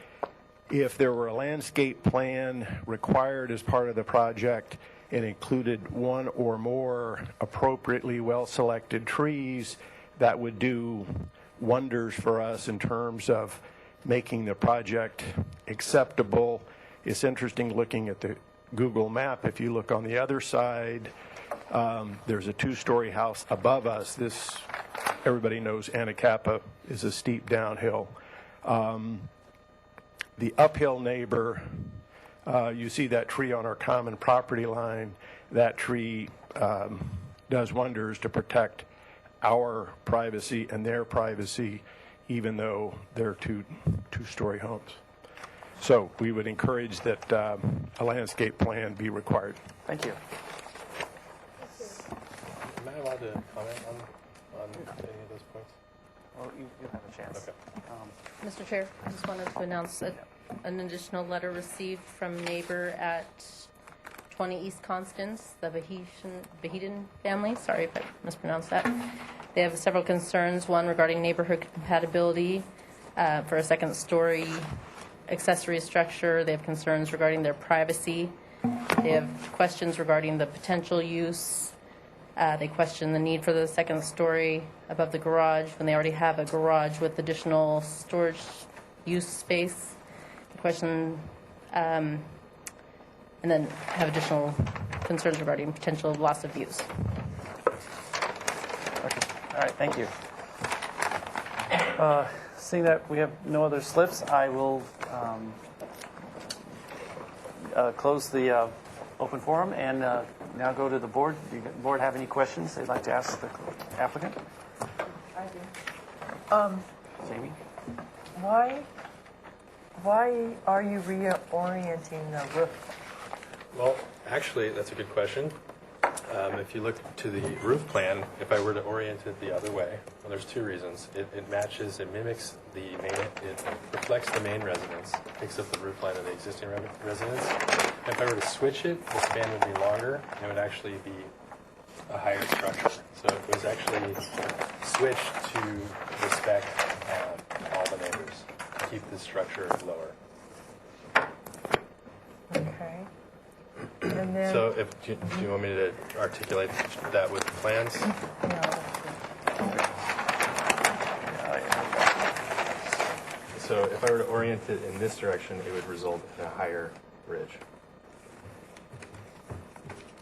if there were a landscape plan required as part of the project and included one or more appropriately well-selected trees, that would do wonders for us in terms of making the project acceptable. It's interesting looking at the Google map. If you look on the other side, there's a 2-story house above us. This, everybody knows Anacapa is a steep downhill. The uphill neighbor, you see that tree on our common property line. That tree does wonders to protect our privacy and their privacy, even though they're 2-story homes. So we would encourage that a landscape plan be required. Thank you. Am I allowed to comment on any of those points? Well, you have a chance. Okay. Mr. Chair, I just wanted to announce an additional letter received from neighbor at 20 East Constance, the Bahidin family. Sorry if I mispronounced that. They have several concerns. One regarding neighborhood compatibility for a second-story accessory structure. They have concerns regarding their privacy. They have questions regarding the potential use. They question the need for the second story above the garage when they already have a garage with additional storage use space. They question, and then have additional concerns regarding potential loss of use. Okay. All right, thank you. Seeing that we have no other slips, I will close the open forum and now go to the board. Do the board have any questions they'd like to ask the applicant? I do. Jamie? Why are you reorienting the roof? Well, actually, that's a good question. If you look to the roof plan, if I were to orient it the other way, well, there's 2 reasons. It matches, it mimics the main, it reflects the main residence, picks up the roof line of the existing residence. If I were to switch it, the span would be longer, and it would actually be a higher structure. So it was actually switched to respect all the neighbors, keep the structure lower. Okay. And then, So do you want me to articulate that with the plans? So if I were to orient it in this direction, it would result in a higher ridge.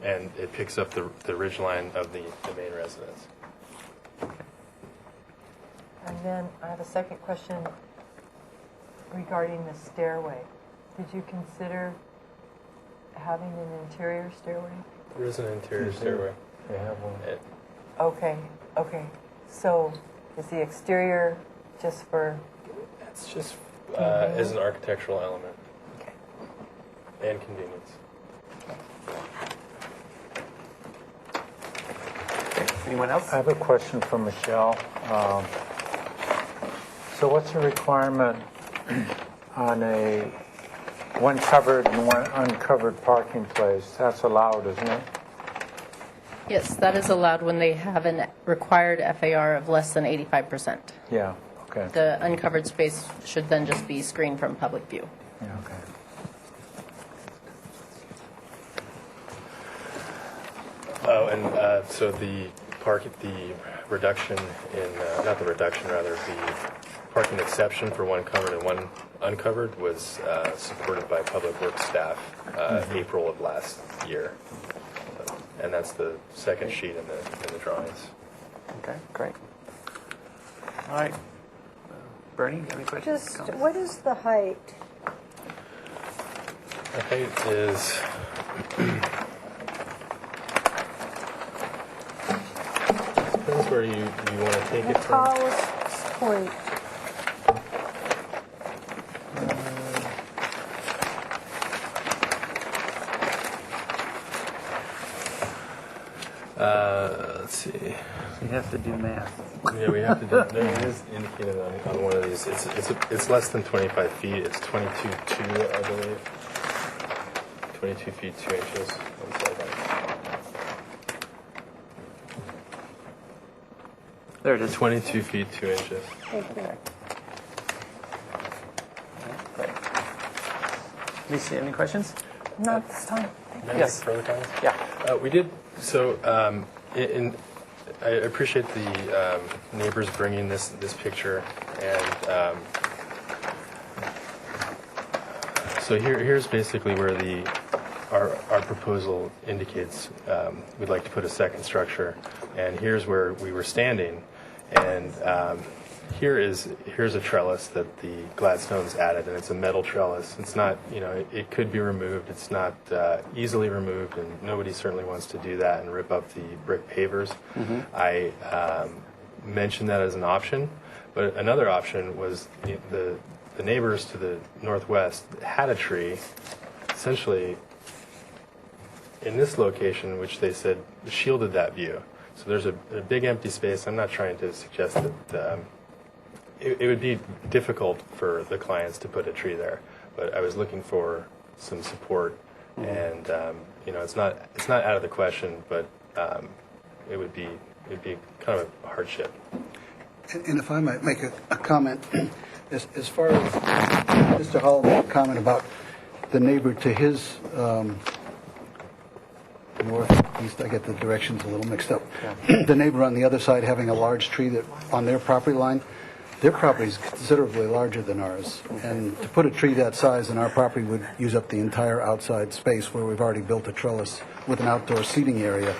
And it picks up the ridge line of the main residence. And then I have a second question regarding the stairway. Did you consider having an interior stairway? There is an interior stairway. They have one. Okay. So is the exterior just for... It's just as an architectural element. Okay. And convenience. Anyone else? I have a question for Michelle. So what's the requirement on one covered and one uncovered parking place? That's allowed, isn't it? Yes, that is allowed when they have an required FAR of less than 85%. Yeah, okay. The uncovered space should then just be screened from public view. Yeah, okay. Oh, and so the reduction in, not the reduction, rather, the parking exception for one covered and one uncovered was supported by Public Works staff April of last year. And that's the second sheet in the drawings. Okay, great. All right. Bernie, you have any questions? Just, comments? what is the height? The height is, depends where you want to take The it from. tallest point. Let's see. You have to do math. Yeah, we have to do. There is indicated on one of these. It's less than 25 feet. It's 22.2, I believe. 22 feet 2 inches. One second. There it is. 22 feet 2 inches. Okay. Great. Lisa, any questions? Not this time. May I Yes. make further comments? Yeah. We did. So, I appreciate the neighbors bringing this picture, and so here's basically where our proposal indicates we'd like to put a second structure, and here's where we were standing, and here's a trellis that the Gladstones added, and it's a metal trellis. It's not, it could be removed. It's not easily removed, and nobody certainly wants to do that and rip up the brick pavers. I mentioned that as an option, but another option was the neighbors to the northwest had a tree, essentially in this location, which they said shielded that view. So there's a big empty space. I'm not trying to suggest that it would be difficult for the clients to put a tree there, but I was looking for some support, and it's not out of the question, but it would be kind of a hardship. And if I might make a comment, as far as Mr. Hall made a comment about the neighbor to his northeast, I get the directions a little mixed up. The neighbor on the other side having a large tree that on their property line, their property is considerably larger than ours. And to put a tree that size in our property would use up the entire outside space where we've already built a trellis with an outdoor seating area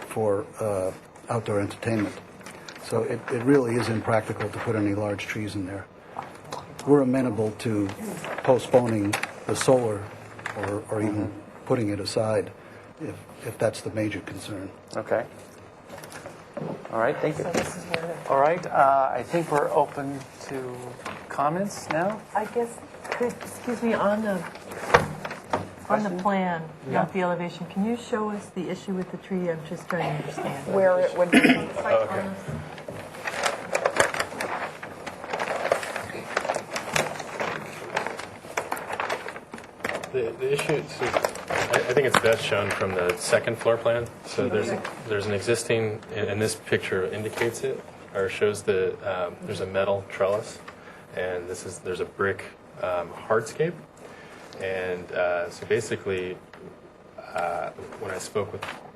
for outdoor entertainment. So it really is impractical to put any large trees in there. We're amenable to postponing the solar or even putting it aside if that's the major concern. Okay. All right, thank you. All right, I think we're open to comments now. I guess, excuse me, on the plan, not the elevation, can you show us the issue with the tree? I'm just trying to understand. Where it would be. Okay. The issue, so I think it's best shown from the second floor plan. So there's an existing, and this picture indicates it, or shows there's a metal trellis, and there's a brick hardscape. And so basically, when I spoke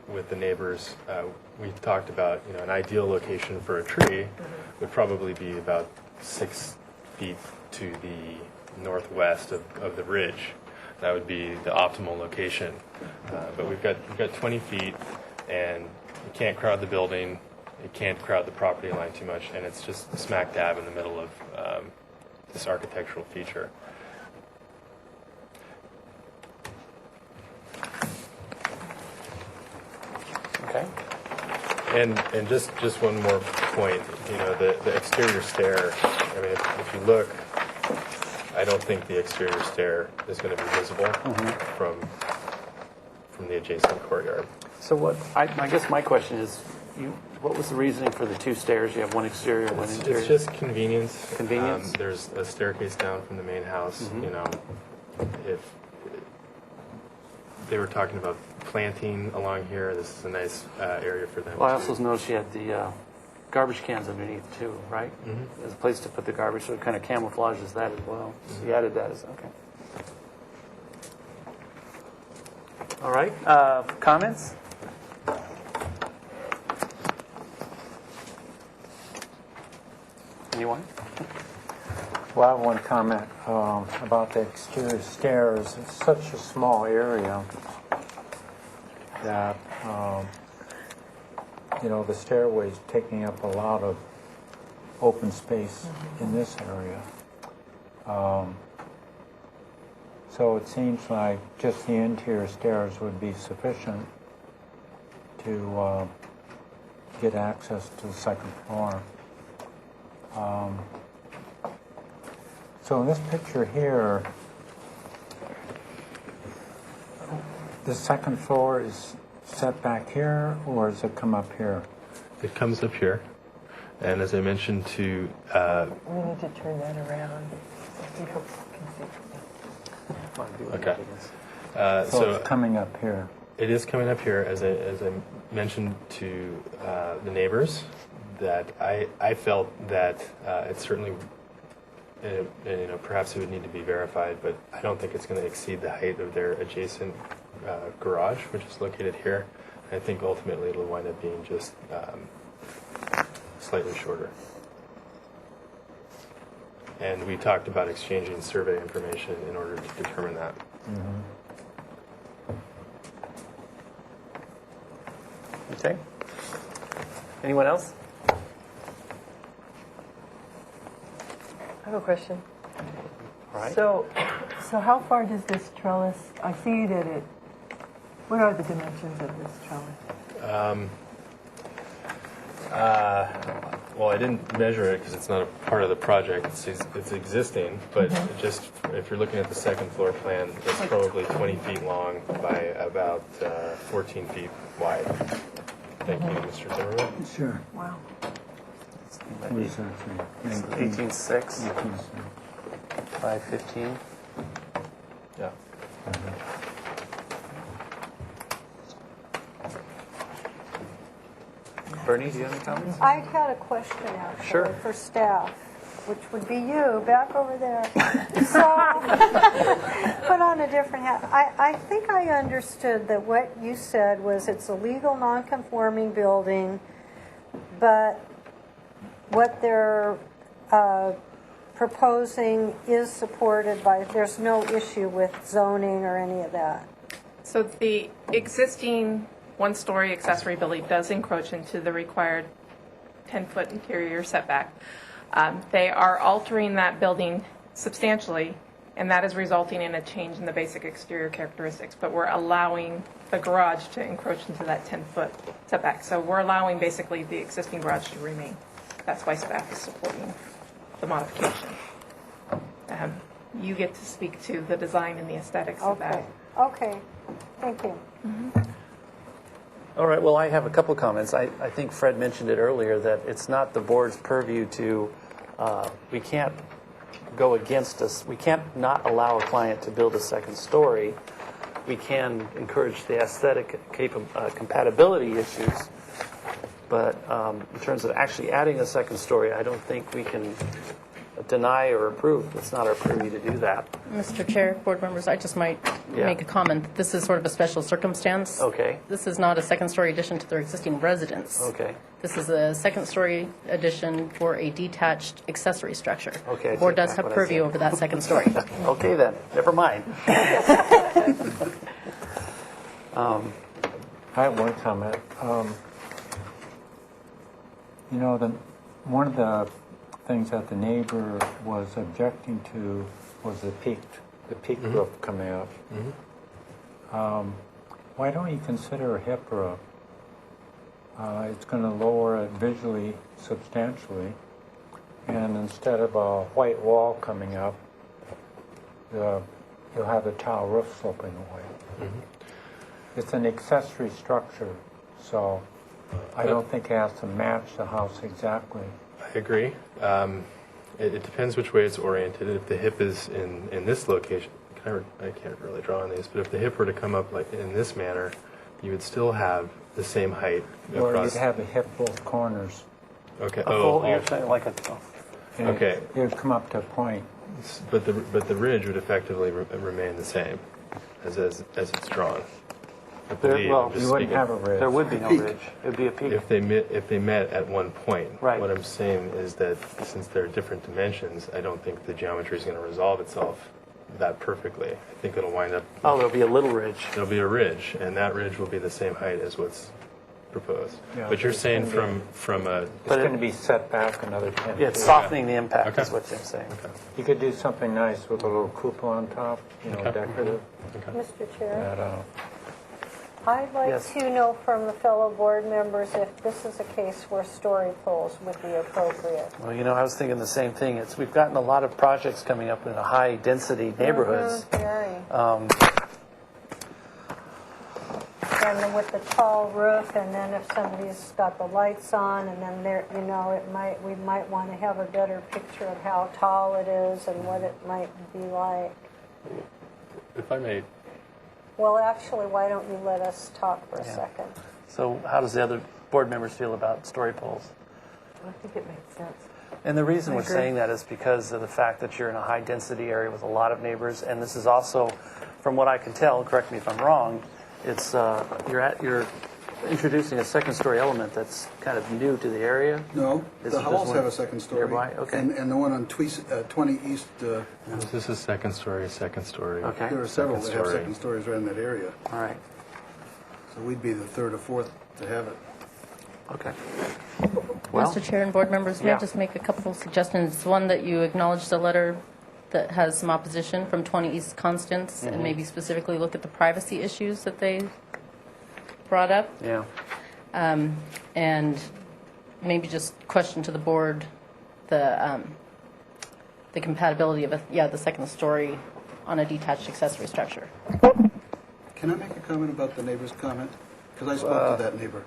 with the neighbors, we talked about an ideal location for a tree would probably be about 6 feet to the northwest of the ridge. That would be the optimal location. But we've got 20 feet, and you can't crowd the building, you can't crowd the property line too much, and it's just smack dab in the middle of this architectural feature. Okay. And just one more point, the exterior stair. I mean, if you look, I don't think the exterior stair is going to be visible from the adjacent courtyard. So I guess my question is, what was the reasoning for the two stairs? You have one exterior, one interior. It's just convenience. Convenience. There's a staircase down from the main house. If they were talking about planting along here. This is a nice area for them. Well, I to- also noticed you had the garbage cans underneath too, right? Mhm. There's a place to put the garbage, so it kind of camouflages that as well. So you added that as, okay. All right, comments? Anyone? Well, I have one comment about the exterior stairs. It's such a small area that, the stairway's taking up a lot of open space in this area. So it seems like just the interior stairs would be sufficient to get access to the second floor. So in this picture here, the second floor is set back here, or does it come up here? It comes up here. And as I mentioned to... We need to turn that around so people can see. Okay. So it's coming up here. It is coming up here, as I mentioned to the neighbors, that I felt that it certainly, perhaps it would need to be verified, but I don't think it's going to exceed the height of their adjacent garage, which is located here. I think ultimately it'll wind up being just slightly shorter. And we talked about exchanging survey information in order to determine that. Okay. Anyone else? I have a question. All right. So how far does this trellis, I see that what are the dimensions of this trellis? Well, I didn't measure it because it's not a part of the project. It's existing, but just if you're looking at the second floor plan, it's probably 20 feet long by about 14 feet wide. Thank you, Mr. Zimmerman. Sure. Wow. What is that say? 18.6 18.6. by 15. Yeah. Bernie, do you have any comments? I had a question actually Sure. for staff, which would be you, back over there. So, put on a different hat. I think I understood that what you said was it's a legal non-conforming building, but what they're proposing is supported by, there's no issue with zoning or any of that. So the existing one-story accessory building does encroach into the required 10-foot interior setback. They are altering that building substantially, and that is resulting in a change in the basic exterior characteristics. But we're allowing the garage to encroach into that 10-foot setback. So we're allowing basically the existing garage to remain. That's why staff is supporting the modification. You get to speak to the design and the aesthetics of that. Okay, thank you. All right, well, I have a couple comments. I think Fred mentioned it earlier that it's not the board's purview to, we can't go against us. We can't not allow a client to build a second story. We can encourage the aesthetic compatibility issues. But in terms of actually adding a second story, I don't think we can deny or approve. It's not our purview to do that. Mr. Chair, board members, I just might make a comment. This is sort of a special circumstance. Okay. This is not a second-story addition to their existing residence. Okay. This is a second-story addition for a detached accessory structure. Okay, I The board take does back have what I purview said. over that second story. Okay, then. Never mind. I have one comment. One of the things that the neighbor was objecting to was the peak roof coming up. Why don't you consider a hip roof? It's going to lower it visually substantially, and instead of a white wall coming up, you'll have the tile roof sloping away. It's an accessory structure, so I don't think it has to match the house exactly. I agree. It depends which way it's oriented. If the hip is in this location, I can't really draw on these, but if the hip were to come up like in this manner, you would still have the same height Or across. you'd have it hit both corners. Okay. A full, you're saying like a, And Okay. It would come up to a point. But the ridge would effectively remain the same as it's drawn. I believe. well, I'm just You wouldn't speaking. have a ridge. there would be no ridge. It would be a peak. If they met at one point. Right. What I'm saying is that since there are different dimensions, I don't think the geometry is going to resolve itself that perfectly. I think it'll wind up. Oh, there'll be a little ridge. There'll be a ridge, and that ridge will be the same height as what's proposed. Yeah, But you're it's saying gonna be- from a. It's going to be set back another 10 Yeah, it's feet. softening the impact Okay. is what you're saying. You could do something nice with a little cupola on top, Okay. decorative. Mr. Chair, That, I'd like Yes. to know from the fellow board members if this is a case where story poles would be appropriate. Well, I was thinking the same thing. We've gotten a lot of projects coming up in the high-density neighborhoods. Very. Um, And then with the tall roof, and then if somebody's got the lights on, and then there, we might want to have a better picture of how tall it is and what it might be like. If I may. Well, actually, why don't you let us talk for a Yeah. second? So how does the other board members feel about story poles? I think it makes sense. And the reason we're agree. saying that is because of the fact that you're in a high-density area with a lot of neighbors, and this is also, from what I can tell, correct me if I'm wrong, it's you're introducing a second-story element that's kind of new to the area. No, Is the it halls just have one a second story. nearby? Okay. And the one on 20 East, This is second story. Okay. there are several that have story. second stories right in that area. All right. So we'd be the third or fourth to have it. Okay. Well, Mr. Chair and board members, may I Yeah. just make a couple of suggestions? One, that you acknowledge the letter that has some opposition from 20 East Constance, and maybe specifically look at the privacy issues that they brought up. yeah. And maybe just question to the board the compatibility of the second story on a detached accessory structure. Can I make a comment about the neighbor's comment? Because I spoke to that neighbor.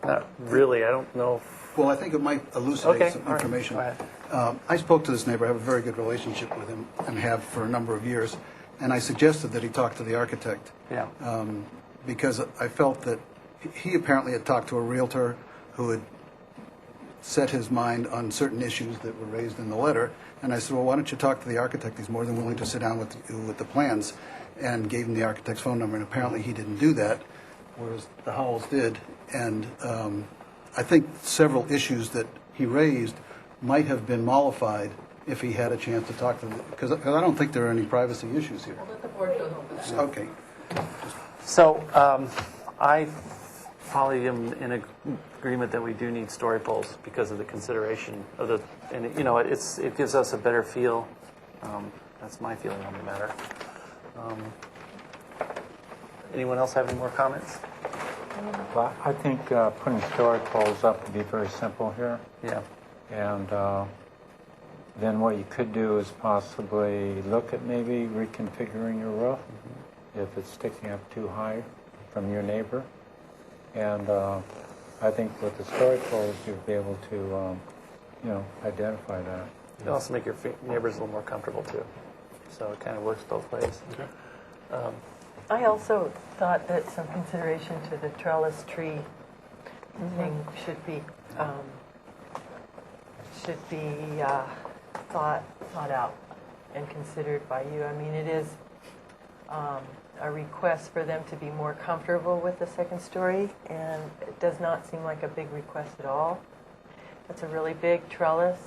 Not really. I don't know. Well, I think it might elucidate Okay, some all right. information. Go ahead. I spoke to this neighbor, I have a very good relationship with him, and have for a number of years, and I suggested that he talk to the architect. Yeah. Because I felt that he apparently had talked to a realtor who had set his mind on certain issues that were raised in the letter, and I said, well, why don't you talk to the architect? He's more than willing to sit down with you with the plans, and gave him the architect's phone number, and apparently he didn't do that, whereas the Howells did, and I think several issues that he raised might have been mollified if he had a chance to talk to them, because I don't think there are any privacy issues here. Okay. So I probably am in agreement that we do need story poles because of the consideration of the, and it gives us a better feel. That's my feeling on the matter. Anyone else have any more comments? Well, I think putting story poles up would be very simple here. Yeah. And then what you could do is possibly look at maybe reconfiguring your roof if it's sticking up too high from your neighbor. And I think with the story poles, you'll be able to, identify that. It'll also make your neighbors a little more comfortable too. So it kind of works both ways. I also thought that some consideration to the trellis tree thing should be thought out and considered by you. I mean, it is a request for them to be more comfortable with the second story, and it does not seem like a big request at all. It's a really big trellis,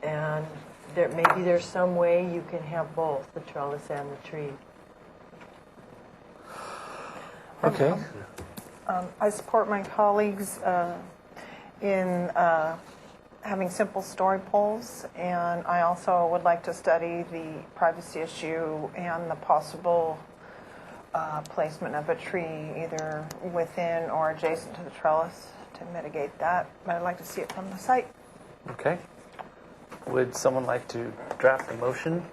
and maybe there's some way you can have both the trellis and the tree. Okay. I support my colleagues in having simple story poles, and I also would like to study the privacy issue and the possible placement of a tree either within or adjacent to the trellis to mitigate that, but I'd like to see it from the site. Okay. Would someone like to draft a motion?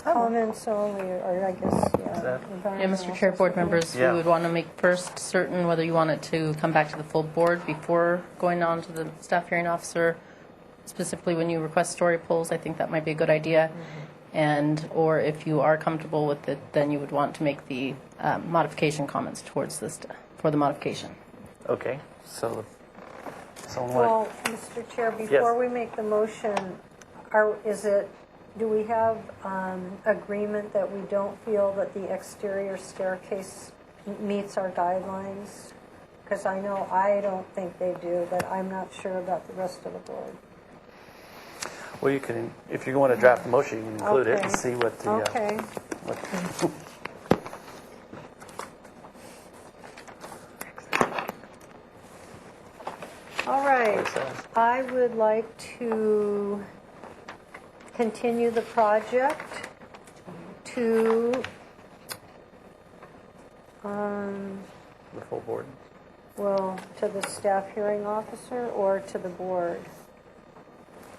Comments only, or I guess, Yeah, environmental Mr. Chair, board members, we Yeah. would want to make first certain whether you want it to come back to the full board before going on to the staff hearing officer. Specifically, when you request story polls, I think that might be a good idea. And, or if you are comfortable with it, then you would want to make the modification comments towards this, for the modification. Okay, so someone Well, want Mr. Chair, before we make the motion, do we have agreement that we don't feel that the exterior staircase meets our guidelines? Because I know I don't think they do, but I'm not sure about the rest of the board. Well, you can, if you want to draft the motion, you can include it and Okay. see what the. Okay. All right. What it says. I would like to continue the project to, The full board. well, to the staff hearing officer or to the board?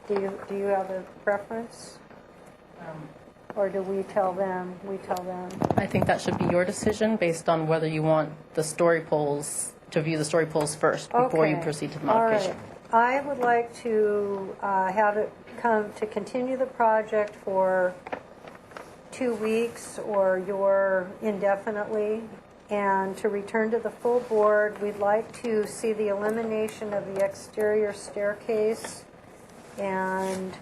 Do you have a preference? Or do we tell them? We tell them. I think that should be your decision based on whether you want the story polls, to view the story polls first before you Okay. proceed to the All modification. right. I would like to have it come to continue the project for 2 weeks or your indefinitely, and to return to the full board. We'd like to see the elimination of the exterior staircase and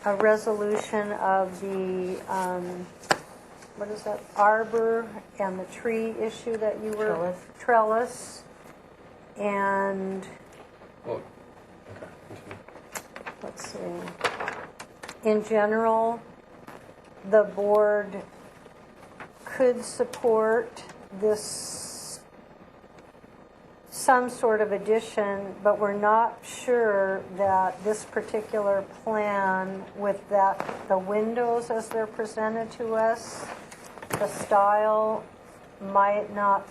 a resolution of the, what is that, arbor and the tree issue that you were... Trellis. And, Well, okay, continue. let's see, in general, the board could support this, some sort of addition, but we're not sure that this particular plan with that, the windows as they're presented to us, the style might not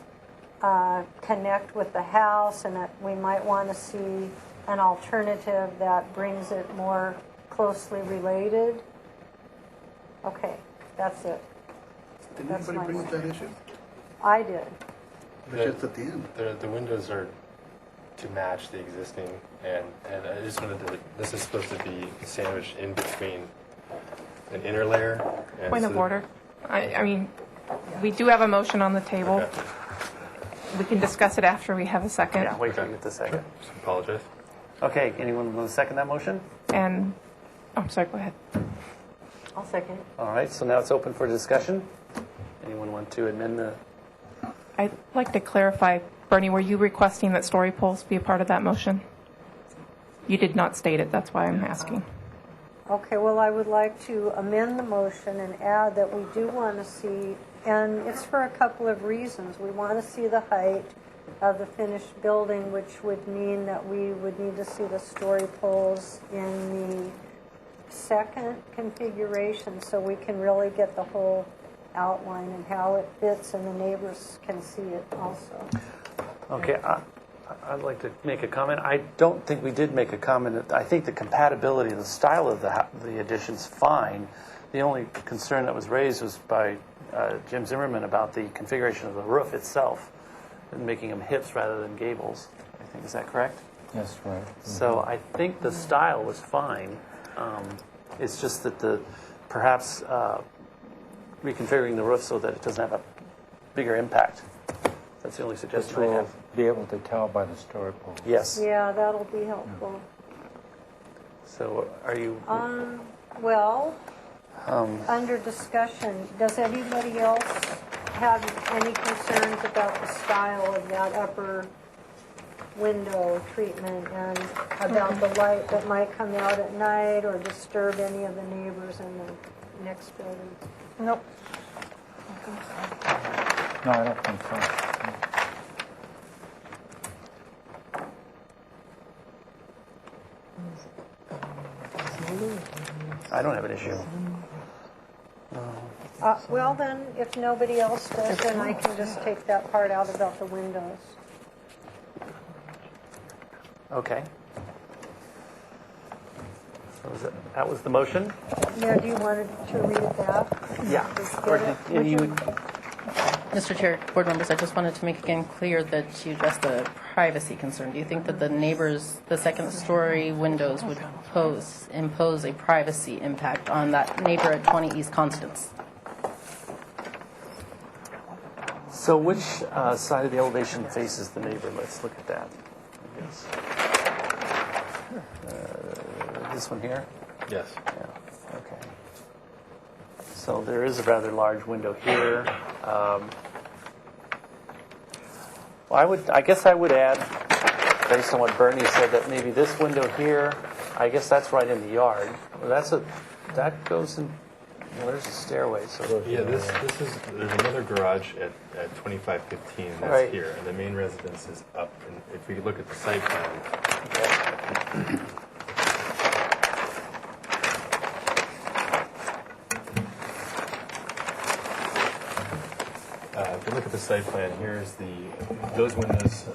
connect with the house, and that we might want to see an alternative that brings it more closely related. Okay, that's it. Did That's anybody my bring up that issue? I did. It's at the end. The windows are to match the existing, and I just wanted to, this is supposed to be sandwiched in between an inner layer. And Point so of order. I mean, we do have a motion on the table. Okay. We can discuss it after we have a second. Yeah, wait till you get the second. Just apologize. Okay, anyone want to second that motion? And, oh, I'm sorry, go ahead. I'll second. All right, so now it's open for discussion. Anyone want to amend the, I'd like to clarify, Bernie, were you requesting that story polls be a part of that motion? You did not state it, that's why I'm asking. Okay, well, I would like to amend the motion and add that we do want to see, and it's for a couple of reasons. We want to see the height of the finished building, which would mean that we would need to see the story poles in the second configuration so we can really get the whole outline and how it fits, and the neighbors can see it also. okay, I'd like to make a comment. I don't think we did make a comment. I think the compatibility, the style of the addition's fine. The only concern that was raised was by Jim Zimmerman about the configuration of the roof itself and making them hips rather than gables. I think, is that correct? That's right. So I think the style was fine. It's just that perhaps reconfiguring the roof so that it doesn't have a bigger impact. That's the only Which suggestion I we'll have. be able to tell by the story pole. Yes. Yeah, that'll be helpful. So are you? Well, under discussion, does anybody else have any concerns about the style of that upper window treatment and about the light that might come out at night or disturb any of the neighbors in the next building? Nope. No, I don't think so. I don't have an issue. Well, then, if nobody else does, then I can just take that part out about the windows. Okay. So that was the motion? Yeah, do you want to read it back? Yeah. Just get Or it? and you would, Mr. Chair, board members, I just wanted to make again clear that you addressed the privacy concern. Do you think that the neighbors, the second-story windows would impose a privacy impact on that neighbor at 20 East Constance? So which side of the elevation faces the neighbor? Let's look at that. I guess. This one here? Yes. Yeah, okay. So there is a rather large window here. I guess I would add, based on what Bernie said, that maybe this window here, I guess that's right in the yard. Well, that goes in, there's a stairway. So Yeah, there's another garage at 2515 that's Right. here, and the main residence is up. And if we look at the site plan, if you look at the site plan, here's those windows.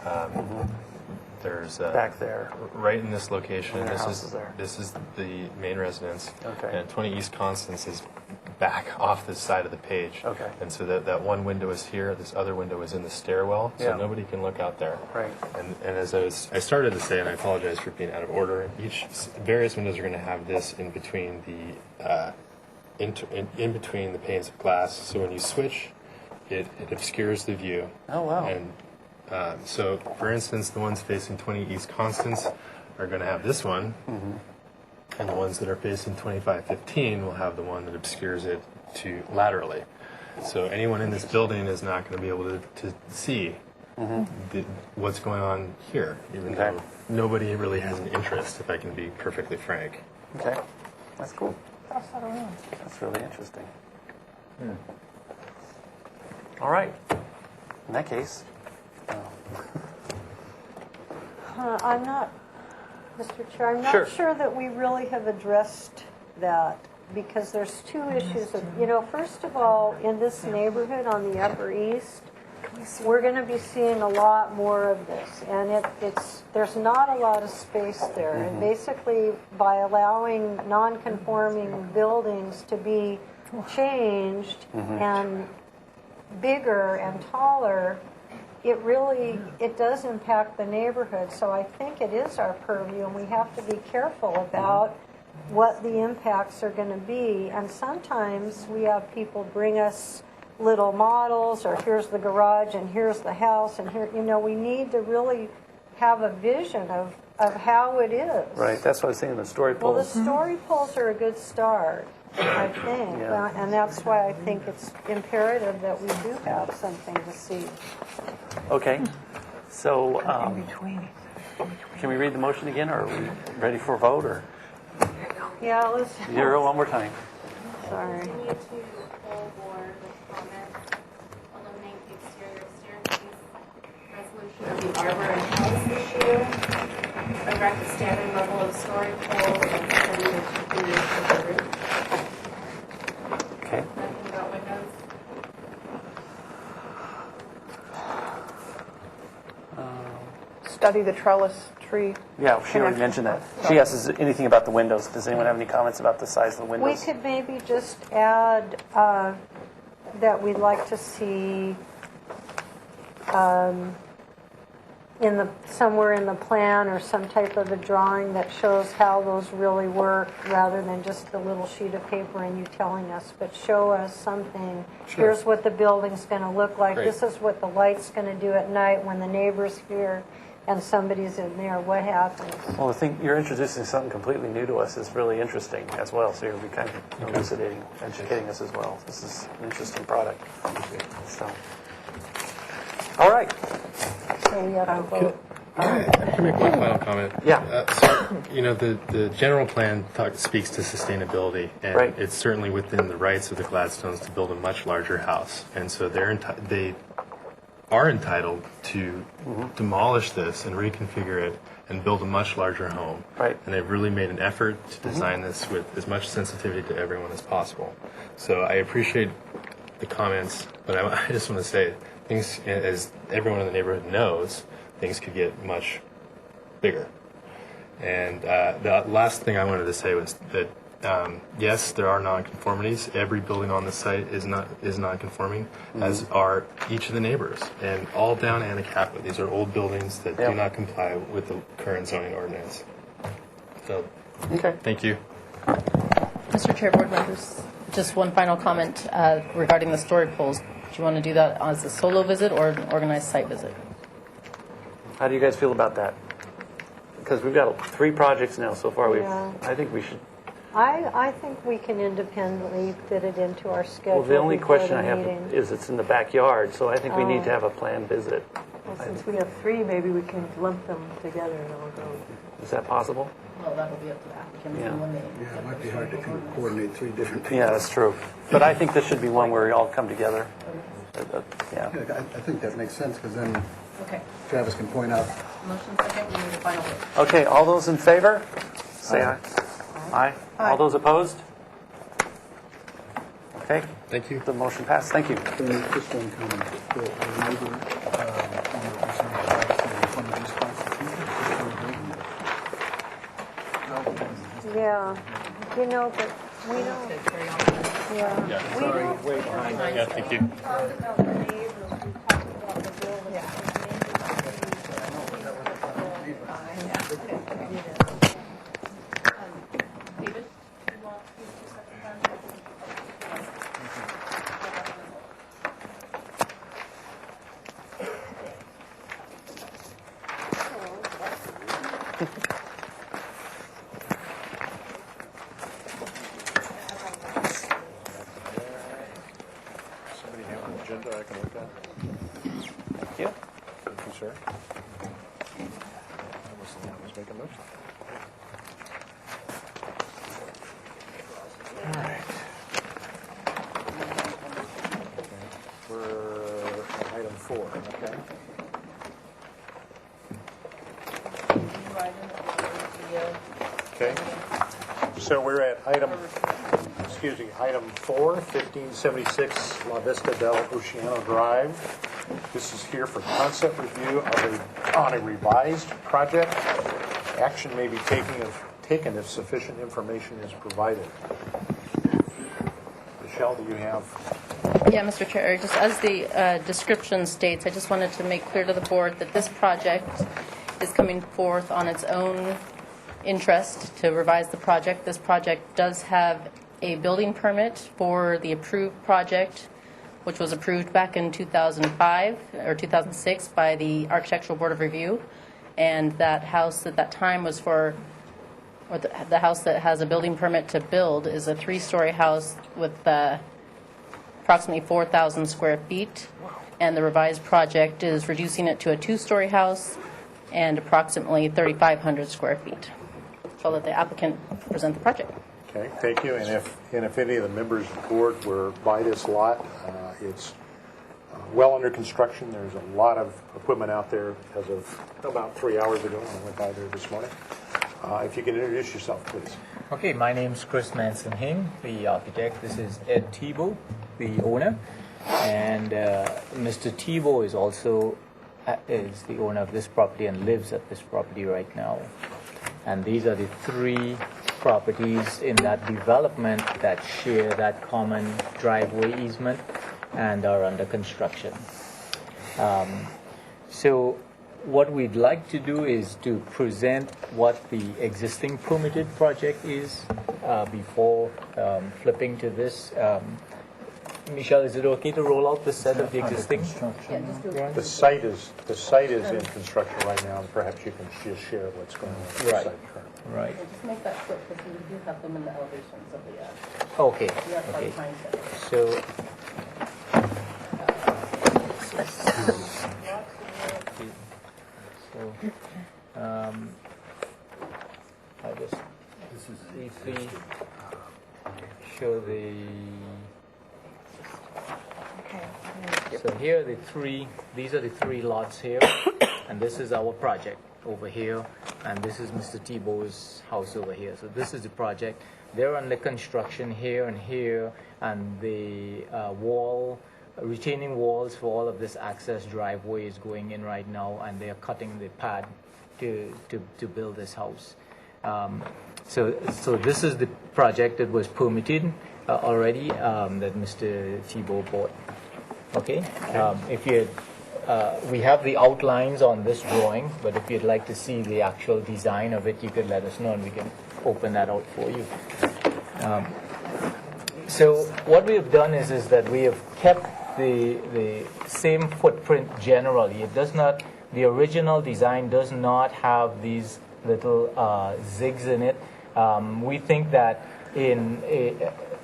There's back there, right in this location. And their house is there. This is the main residence. Okay. And 20 East Constance is back off this side of the page. Okay. And so that one window is here. This other window is in the stairwell, so Yeah. nobody can look out there. Right. And as I started to say, and I apologize for being out of order, various windows are going to have this in between in between the panes of glass. So when you switch, it obscures the view. Oh, wow. And so, for instance, the ones facing 20 East Constance are going to have this one, and the ones that are facing 2515 will have the one that obscures it laterally. So anyone in this building is not going to be able to see what's going on here, even though nobody really has an interest, if I can be perfectly frank. Okay, that's cool. That's really interesting. All right. In that case, I'm not, Mr. Chair, I'm Sure. not sure that we really have addressed that, because there's two issues. First of all, in this neighborhood on the Upper East, we're going to be seeing a lot more of this, and there's not a lot of space there. And basically, by allowing non-conforming buildings to be changed and bigger and taller, it does impact the neighborhood. So I think it is our purview, and we have to be careful about what the impacts are going to be. And sometimes we have people bring us little models, or here's the garage and here's the house, and here, we need to really have a vision of how it is. right, that's what I was thinking, the story Well, the poles. story poles are a good start, I think, Yeah. and that's why I think it's imperative that we do have something to see. Okay, so can we read the motion again, or are we ready for a vote, or Yeah, let's. zero one more time? Sorry. Continue to full board with comments, eliminate the exterior staircase, resolution of the arbor and house issue, erect a standard level of story poles, and continue the continuation of the roof. Okay. Nothing about windows. Study the trellis tree. Yeah, she already mentioned that. She asked, is there anything about the windows? Does anyone have any comments about the size of the We windows? could maybe just add that we'd like to see somewhere in the plan or some type of a drawing that shows how those really work, rather than just the little sheet of paper and you telling us, but show us something. Sure. Here's what the building's going to look like. Great. This is what the light's going to do at night when the neighbor's here and somebody's in there. What happens? Well, I think you're introducing something completely new to us. It's really interesting as well, so you'll be kind of elucidating, educating us as well. This is an interesting product. So, all right. So you have to vote. I can make one final comment. Yeah. So, the general plan speaks to sustainability, and Right. it's certainly within the rights of the Gladstones to build a much larger house. And so they are entitled to demolish this and reconfigure it and build a much larger home. Right. And they've really made an effort to design this with as much sensitivity to everyone as possible. So I appreciate the comments, but I just want to say, things, as everyone in the neighborhood knows, things could get much bigger. And the last thing I wanted to say was that Yes, there are nonconformities. Every building on the site is nonconforming, as are each of the neighbors. And all down Anacapa, these are old buildings that do not comply with the current zoning ordinance. So, thank you. Mr. Chair, board members, just one final comment regarding the story poles. Do you want to do that as a solo visit or an organized site visit? How do you guys feel about that? Because we've got 3 projects now so far. Yeah. I think we should. I think we can independently fit it into our schedule. Well, the only before question the I have meeting. is it's in the backyard, so I think we need to have a planned visit. Well, since we have 3, maybe we can lump them together and all go. Is that possible? Well, that will be up to the applicant. Yeah, it might be hard to coordinate 3 different things. Yeah, that's true. But I think this should be one where we all come together. Yeah. Yeah, I think that makes sense, because then Okay. Travis can point out. Motion second, we need a final vote. Okay, all those in favor? Say aye. Aye. All those opposed? Okay. Thank you. The motion passed. Thank you. Just one comment. The neighbor, on the eastern side, from the east constitution, Yeah, you know, but we don't. Yeah. We don't. Yeah, thank you. Somebody have an agenda I can look at? Thank you. Thank you, sir. I was making notes. All right. We're at item 4, okay? Okay. So we're at item 4, 1576 La Vista del Oceano Drive. This is here for concept review on a revised project. Action may be taken if sufficient information is provided. Michelle, do you have? Yeah, Mr. Chair, just as the description states, I just wanted to make clear to the board that this project is coming forth on its own interest to revise the project. This project does have a building permit for the approved project, which was approved back in 2005 or 2006 by the Architectural Board of Review. And that house at that time was for, or the house that has a building permit to build is a 3-story house with approximately 4,000 square feet. And the revised project is reducing it to a 2-story house and approximately 3,500 square feet. So I'll let the applicant present the project. Okay, thank you. And if any of the members of the board were by this lot, it's well under construction. There's a lot of equipment out there as of about 3 hours ago. I went by there this morning. If you can introduce yourself, please. Okay, my name's Chris Manson-Hing, the architect. This is Ed Tebow, the owner. And Mr. Tebow is also is the owner of this property and lives at this property right now. And these are the 3 properties in that development that share that common driveway easement and are under construction. So what we'd like to do is to present what the existing permitted project is before flipping to this. Michelle, is it okay to roll out the set of the existing? The site is in construction right now, and perhaps you can just share what's going on with the Right. site currently. Right. Just make that quick because we do have them in the elevations of the Okay. Okay. So. I just briefly show the. So here are the 3. These are the 3 lots here, and this is our project over here, and this is Mr. Tebow's house over here. So this is the project. They're under construction here and here, and the retaining walls for all of this access driveway is going in right now, and they are cutting the pad to build this house. So this is the project that was permitted already that Mr. Thibault bought. Okay. If you we have the outlines on this drawing, but if you'd like to see the actual design of it, you could let us know and we can open that out for you. So what we have done is that we have kept the same footprint generally. It does not, the original design does not have these little zigs in it. We think that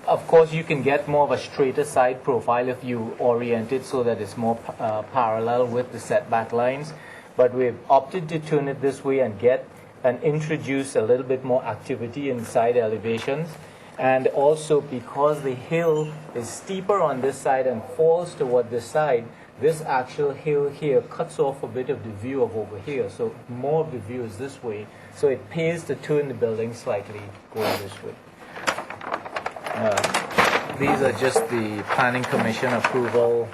of course you can get more of a straighter side profile if you orient it so that it's more parallel with the setback lines. But we've opted to turn it this way and introduce a little bit more activity in side elevations. And also because the hill is steeper on this side and falls toward this side, this actual hill here cuts off a bit of the view of over here. So more of the view is this way. So it pays to turn the building slightly going this way. These are just the Planning Commission approval,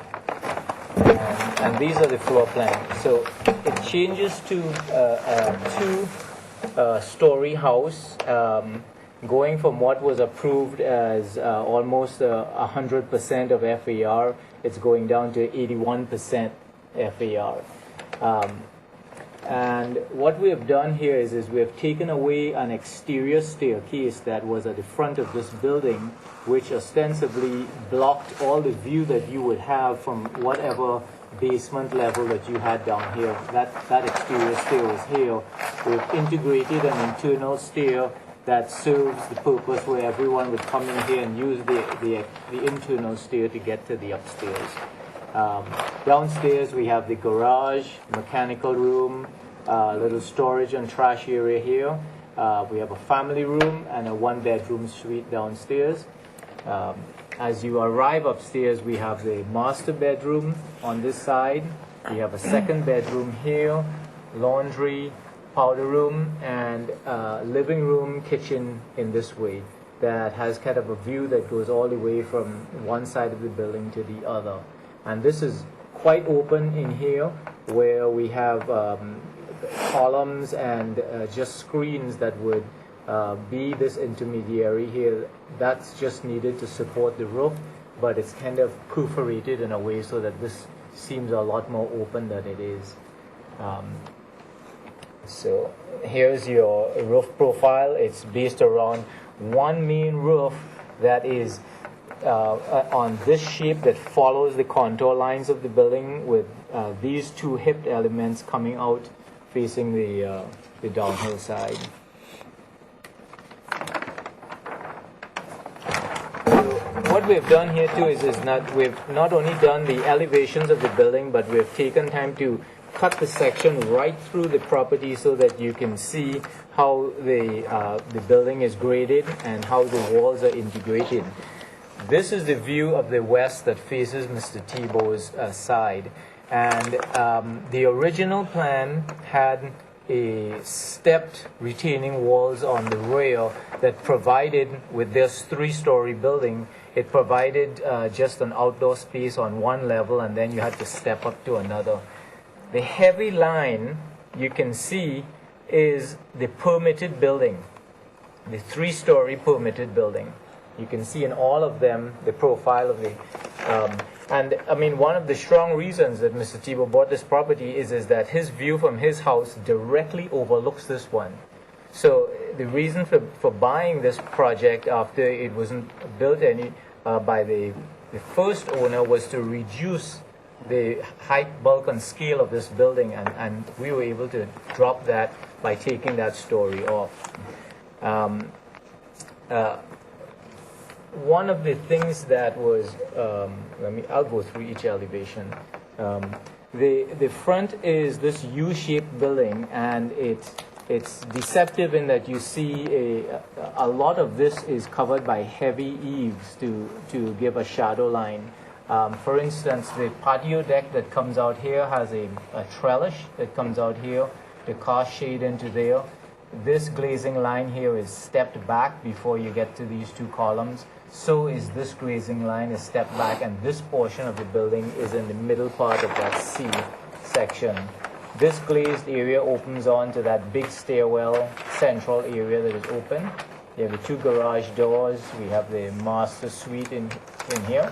and these are the floor plans. So it changes to a two-story house, going from what was approved as almost 100% of FAR. It's going down to 81% FAR. And what we have done here is we have taken away an exterior staircase that was at the front of this building, which ostensibly blocked all the view that you would have from whatever basement level that you had down here. That exterior stair was here. We've integrated an internal stair that serves the purpose where everyone would come in here and use the internal stair to get to the upstairs. Downstairs we have the garage, mechanical room, little storage and trash area here. We have a family room and a one-bedroom suite downstairs. As you arrive upstairs, we have the master bedroom on this side. We have a second bedroom here, laundry, powder room, and living room, kitchen in this way that has kind of a view that goes all the way from one side of the building to the other. And this is quite open in here, where we have columns and just screens that would be this intermediary here. That's just needed to support the roof, but it's kind of perforated in a way so that this seems a lot more open than it is. So here's your roof profile. It's based around one main roof that is on this shape that follows the contour lines of the building, with these two hipped elements coming out facing the downhill side. So what we've done here too is we've not only done the elevations of the building, but we've taken time to cut the section right through the property so that you can see how the building is graded and how the walls are integrated. This is the view of the west that faces Mr. Thibault's side. And the original plan had a stepped retaining walls on the rear that provided, with this three-story building, it provided just an outdoor space on one level, and then you had to step up to another. The heavy line you can see is the permitted building, the three-story permitted building. You can see in all of them the profile of the, and I mean, one of the strong reasons that Mr. Thibault bought this property is that his view from his house directly overlooks this one. So the reason for buying this project after it wasn't built by the first owner was to reduce the height, bulk, and scale of this building, and we were able to drop that by taking that story off. One of the things that was, I'll go through each elevation. The front is this U-shaped building, and it's deceptive in that you see a lot of this is covered by heavy eaves to give a shadow line. For instance, the patio deck that comes out here has a trellis that comes out here to cast shade into there. This glazing line here is stepped back before you get to these two columns. So is this glazing line is stepped back, and this portion of the building is in the middle part of that C section. This glazed area opens on to that big stairwell central area that is open. You have the 2 garage doors. We have the master suite in here.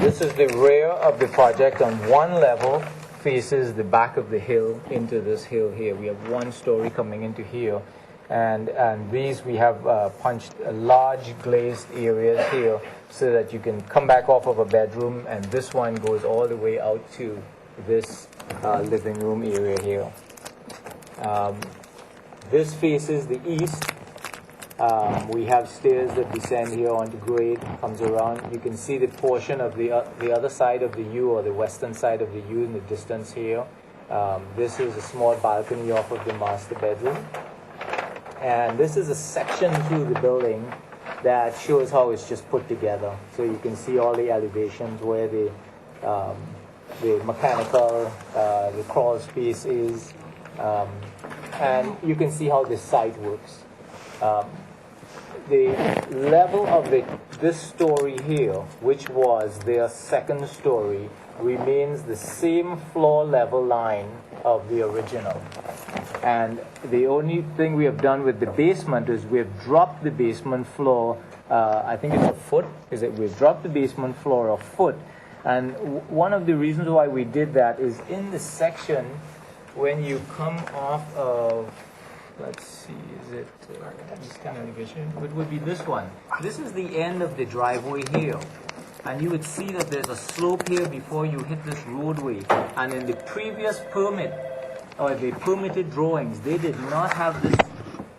This is the rear of the project. On one level faces the back of the hill into this hill here. We have 1 story coming into here. And these we have punched large glazed areas here so that you can come back off of a bedroom, and this one goes all the way out to this living room area here. This faces the east. We have stairs that descend here onto grade, comes around. You can see the portion of the other side of the U, or the western side of the U, in the distance here. This is a small balcony off of the master bedroom. And this is a section through the building that shows how it's just put together. So you can see all the elevations where the mechanical, the crawl space is, and you can see how this site works. The level of this story here, which was their second story, remains the same floor level line of the original. And the only thing we have done with the basement is we've dropped the basement floor, I think it's a foot, we've dropped the basement floor a foot. And one of the reasons why we did that is in the section, when you come off of, let's see, is it Eastern Elevation? It would be this one. This is the end of the driveway here. And you would see that there's a slope here before you hit this roadway. And in the previous permit, or the permitted drawings, they did not have this.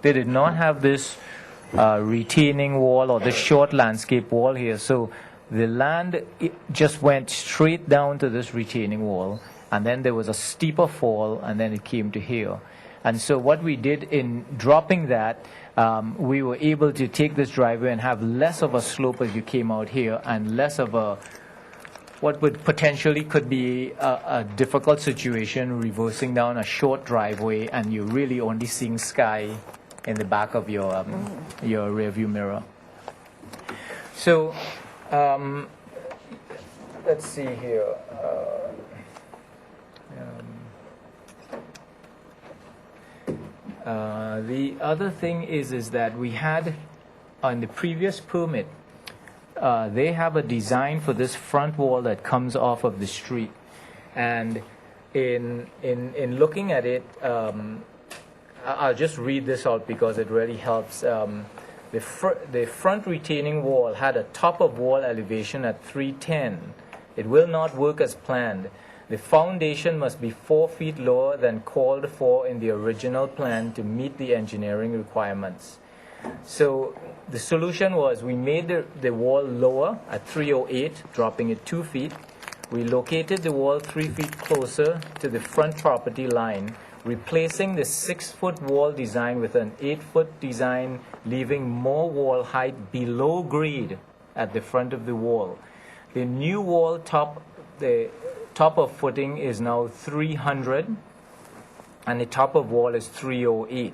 They did not have this retaining wall or the short landscape wall here. So the land just went straight down to this retaining wall, and then there was a steeper fall, and then it came to here. And so what we did in dropping that, we were able to take this driveway and have less of a slope as you came out here, and less of a, what would potentially could be a difficult situation, reversing down a short driveway, and you're really only seeing sky in the back of your rear view mirror. So let's see here. The other thing is that we had on the previous permit, they have a design for this front wall that comes off of the street, and in looking at it, I'll just read this out because it really helps. The front retaining wall had a top of wall elevation at 310. It will not work as planned. The foundation must be 4 feet lower than called for in the original plan to meet the engineering requirements. So the solution was we made the wall lower at 308, dropping it 2 feet. We located the wall 3 feet closer to the front property line, replacing the 6-foot wall design with an 8-foot design, leaving more wall height below grade at the front of the wall. The new wall the top of footing is now 300, and the top of wall is 308.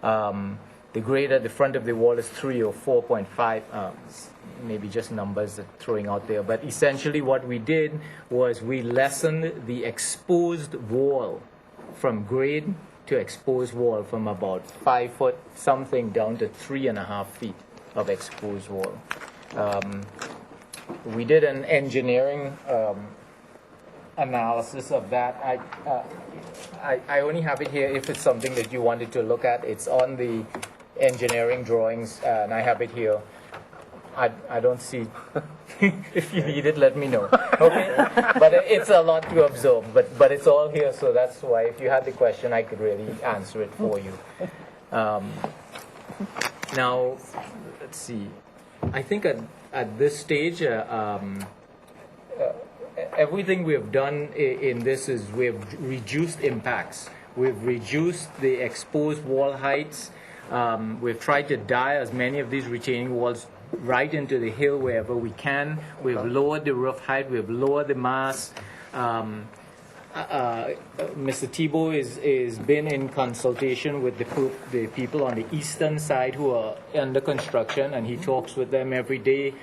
The grade at the front of the wall is 304.5. Maybe just numbers that throwing out there, but essentially what we did was we lessened the exposed wall from grade to exposed wall from about 5 foot something down to 3.5 feet of exposed wall. We did an engineering analysis of that. I only have it here if it's something that you wanted to look at. It's on the engineering drawings, and I have it here. I don't see. If you need it, let me know. Okay, but it's a lot to absorb. But it's all here, so that's why if you had the question, I could really answer it for you. Now, let's see. I think at this stage, everything we have done in this is we've reduced impacts. We've reduced the exposed wall heights. We've tried to die as many of these retaining walls right into the hill wherever we can. We've lowered the roof height. We've lowered the mass. Mr. Thibault is been in consultation with the people on the eastern side who are under construction, and he talks with them every day.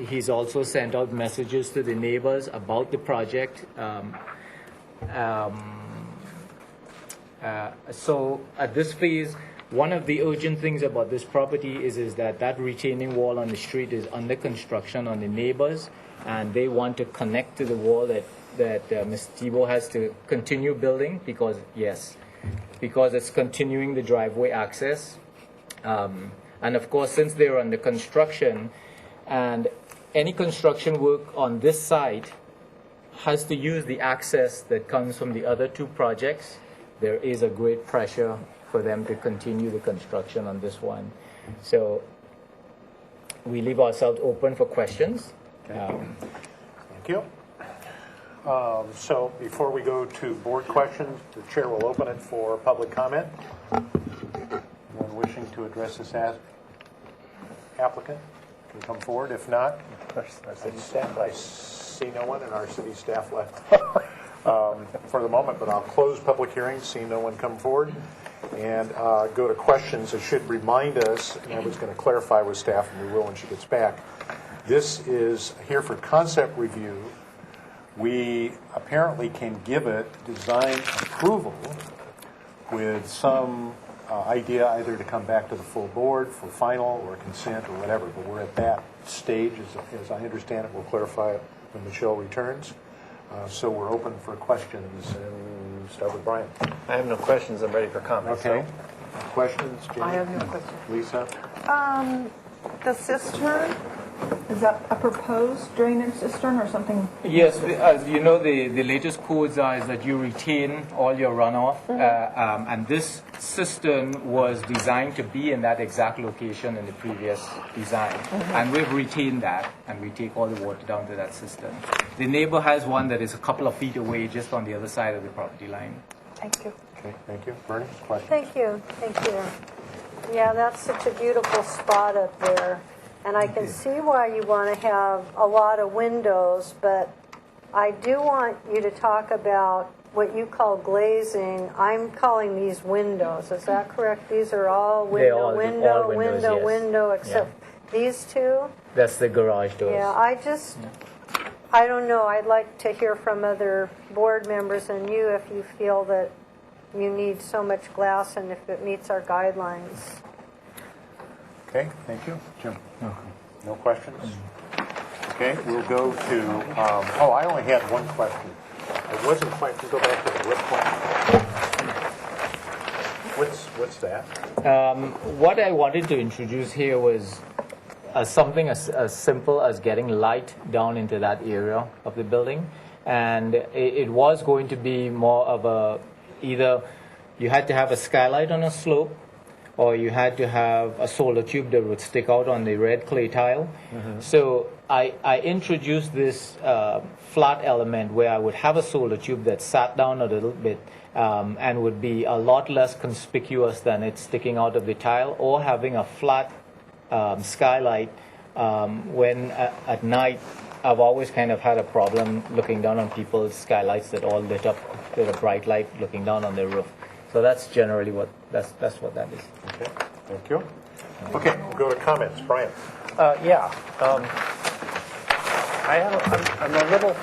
He's also sent out messages to the neighbors about the project. So at this phase, one of the urgent things about this property is that retaining wall on the street is under construction on the neighbors, and they want to connect to the wall that Mr. Thibault has to continue building because it's continuing the driveway access. And of course, since they're under construction, and any construction work on this side has to use the access that comes from the other two projects, there is a great pressure for them to continue the construction on this one. So we leave ourselves open for questions. Thank you. So before we go to board questions, the chair will open it for public comment. Anyone wishing to address this applicant can come forward. If not, our city staff, I see no one, and our city staff left for the moment, but I'll close public hearings, see no one come forward, and go to questions. It should remind us, and I was going to clarify with staff, and we will when she gets back. This is here for concept review. We apparently can give it design approval with some idea either to come back to the full board for final or consent or whatever, but we're at that stage, as I understand it. We'll clarify it when Michelle returns. So we're open for questions, and start with Brian. I have no questions. I'm ready for comments. Okay. Questions? Jamie? I have no questions. Lisa? The cistern, is that a proposed drainage cistern or something? Yes, as you know, the latest codes is that you retain all your runoff, and this cistern was designed to be in that exact location in the previous design, and we've retained that, and we take all the water down to that cistern. The neighbor has one that is a couple of feet away, just on the other side of the property line. Thank you. Okay, thank you. Bernie, question? Thank you. Yeah, that's such a beautiful spot up there. And I can see why you want to have a lot of windows, but I do want you to talk about what you call glazing. I'm calling these windows. Is that correct? These are all window, all windows, yes. window, except these two? That's the garage doors. Yeah, I don't know. I'd like to hear from other board members and you if you feel that you need so much glass and if it meets our guidelines. Okay, thank you. Jim? No questions? Okay, we'll go to, I only had one question. It wasn't quite, go back to the roof plan. What's that? What I wanted to introduce here was something as simple as getting light down into that area of the building. And it was going to be more of either you had to have a skylight on a slope, or you had to have a solar tube that would stick out on the red clay tile. So I introduced this flat element where I would have a solar tube that sat down a little bit and would be a lot less conspicuous than it sticking out of the tile, or having a flat skylight when at night I've always kind of had a problem looking down on people's skylights that all lit up with a bright light looking down on their roof. So that's generally what that's what that is. Okay, thank you. Okay, we'll go to comments. Brian. I'm a little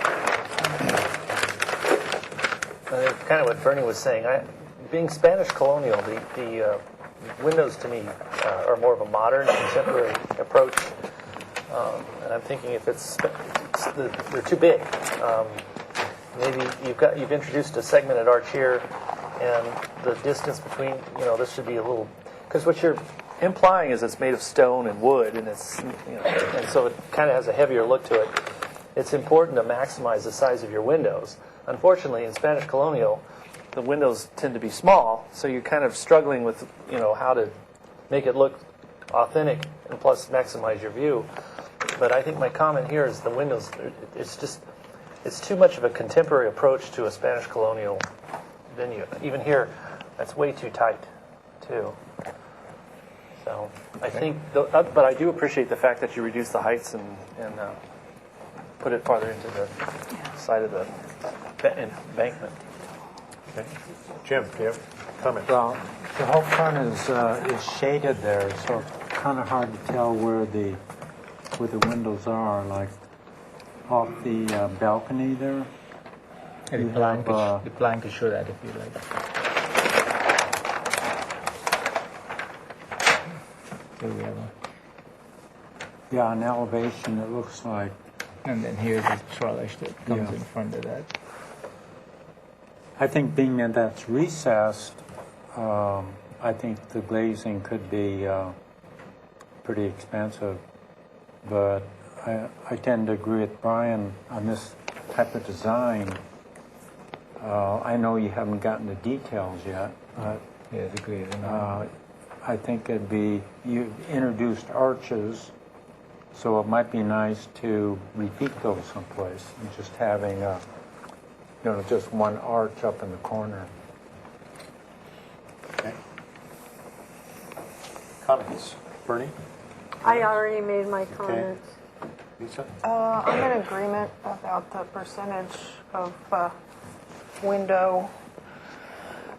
kind of what Bernie was saying. Being Spanish colonial, the windows to me are more of a modern, contemporary approach. And I'm thinking if they're too big. Maybe you've introduced a segmented arch here, and the distance between, this should be a little, because what you're implying is it's made of stone and wood, and it's, and so it kind of has a heavier look to it. It's important to maximize the size of your windows. Unfortunately, in Spanish colonial, the windows tend to be small, so you're kind of struggling with, how to make it look authentic and plus maximize your view. But I think my comment here is the windows, it's too much of a contemporary approach to a Spanish colonial venue. Even here, that's way too tight, too. So I think, but I do appreciate the fact that you reduce the heights and put it farther into the side of the embankment. Okay. Jim, do you have a comment? Well, the whole front is shaded there, so it's kind of hard to tell where the windows are, like off the balcony there. The plan could show that if you like. Here we have Yeah, an elevation, it looks like. and then here's the trellis that comes in front of that. I think being that that's recessed, I think the glazing could be pretty expensive. But I tend to agree with Brian on this type of design. I know you haven't gotten the details yet, but the glazing. I think it'd be, you introduced arches, so it might be nice to repeat those someplace and just having just one arch up in the corner. Okay. Comments? Bernie? I already made my comments. Lisa? I'm in agreement about the percentage of window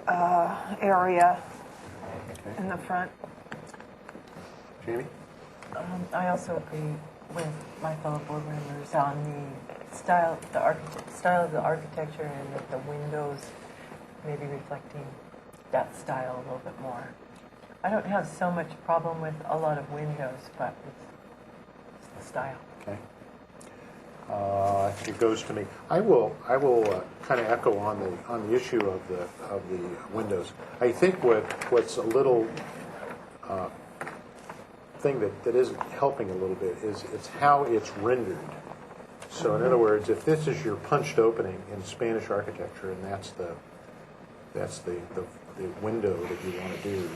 area in the front. Jamie? I also agree with my fellow board members on the style of the architecture, and that the windows maybe reflecting that style a little bit more. I don't have so much problem with a lot of windows, but it's the style. Okay. I think it goes to me. I will kind of echo on the issue of the windows. I think what's a little thing that isn't helping a little bit is it's how it's rendered. So in other words, if this is your punched opening in Spanish architecture, and that's the window that you want to do,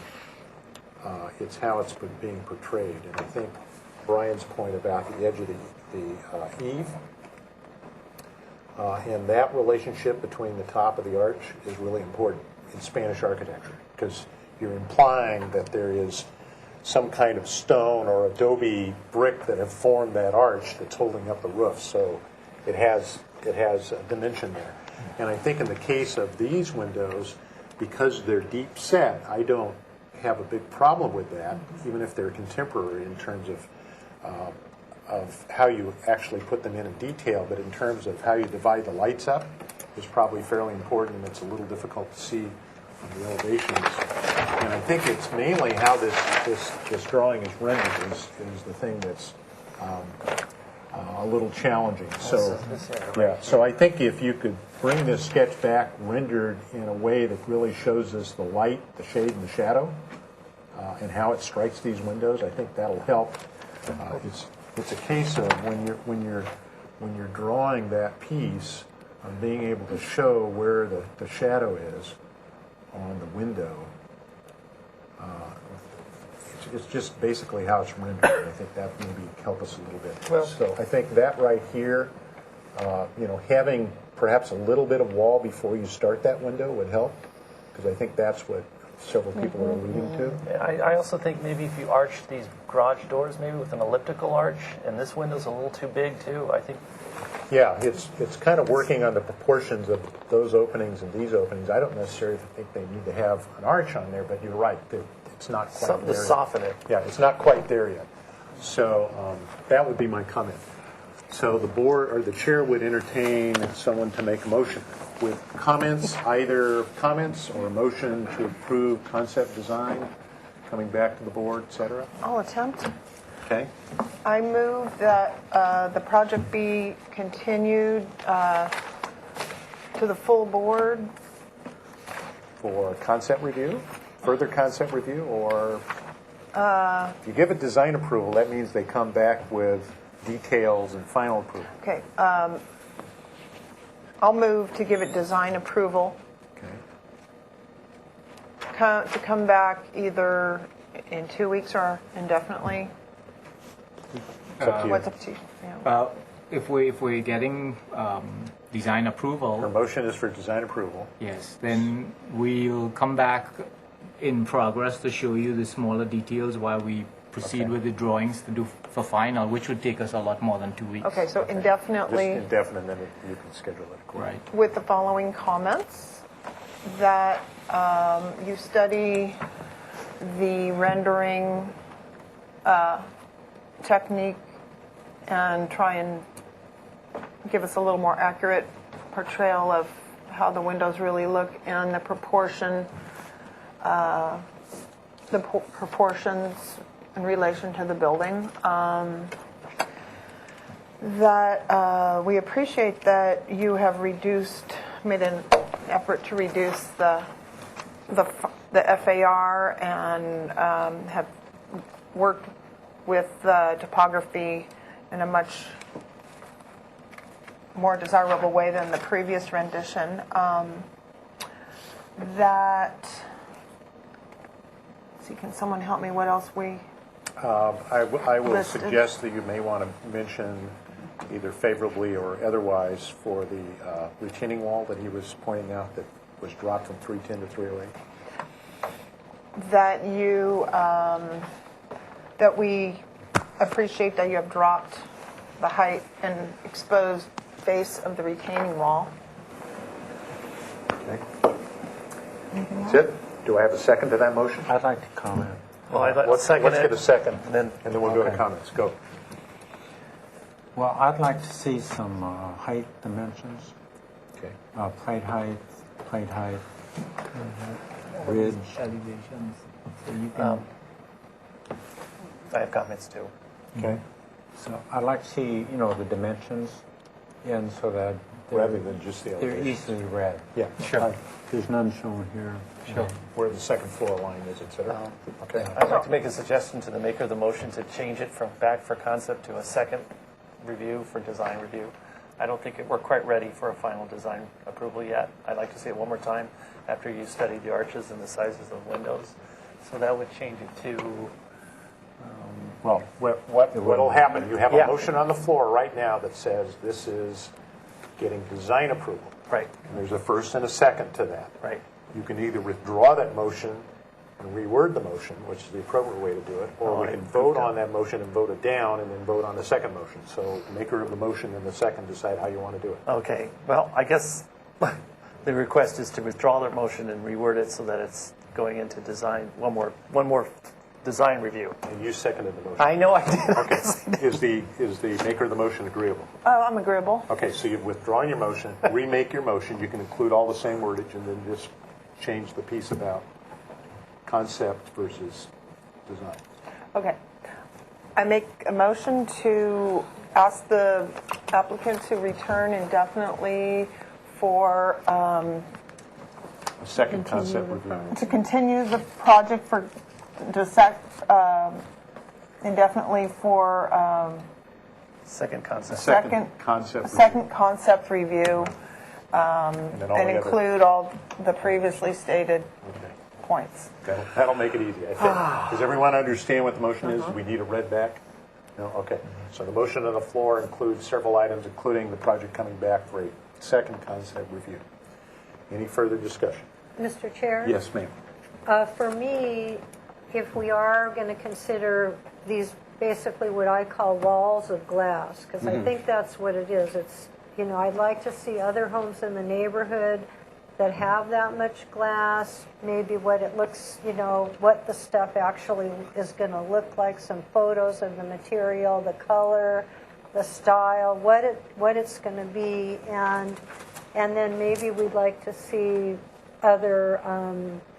it's how it's being portrayed. And I think Brian's point about the edge of the eave and that relationship between the top of the arch is really important in Spanish architecture, because you're implying that there is some kind of stone or adobe brick that have formed that arch that's holding up the roof. So it has a dimension there. And I think in the case of these windows, because they're deep set, I don't have a big problem with that, even if they're contemporary in terms of how you actually put them in detail. But in terms of how you divide the lights up is probably fairly important, and it's a little difficult to see on the elevations. And I think it's mainly how this drawing is rendered is the thing that's a little challenging. So, yeah. So I think if you could bring this sketch back rendered in a way that really shows us the light, the shade, and the shadow, and how it strikes these windows, I think that'll help. It's a case of when you're drawing that piece, of being able to show where the shadow is on the window. It's just basically how it's rendered. I think that maybe help us a little bit. Well, so I think that right here, having perhaps a little bit of wall before you start that window would help, because I think that's what several people are alluding to. I also think maybe if you arch these garage doors, maybe with an elliptical arch, and this window's a little too big too, I think. Yeah, it's kind of working on the proportions of those openings and these openings. I don't necessarily think they need to have an arch on there, but you're right, it's not quite Something there to yet. soften it. Yeah, it's not quite there yet. So that would be my comment. So the board or the chair would entertain someone to make a motion with comments, either comments or a motion to approve concept design, coming back to the board, etc. I'll attempt. Okay. I move that the project be continued to the full board. For concept review, further concept review, or if you give it design approval, that means they come back with details and final approval. Okay. I'll move to give it design approval. Okay. To come back either in 2 weeks or indefinitely. It's up to you. What's up to you? Yeah. If we're getting design approval, Her motion is for design approval. yes, then we'll come back in progress to show you the smaller details while we proceed Okay. with the drawings to do for final, which would take us a lot more than 2 weeks. Okay, so Just indefinitely indefinite, then you can schedule it accordingly. Right. with the following comments, that you study the rendering technique and try and give us a little more accurate portrayal of how the windows really look and the proportions in relation to the building. That we appreciate that you have made an effort to reduce the FAR and have worked with the topography in a much more desirable way than the previous rendition. Can someone help me? What else we? I will listed? suggest that you may want to mention either favorably or otherwise for the retaining wall that he was pointing out that was dropped from 310 to 308. That you that we appreciate that you have dropped the height and exposed base of the retaining wall. Okay. That's it? Do I have a second to that motion? I'd like to comment. Well, I'd Let's second get a it. second, and then we'll go to Okay. comments. Go. Well, I'd like to see some height dimensions. Okay. Plate height, ridge. Elevations. So you can. I have comments too. Okay. So I'd like to see, the dimensions in so that Rather than just the they're elevation. easily read. Yeah. Sure. There's none shown here. Sure. Where the second floor line is, et cetera. Okay. I'd like to make a suggestion to the maker of the motion to change it from back for concept to a second review for design review. I don't think we're quite ready for a final design approval yet. I'd like to see it one more time after you study the arches and the sizes of windows. So that would change it to, Well, what'll happen, you have a Yeah. motion on the floor right now that says this is getting design approval. right, And there's a first and a second to that. right. You can either withdraw that motion and reword the motion, which is the appropriate way to do it, or we can vote on that motion and vote it down and then vote on the second motion. So maker of the motion and the second decide how you want to do it. Okay, well, I guess the request is to withdraw their motion and reword it so that it's going into design, one more design review. And you seconded the motion. I know I did. Okay. Is the maker of the motion agreeable? Oh, I'm agreeable. Okay, so you've withdrawn your motion, remake your motion. You can include all the same wordage and then just change the piece about concept versus design. Okay. I make a motion to ask the applicant to return indefinitely for, A second concept review. to continue the project for, indefinitely for Second concept. second concept second concept review, then all and the other- include all the previously stated points. That'll make it easy, I think. Does everyone understand what the motion is? Do we need it read back? No? Okay. So the motion on the floor includes several items, including the project coming back for a second concept review. Any further discussion? Mr. Chair? Yes, ma'am. For me, if we are going to consider these basically what I call walls of glass, because I think that's what it is. It's, I'd like to see other homes in the neighborhood that have that much glass, maybe what it looks, what the stuff actually is going to look like, some photos of the material, the color, the style, what it's going to be, and then maybe we'd like to see other,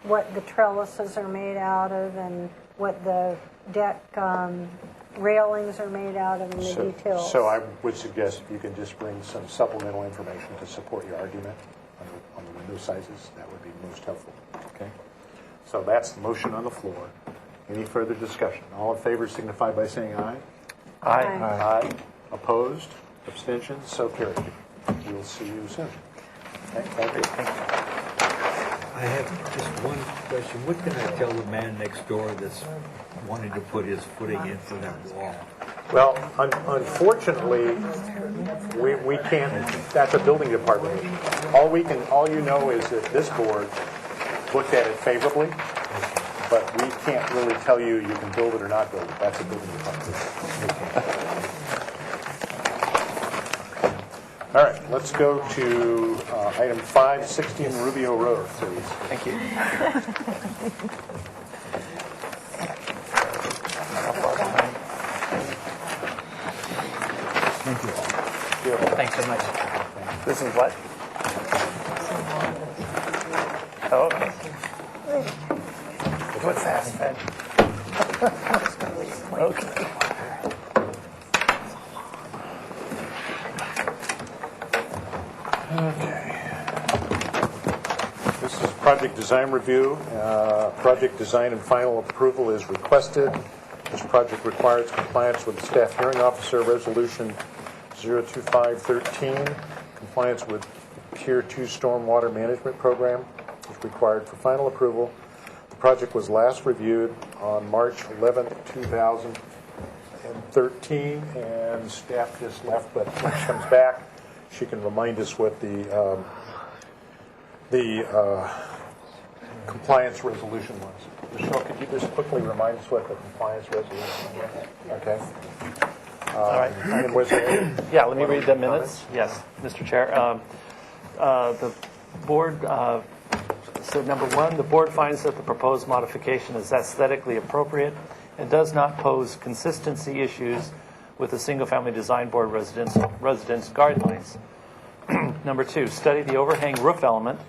what the trellises are made out of and what the deck railings are made out of and the details. So I would suggest you can just bring some supplemental information to support your argument on the window sizes. That would be most helpful. Okay? So that's the motion on the floor. Any further discussion? All in favor signify by saying aye. Aye. Aye. Opposed? Abstentions? So carried. We'll see you soon. Okay, thank you. I have just one question. What can I tell the man next door that's wanting to put his footing in for that wall? Well, unfortunately, we can't, that's a building department issue. All you know is that this board looked at it favorably, but we can't really tell you you can build it or not build it. That's a building department. All right, let's go to item 516 Rubio Road, please. Thank you. Thanks so much. This is what? Oh, okay. What's that? Okay. This is project design review. Project design and final approval is requested. This project requires compliance with the Staff Hearing Officer Resolution 02513, compliance with Tier 2 Stormwater Management Program is required for final approval. The project was last reviewed on March 11, 2013, and staff just left, but when she comes back, she can remind us what the compliance resolution was. Michelle, could you just quickly remind us what the compliance resolution was? Okay. All right. And was there Yeah, let me read the minutes. Yes, Mr. Chair. The board, so number one, the board finds that the proposed modification is aesthetically appropriate and does not pose consistency issues with the single-family design board residence guidelines. Number two, study the overhang roof element.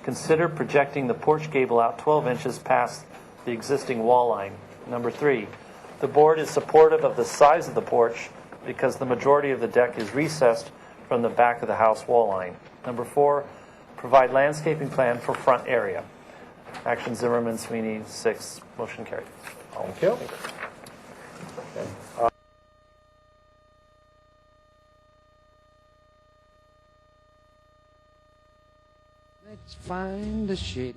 Consider projecting the porch gable out 12 inches past the existing wall line. Number three, the board is supportive of the size of the porch because the majority of the deck is recessed from the back of the house wall line. Number four, provide landscaping plan for front area. Action Zimmerman, Sweeney, 6, motion carried. Thank you. Let's find the shade.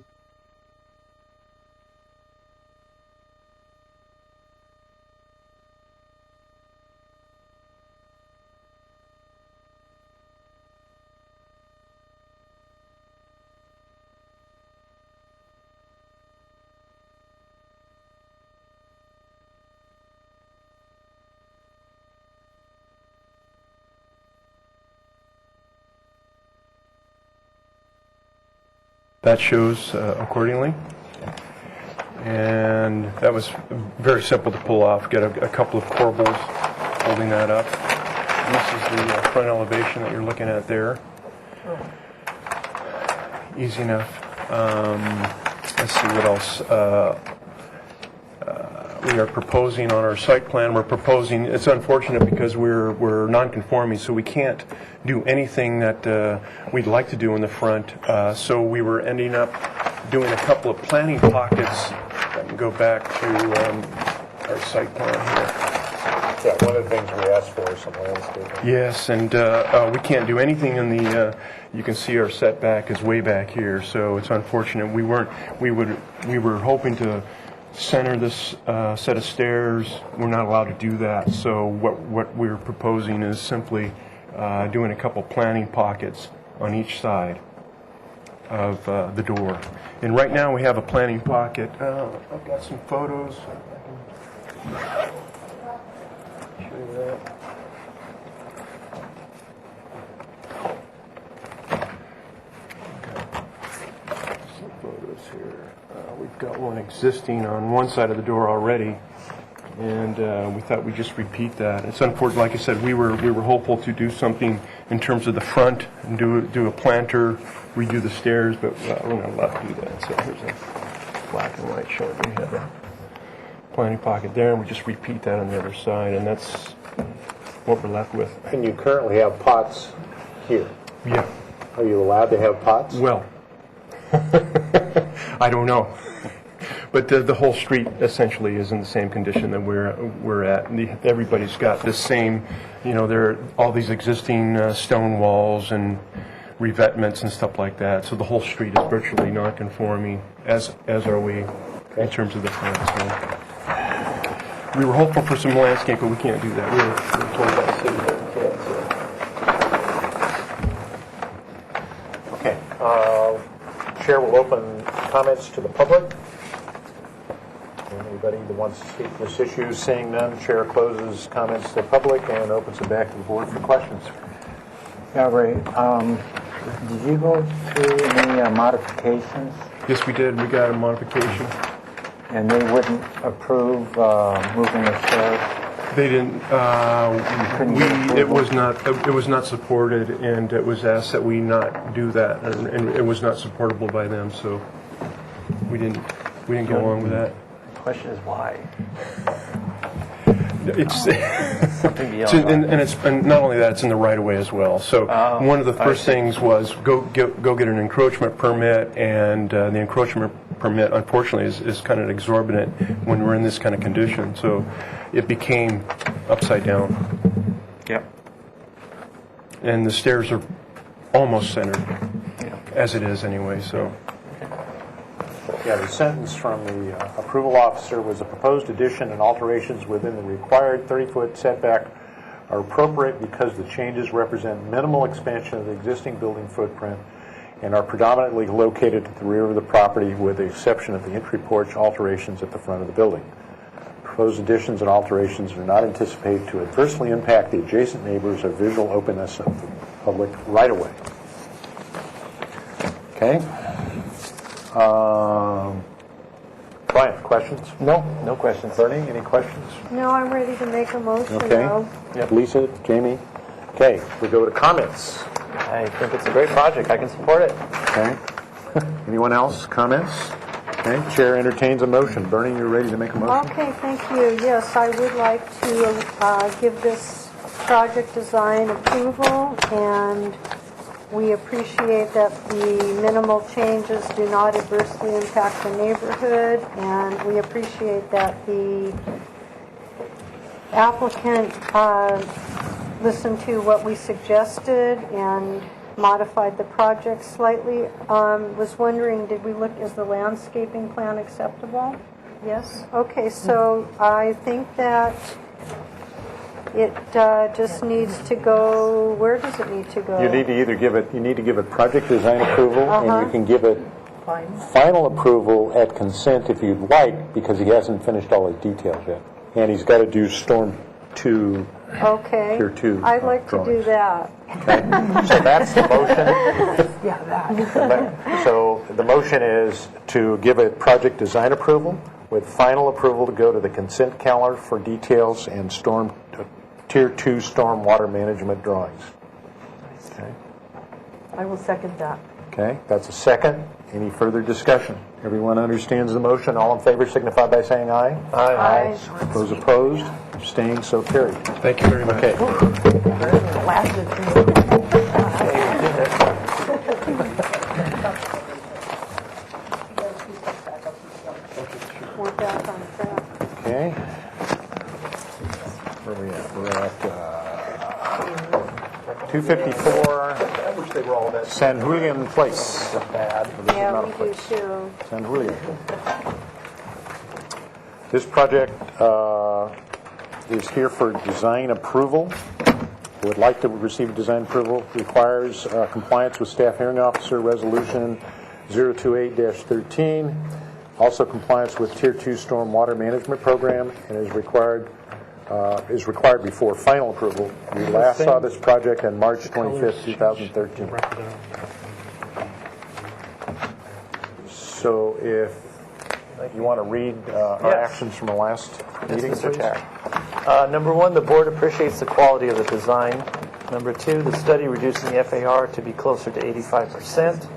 That shows accordingly. And that was very simple to pull off. Get a couple of corbels holding that up. And this is the front elevation that you're looking at there. Easy enough. Let's see what else. We are proposing on our site plan, it's unfortunate because we're non-conforming, so we can't do anything that we'd like to do in the front. So we were ending up doing a couple of planting pockets. I can go back to our site plan here. Yeah, one of the things we asked for is some landscaping. Yes, and we can't do anything in the, you can see our setback is way back here, so it's unfortunate. We were hoping to center this set of stairs. We're not allowed to do that, so what we're proposing is simply doing a couple planting pockets on each side of the door. And right now we have a planting pocket. I've got some photos. I can show you that. Some photos here. We've got one existing on one side of the door already, and we thought we'd just repeat that. It's unfortunate, like I said, we were hopeful to do something in terms of the front and do a planter, redo the stairs, but we're not allowed to do that. So here's a black and white showing we have a planting pocket there, and we just repeat that on the other side, and that's what we're left with. And you currently have pots here. Yeah. Are you allowed to have pots? Well, I don't know. But the whole street essentially is in the same condition that we're at. Everybody's got the same, there are all these existing stone walls and revetments and stuff like that. So the whole street is virtually non-conforming, as are we in terms of the front. So we were hopeful for some landscape, but we can't do that. We were told by the city that we can't. Okay. Chair will open comments to the public. Anybody that wants to speak to this issue? Seeing none, Chair closes comments to the public and opens it back to the board for questions. Yeah, Ray, did you go through any modifications? Yes, we did. We got a modification. And they wouldn't approve moving the stairs? They didn't. It was not supported, and it was asked that we not do that, and it was not supportable by them. So we didn't go along with that. The question is why? It's Something beyond and not only that, it's in the right of way as well. So one of the first things was go get an encroachment permit, and the encroachment permit, unfortunately, is kind of exorbitant when we're in this kind of condition. So it became upside down. Yep. And the stairs are almost centered, as it is anyway. So. Yeah, the sentence from the approval officer was a proposed addition and alterations within the required 30-foot setback are appropriate because the changes represent minimal expansion of the existing building footprint and are predominantly located at the rear of the property with the exception of the entry porch alterations at the front of the building. Proposed additions and alterations are not anticipated to adversely impact the adjacent neighbors or visual openness of the public right-of-way. Okay. Brian, questions? No questions. Bernie, any questions? No, I'm ready to make a motion Okay. now. Lisa, Jamie? Okay, we go to comments. I think it's a great project. I can support it. Okay. Anyone else? Comments? Okay, Chair entertains a motion. Bernie, you're ready to make a motion? Okay, thank you. Yes, I would like to give this project design approval, and we appreciate that the minimal changes do not adversely impact the neighborhood, and we appreciate that the applicant listened to what we suggested and modified the project slightly. Was wondering, did we look, is the landscaping plan acceptable? Yes? Okay, so I think that it just needs to go, where does it need to go? You need to either give it project design approval, and you can give it Fine. final approval at consent if you'd like, because he hasn't finished all his details yet. And he's got to do Storm 2, Okay. Tier 2 I'd like to do drawings. that. So that's the motion. Yeah, that. So the motion is to give it project design approval with final approval to go to the consent calendar for details and Tier 2 storm water management drawings. Okay. I will second that. Okay, that's a second. Any further discussion? Everyone understands the motion. All in favor signify by saying aye. Aye. Those opposed, abstained, so carried. Thank you very much. Okay. Lasted We're back on track. Okay. Where are we at? We're at 254 San Julian Place. Yeah, we do too. San Julian. This project is here for design approval. Would like to receive design approval. Requires compliance with Staff Hearing Officer Resolution 028-13. Also compliance with Tier 2 Storm Water Management Program, and is required before final approval. We last saw this project on March 25th, 2013. So if you want to read our actions from the last meeting, Yes, Mr. please. Chair. Number one, the board appreciates the quality of the design. Number two, the study reducing the FAR to be closer to 85%.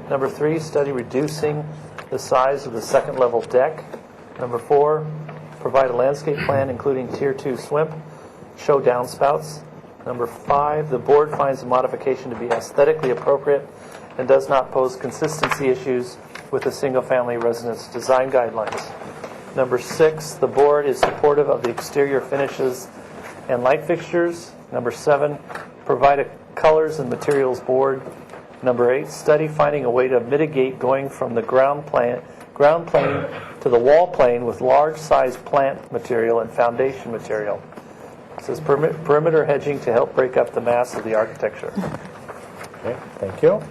Number three, study reducing the size of the second level deck. Number four, provide a landscape plan including Tier 2 swim, show downspouts. Number five, the board finds the modification to be aesthetically appropriate and does not pose consistency issues with the single-family residence design guidelines. Number six, the board is supportive of the exterior finishes and light fixtures. Number seven, provide a colors and materials board. Number eight, study finding a way to mitigate going from the ground plane to the wall plane with large-sized plant material and foundation material. It says perimeter hedging to help break up the mass of the architecture. Okay, thank you.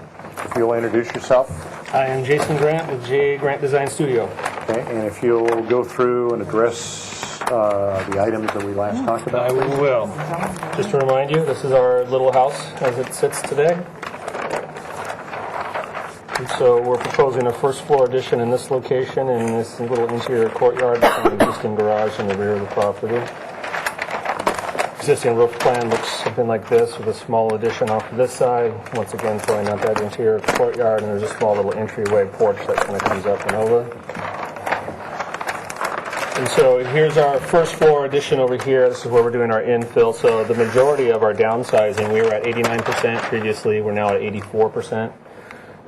If you'll introduce yourself. I am Jason Grant with J. Grant Design Studio. Okay, and if you'll go through and address the items that we last talked about. I will. Just to remind you, this is our little house as it sits today. And so we're proposing a first floor addition in this location in this little interior courtyard with an existing garage in the rear of the property. Existing roof plan looks something like this with a small addition off to this side. Once again, throwing out that interior courtyard, and there's a small little entryway porch that kind of comes up and over. And so here's our first floor addition over here. This is where we're doing our infill. So the majority of our downsizing, we were at 89% previously. We're now at 84%.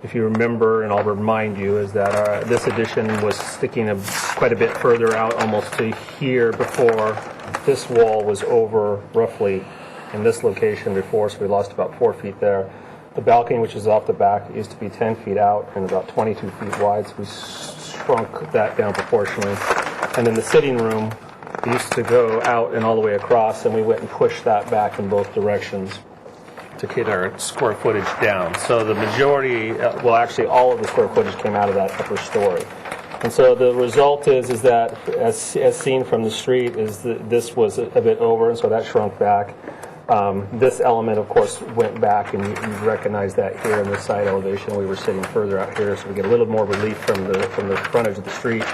If you remember, and I'll remind you, is that this addition was sticking quite a bit further out, almost to here before this wall was over roughly in this location before, so we lost about 4 feet there. The balcony, which is off the back, used to be 10 feet out and about 22 feet wide, so we shrunk that down proportionally. And then the sitting room used to go out and all the way across, and we went and pushed that back in both directions to get our square footage down. So the majority, well, actually all of the square footage came out of that upper story. And so the result is that, as seen from the street, is that this was a bit over, and so that shrunk back. This element, of course, went back, and you recognize that here in the side elevation. We were sitting further out here, so we get a little more relief from the frontage of the street.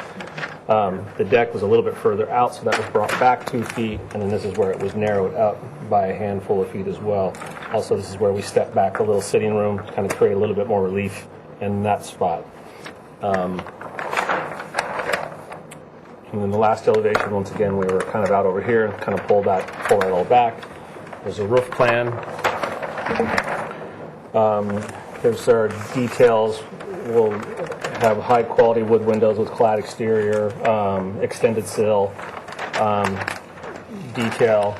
The deck was a little bit further out, so that was brought back 2 feet, and then this is where it was narrowed up by a handful of feet as well. Also, this is where we stepped back a little sitting room to kind of create a little bit more relief in that spot. And then the last elevation, once again, we were kind of out over here and kind of pull that all back. There's a roof plan. There's our details. We'll have high quality wood windows with clad exterior, extended sill detail.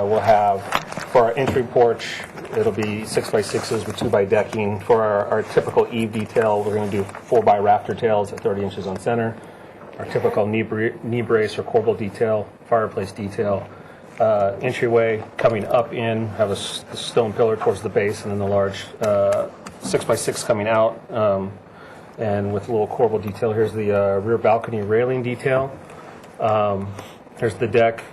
We'll have, for our entry porch, it'll be 6x6s with 2x decking. For our typical eave detail, we're going to do 4x rafter tails at 30 inches on center. Our typical knee brace or corbel detail, fireplace detail. Entryway coming up in, have a stone pillar towards the base, and then the large 6x6 coming out, and with a little corbel detail. Here's the rear balcony railing detail. There's the deck,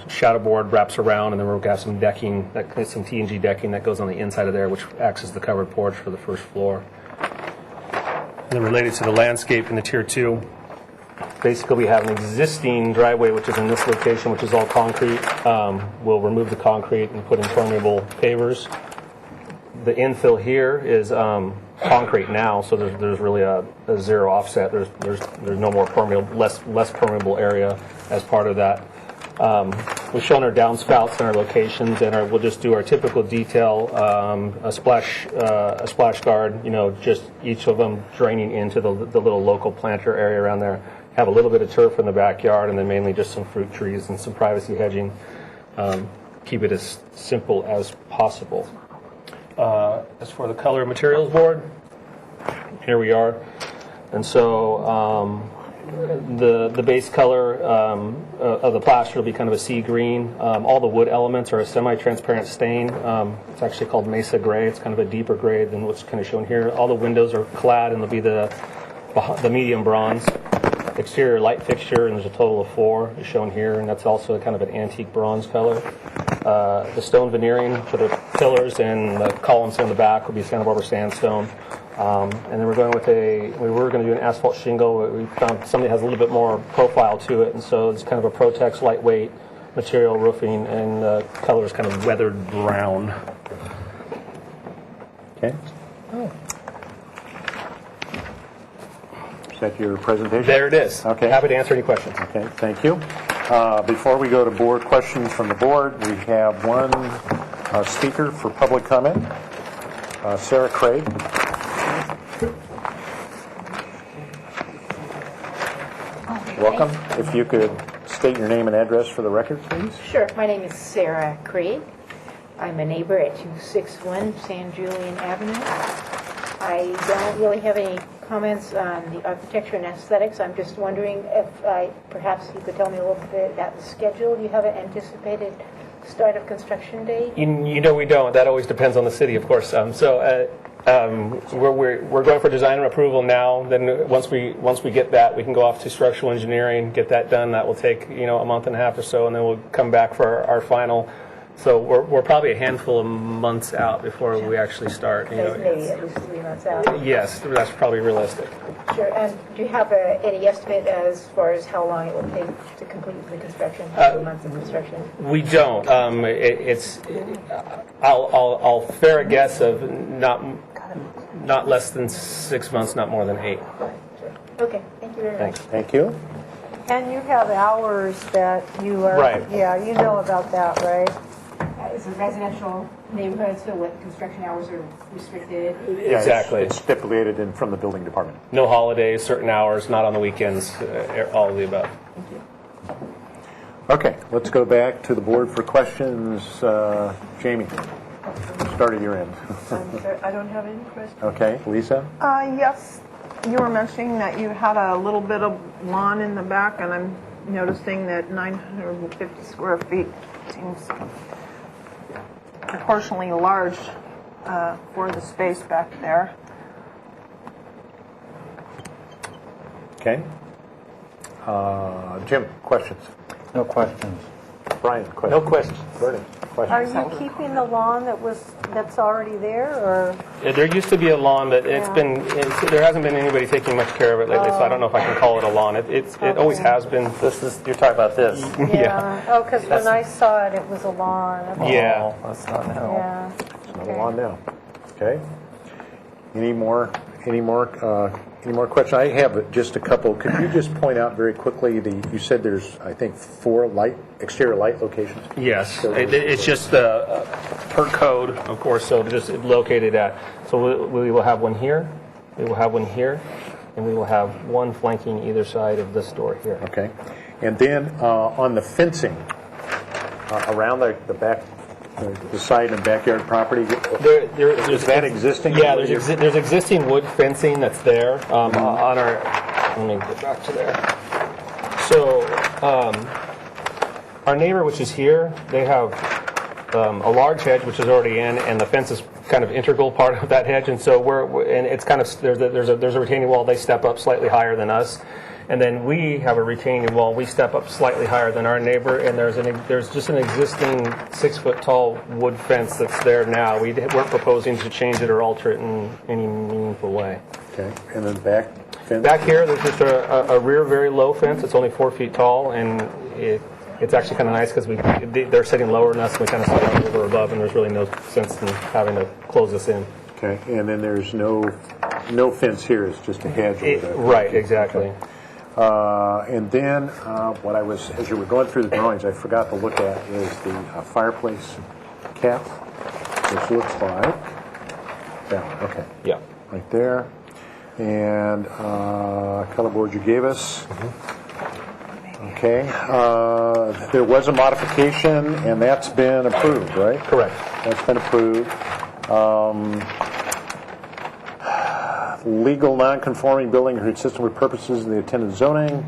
shadow board wraps around, and then we've got some decking, some T&G decking that goes on the inside of there, which acts as the covered porch for the first floor. And then related to the landscape in the tier 2, basically we have an existing driveway, which is in this location, which is all concrete. We'll remove the concrete and put impermeable pavers. The infill here is concrete now, so there's really a zero offset. There's no more permeable, less permeable area as part of that. We've shown our downspouts and our locations, and we'll just do our typical detail, a splash guard, just each of them draining into the little local planter area around there. Have a little bit of turf in the backyard, and then mainly just some fruit trees and some privacy hedging. Keep it as simple as possible. As for the color materials board, here we are. And so the base color of the plaster will be kind of a sea green. All the wood elements are a semi-transparent stain. It's actually called Mesa Gray. It's kind of a deeper gray than what's kind of shown here. All the windows are clad, and they'll be the medium bronze. Exterior light fixture, and there's a total of 4 is shown here, and that's also kind of an antique bronze color. The stone veneering for the pillars and the columns in the back will be Santa Barbara sandstone. And then we're going with we were going to do an asphalt shingle, but we found something that has a little bit more profile to it, and so it's kind of a Protex lightweight material roofing, and the color is kind of weathered brown. Okay. Oh. Is that your presentation? There it is. Okay. Happy to answer any questions. Okay, thank you. Before we go to board questions from the board, we have one speaker for public comment, Sarah Craig. Welcome. If you could state your name and address for the record, please. Sure. My name is Sarah Craig. I'm a neighbor at 261 San Julian Avenue. I don't really have any comments on the architecture and aesthetics. I'm just wondering if perhaps you could tell me a little bit about the schedule. Do you have an anticipated start of construction date? We don't. That always depends on the city, of course. We're going for design and approval now. Then once we get that, we can go off to structural engineering, get that done. That will take a month and a half or so, and then we'll come back for our final. So we're probably a handful of months out before we actually start. Maybe at least 3 months out. Yes, that's probably realistic. Sure. And do you have any estimate as far as how long it will take to complete the construction? Months of construction? We don't. I'll fair a guess of not less than 6 months, not more than 8. Okay. Thank you very much. Thank you. And you have hours that you are... Right. Yeah, you know about that, right? It's a residential neighborhood, so what construction hours are restricted? Exactly. It's stipulated in from the building department. No holidays, certain hours, not on the weekends, all of the above. Thank you. Okay, let's go back to the board for questions. Jamie, start at your end. I don't have any questions. Okay, Lisa? Yes, you were mentioning that you had a little bit of lawn in the back, and I'm noticing that 950 square feet seems proportionally large for the space back there. Okay. Jim, questions? No questions. Brian, questions? No questions. Vernon, Are questions? you keeping the lawn that's already there, or? There used to be a lawn, but there hasn't been anybody taking much care of it lately, so I don't know if I can call it a lawn. It always has been. You're talking about this. Yeah. Oh, because when I saw it, it was a lawn. Okay. Yeah. That's not now. Yeah. It's not on now. Okay. Any more questions? I have just a couple. Could you just point out very quickly you said there's, I think, 4 exterior light locations? Yes. It's just per code, of course, so just located at. So we will have one here, we will have one here, and we will have one flanking either side of this door here. Okay. And then on the fencing around the back, the side and backyard property, is that existing? Yeah, there's existing wood fencing that's there on our. Let me get back to there. So our neighbor, which is here, they have a large hedge which is already in, and the fence is kind of integral part of that hedge, and so and it's kind of there's a retaining wall. They step up slightly higher than us. And then we have a retaining wall. We step up slightly higher than our neighbor, and there's just an existing 6-foot-tall wood fence that's there now. We weren't proposing to change it or alter it in any meaningful way. Okay. And then back fence? Back here, there's just a rear very low fence. It's only 4 feet tall, and it's actually kind of nice because they're sitting lower than us, and we kind of sit over above, and there's really no sense in having to close this in. Okay. And then there's no fence here. It's just a hedge over there. Right. Exactly. Okay. And then as you were going through the drawings, I forgot to look at is the fireplace cap, which looks like that one. Okay. Yeah. Right there. And color board you gave us. Okay. There was a modification, and that's been approved, right? Correct. That's been approved. Legal non-conforming building consistent with purposes of the attendant zoning.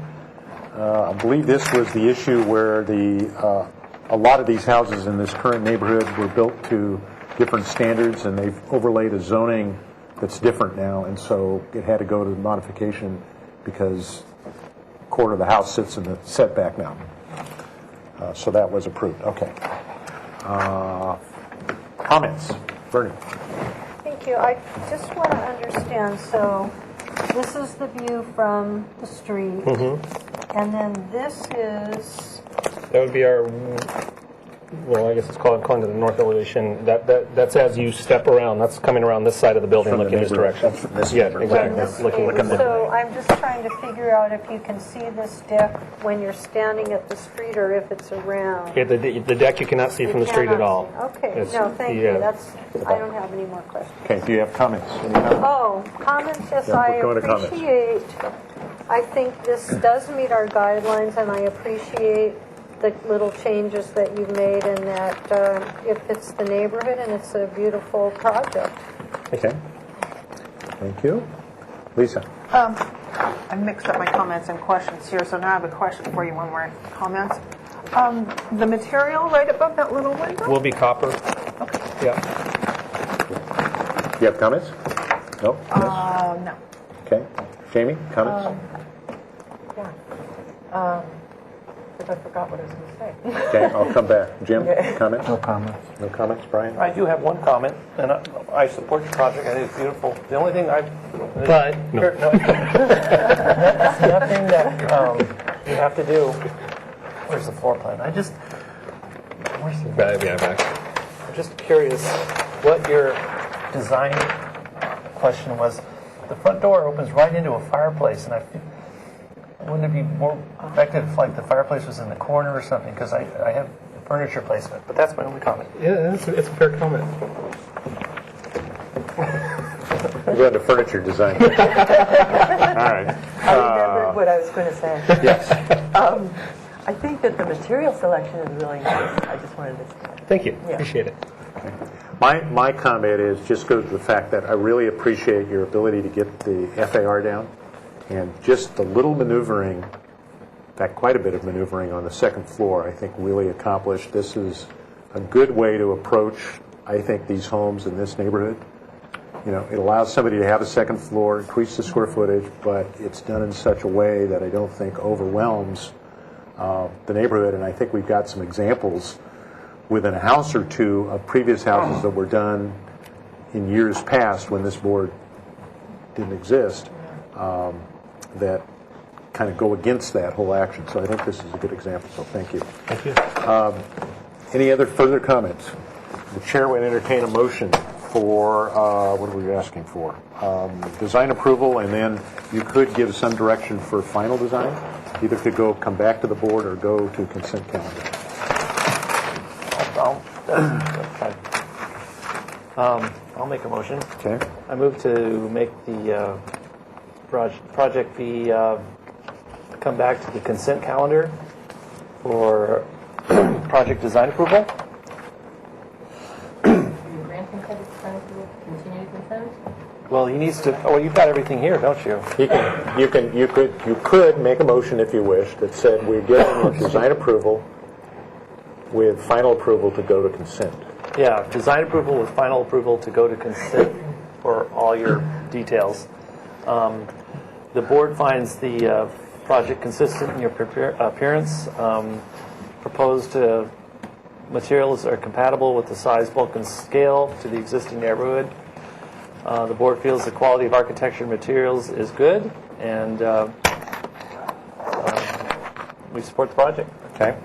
I believe this was the issue where a lot of these houses in this current neighborhood were built to different standards, and they've overlaid a zoning that's different now, and so it had to go to modification because a quarter of the house sits in the setback now. So that was approved. Okay. Comments? Vernon. Thank you. I just want to understand, so this is the view from the street, and then this is... That would be our, well, I guess it's calling it the north elevation. That's as you step around. That's coming around this side of the building, From the looking this neighborhood. direction. That's from this Yeah, neighborhood. exactly. Looking So I'm just trying to figure out if you can see this deck when you're standing at the street or if it's around. Yeah, the deck you cannot see from the street at all. Okay, It's- no, thank yeah. you. I don't have any more questions. Okay, do you have comments? Any comments? Oh, comments, yes, Yeah, I we're going to comments. appreciate, I think this does meet our guidelines, and I appreciate the little changes that you've made, and that it fits the neighborhood, and it's a beautiful project. Okay. Thank you. Lisa? I mixed up my comments and questions here, so now I have a question for you when we're in comments. The material right above that little window? Will be copper. Okay. Yeah. you have comments? No? No. Okay. Jamie, comments? Yeah. If I forgot what I was going to say. Okay, I'll come back. Jim, Okay. comments? No comments. No comments, Brian? I do have one comment, and I support the project. I think it's beautiful. The only thing But, no. There's nothing that you have to do. Where's the floor plan? I'm just curious what your design question was. The front door opens right into a fireplace, and wouldn't it be more effective if, like, the fireplace was in the corner or something? Because I have furniture placement, but that's my only comment. Yeah, it's a fair comment. We'll go into furniture design. All right. I remembered what I was going to say. Yes. I think that the material selection is really nice. I just wanted to say. Thank you. Yeah. Appreciate it. My comment is just goes to the fact that I really appreciate your ability to get the FAR down and just the little maneuvering, in fact, quite a bit of maneuvering on the second floor, I think really accomplished. This is a good way to approach, I think, these homes in this neighborhood. You know, it allows somebody to have a second floor, increase the square footage, but it's done in such a way that I don't think overwhelms the neighborhood. And I think we've got some examples within a house or two of previous houses that were done in years past when this board didn't exist, that kind of go against that whole action. So I think this is a good example, so thank you. Thank you. Any other further comments? The chair would entertain a motion for, what are we asking for? Design approval, and then you could give some direction for final design. Either could come back to the board or go to consent calendar. I'll make a motion. Okay. I move to make the project be come back to the consent calendar for project design approval. Granting project design approval to continue to consent? Well, he needs to. Oh, you've got everything here, don't you? You could make a motion if you wish that said we're giving design approval with final approval to go to consent. Yeah, design approval with final approval to go to consent for all your details. The board finds the project consistent in your appearance. Proposed materials are compatible with the size, bulk, and scale to the existing neighborhood. The board feels the quality of architecture and materials is good, and we support the project. Okay.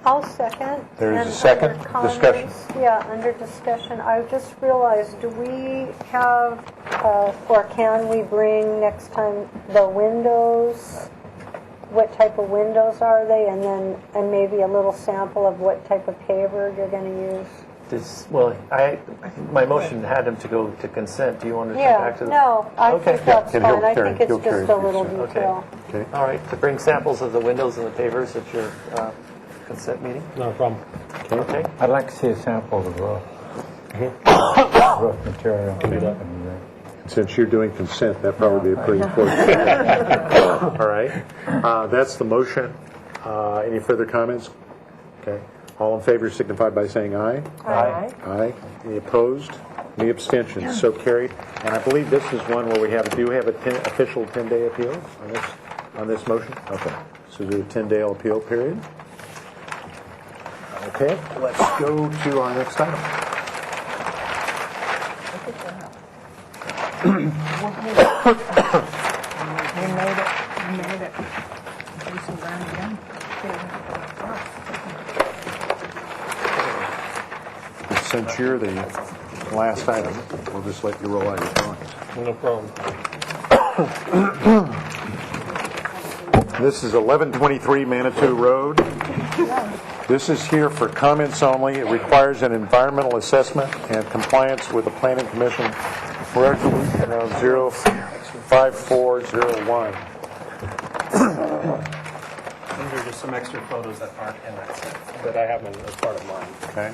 I'll second. There's And a second under comments- discussion. Yeah, under discussion, I just realized, do we have, or can we bring next time the windows? What type of windows are they? And maybe a little sample of what type of paver you're going to use? My motion had him to go to consent. Do you want to come Yeah, back to the... no, I Okay. think that's Yeah, fine. he'll I carry- think it's he'll carry just a through little consent. detail. Okay. All right, to bring samples of the windows and the pavers at your consent meeting? No problem. Okay. I'd like to see a sample of the roof. Roof material. Can do that. Since you're doing consent, that'd probably be a pretty important thing. All right. That's the motion. Any further comments? Okay. All in favor signify by saying aye. Aye. Aye. Any opposed? Any abstentions? So carried. And I believe this is one where we do you have an official 10-day appeal on this motion? Okay. So there's a 10-day appeal period. Okay. Let's go to our next item. We made it. We made it. Jason Brown again. Since you're the last item, we'll just let you roll out your drawings. No problem. This is 1123 Manitou Road. This is here for comments only. It requires an environmental assessment and compliance with the Planning Commission Resolution 05401. These are just some extra photos that aren't in that set, that I have as part of mine. Okay.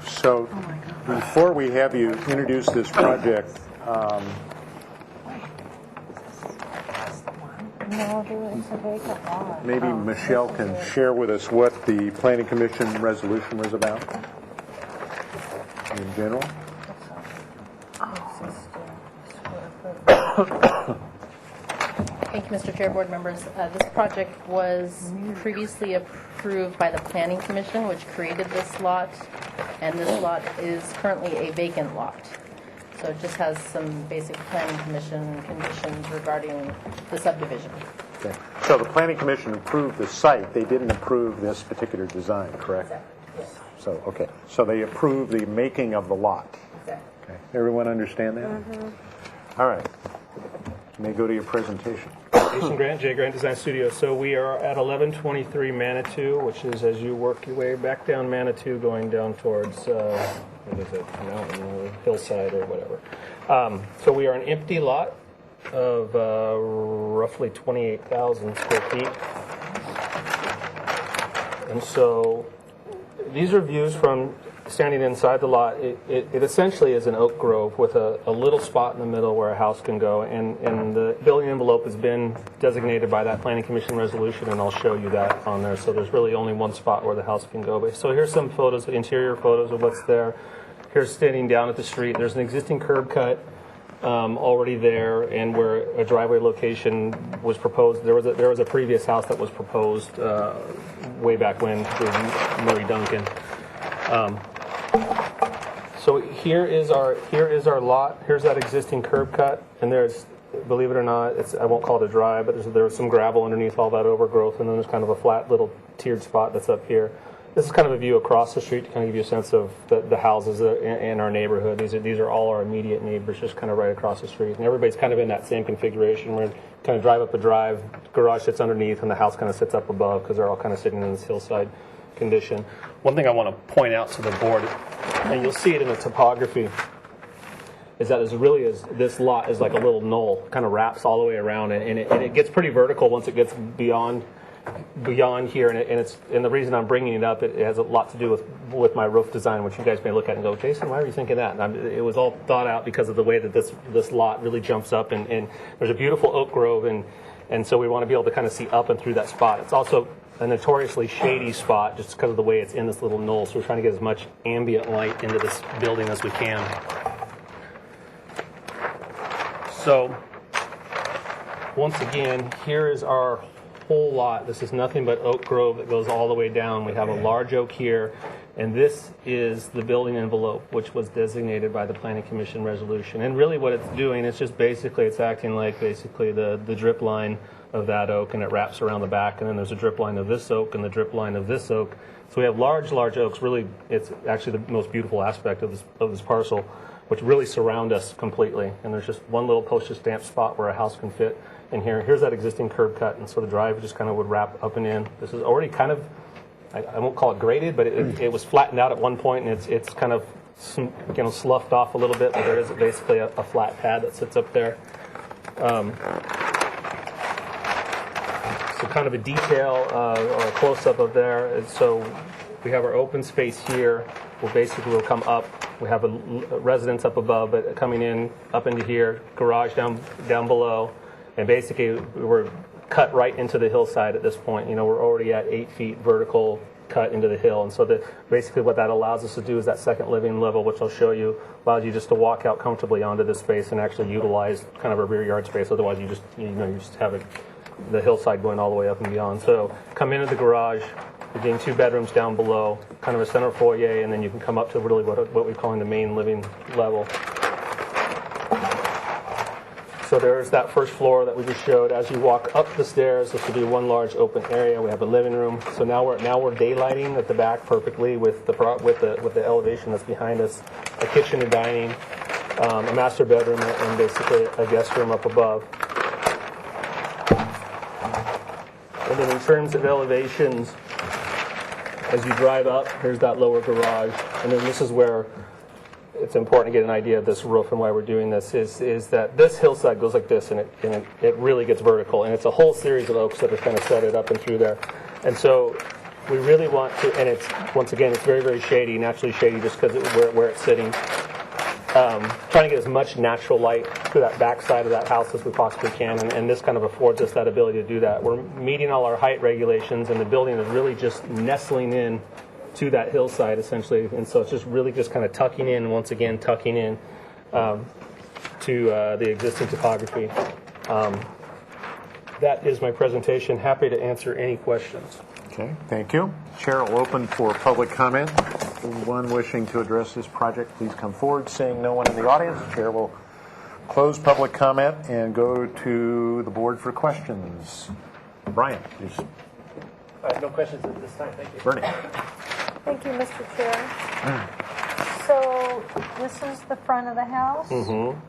So before we have you introduce this project, No, there is a vacant lot. maybe Michelle can share with us what the Planning Commission resolution was about in general. Thank you, Mr. Chair, board members. This project was previously approved by the Planning Commission, which created this lot, and this lot is currently a vacant lot. So it just has some basic Planning Commission conditions regarding the subdivision. Okay. So the Planning Commission approved the site, they didn't approve this particular design, correct? Yes. So, okay, so they approved the making of the lot. Exactly. Okay. Everyone understand that? All right. You may go to your presentation. Jason Grant, J. Grant Design Studio. So we are at 1123 Manitou, which is as you work your way back down Manitou, going down towards, what is it, mountain or hillside or whatever. So we are an empty lot of roughly 28,000 square feet. And so these are views from standing inside the lot. It essentially is an oak grove with a little spot in the middle where a house can go, and the building envelope has been designated by that Planning Commission resolution, and I'll show you that on there. So there's really only one spot where the house can go. But so here's some photos, interior photos of what's there. Here's standing down at the street. There's an existing curb cut already there, and where a driveway location was proposed. There was a previous house that was proposed way back when through Murray Duncan. So here is our lot. Here's that existing curb cut, and there's, believe it or not, I won't call it a drive, but there's some gravel underneath all that overgrowth, and then there's kind of a flat little tiered spot that's up here. This is kind of a view across the street to kind of give you a sense of the houses in our neighborhood. These are all our immediate neighbors, just kind of right across the street, and everybody's kind of in that same configuration. We're kind of drive up the drive, garage sits underneath, and the house kind of sits up above because they're all kind of sitting in this hillside condition. One thing I want to point out to the board, and you'll see it in the topography, is that this lot is like a little knoll, kind of wraps all the way around, and it gets pretty vertical once it gets beyond here, and the reason I'm bringing it up, it has a lot to do with my roof design, which you guys may look at and go, Jason, why are you thinking that? And it was all thought out because of the way that this lot really jumps up, and there's a beautiful oak grove, and so we want to be able to kind of see up and through that spot. It's also a notoriously shady spot just because of the way it's in this little knoll, so we're trying to get as much ambient light into this building as we can. So once again, here is our whole lot. This is nothing but oak grove that goes all the way down. We have a large oak here, and this is the building envelope, which was designated by the Planning Commission resolution. And really what it's doing, it's acting like the drip line of that oak, and it wraps around the back, and then there's a drip line of this oak and the drip line of this oak. So we have large oaks. Really, it's actually the most beautiful aspect of this parcel, which really surround us completely. And there's just one little postage stamp spot where a house can fit in here. Here's that existing curb cut, and so the drive just kind of would wrap up and in. This is already kind of, I won't call it graded, but it was flattened out at one point, and it's kind of sloughed off a little bit, but there is basically a flat pad that sits up there. So kind of a detail or a close-up of there. And so we have our open space here. We'll come up. We have a residence up above, but coming in up into here, garage down below, and basically we're cut right into the hillside at this point. We're already at 8 feet vertical cut into the hill, and so basically what that allows us to do is that second living level, which I'll show you, allows you just to walk out comfortably onto this space and actually utilize kind of a rear yard space. Otherwise, you just have the hillside going all the way up and beyond. So come into the garage. You're getting 2 bedrooms down below, kind of a center foyer, and then you can come up to really what we're calling the main living level. So there's that first floor that we just showed. As you walk up the stairs, this will be one large open area. We have a living room. So now we're daylighting at the back perfectly with the elevation that's behind us. A kitchen and dining, a master bedroom, and basically a guest room up above. And then in terms of elevations, as you drive up, here's that lower garage, and then this is where it's important to get an idea of this roof and why we're doing this, is that this hillside goes like this, and it really gets vertical, and it's a whole series of oaks that are kind of set it up and through there. And so we really want to, and once again, it's very, very shady, naturally shady just because where it's sitting. Trying to get as much natural light through that back side of that house as we possibly can, and this kind of affords us that ability to do that. We're meeting all our height regulations, and the building is really just nestling in to that hillside essentially, and so it's just really just kind of tucking in, once again tucking in. to the existing topography. That is my presentation. Happy to answer any questions. Okay, thank you. Chair will open for public comment. Anyone wishing to address this project, please come forward. Seeing no one in the audience, the chair will close public comment and go to the board for questions. Brian, please. No questions at this time. Thank you. Bernie. Thank you, Mr. Chair. So this is the front of the house?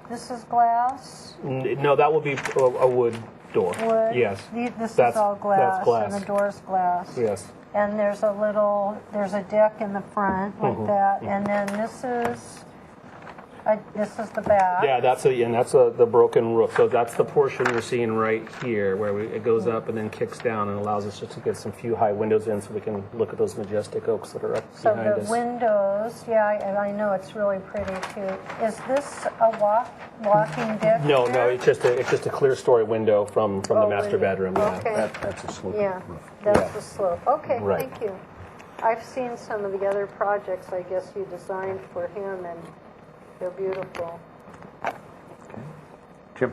This is glass? No, that will be a wood door. Wood? Yes. This That's- is all glass? that's glass. And the door's glass? Yes. And there's a deck in the front like that, and then this is the back? Yeah, that's the broken roof. So that's the portion you're seeing right here, where it goes up and then kicks down and allows us just to get some few high windows in, so we can look at those majestic oaks that are up So behind the us. windows, yeah, I know it's really pretty too. Is this a walking deck? No, here? it's just a clear story window from the master bedroom. Yeah. Okay. That's a slope. Yeah, that's the slope. Okay, Right. thank you. I've seen some of the other projects, I guess you designed for him, and they're beautiful. Jim.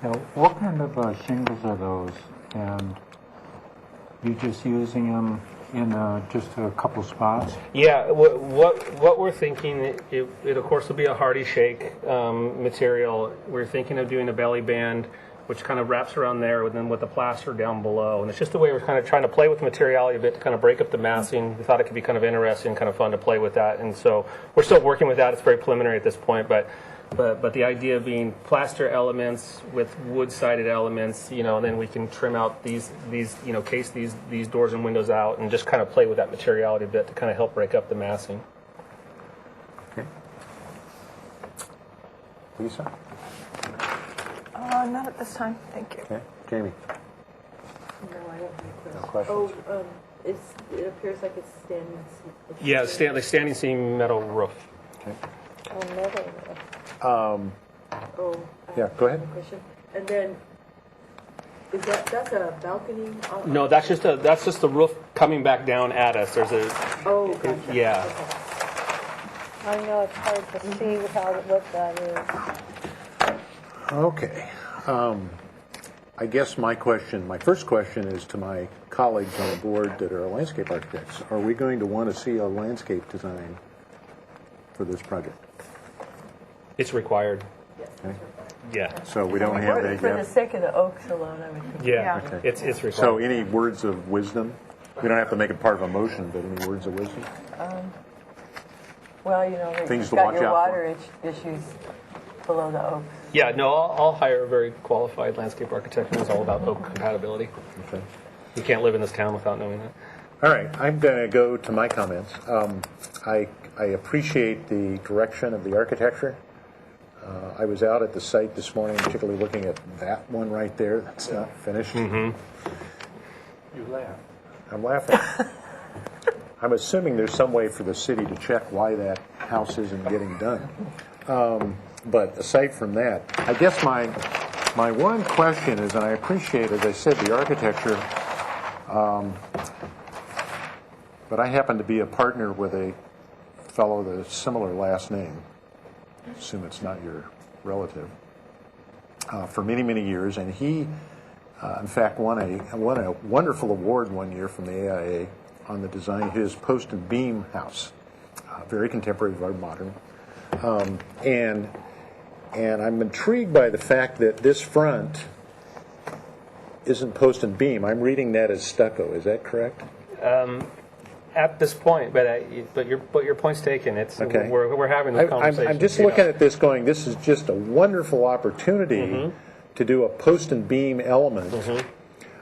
Now, what kind of shingles are those? And you just using them in just a couple spots? Yeah, what we're thinking, it of course will be a hardy shake material. We're thinking of doing a belly band, which kind of wraps around there, and then with the plaster down below. And it's just a way we're kind of trying to play with the materiality a bit to kind of break up the massing. We thought it could be kind of interesting, kind of fun to play with that. And so we're still working with that. It's very preliminary at this point, but the idea being plaster elements with wood-sided elements, and then we can trim out these case these doors and windows out and just kind of play with that materiality a bit to kind of help break up the massing. Okay. Lisa? Not at this time. Thank you. Okay. Jamie? No, I don't have any No questions. questions. It appears like it's standing. Yeah, standing seam metal roof. Okay. Oh, metal. Yeah, go ahead. Question. And then, that's a balcony? No, that's just the roof coming back down at us. There's a Gotcha. yeah. I know it's hard to see what that is. Okay. I guess my first question is to my colleagues on the board that are landscape architects. Are we going to want to see a landscape design for this project? It's required. Okay. Yeah. So we don't have that For the yet? sake of the oaks alone, I would think. Yeah. Okay. It's required. So any words of wisdom? We don't have to make it part of a motion, but any words of wisdom? Well, Things you've to got watch your out water issues below the oaks. Yeah, no, I'll hire a very qualified landscape architect who's all about oak compatibility. Okay. You can't live in this town without knowing that. All right, I'm going to go to my comments. I appreciate the direction of the architecture. I was out at the site this morning, particularly looking at that one right there. That's not finished. You laugh. I'm laughing. I'm assuming there's some way for the city to check why that house isn't getting done. But aside from that, I guess my one question is, and I appreciate, as I said, the architecture, but I happen to be a partner with a fellow with a similar last name. I assume it's not your relative. For many, many years, and he, in fact, won a wonderful award one year from the AIA on the design of his post and beam house. Very contemporary, very modern. And I'm intrigued by the fact that this front isn't post and beam. I'm reading that as stucco. Is that correct? At this point, but your point's taken. It's Okay. we're having this conversation. I'm just looking at this going, this is just a wonderful opportunity to do a post and beam element.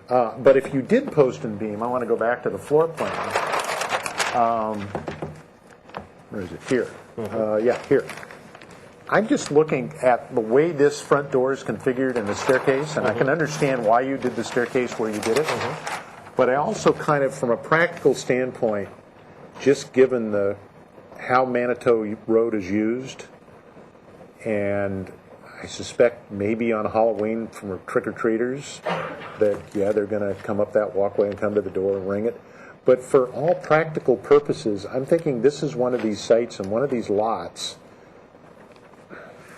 But if you did post and beam, I want to go back to the floor plan. Where is it? Here. Yeah, here. I'm just looking at the way this front door is configured and the staircase, and I can understand why you did the staircase where you did it. But I also kind of, from a practical standpoint, just given how Manitou Road is used, and I suspect maybe on Halloween from trick-or-treaters, that, yeah, they're going to come up that walkway and come to the door and ring it. But for all practical purposes, I'm thinking this is one of these sites and one of these lots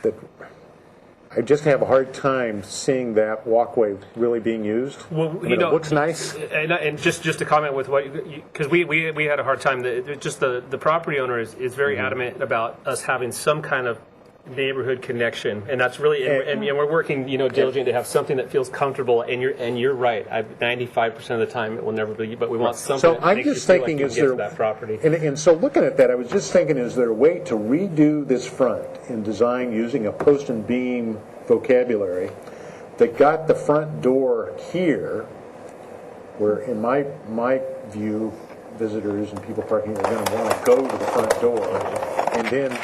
that I just have a hard time seeing that walkway really being used. Well, I mean, it looks nice. And just to comment with what, because we had a hard time. Just the property owner is very adamant about us having some kind of neighborhood connection, and that's really and we're working diligently to have something that feels comfortable. And you're right. 95% of the time it will never be, but we want something. So that I'm makes just you feel thinking, like is you can there get to that property? And so looking at that, I was just thinking, is there a way to redo this front in design using a post and beam vocabulary that got the front door here, where in my view, visitors and people parking are going to want to go to the front door, and then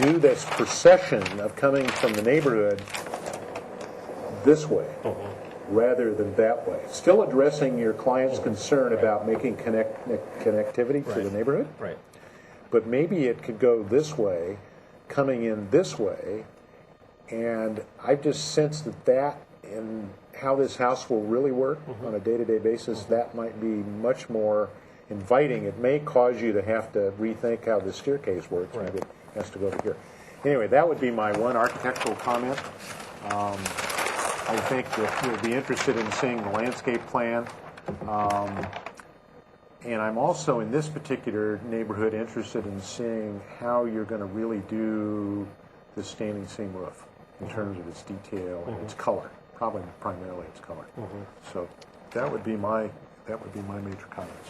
do this procession of coming from the neighborhood this way rather than that way. Still addressing your client's concern about making connectivity to the neighborhood. Right. But maybe it could go this way, coming in this way, and I just sense that in how this house will really work on a day-to-day basis, that might be much more inviting. It may cause you to have to rethink how the staircase works. Maybe it has to go over here. Anyway, that would be my one architectural comment. I think that you'll be interested in seeing the landscape plan. And I'm also, in this particular neighborhood, interested in seeing how you're going to really do the standing seam roof in terms of its detail and its color. Probably primarily its color. So that would be my major comments.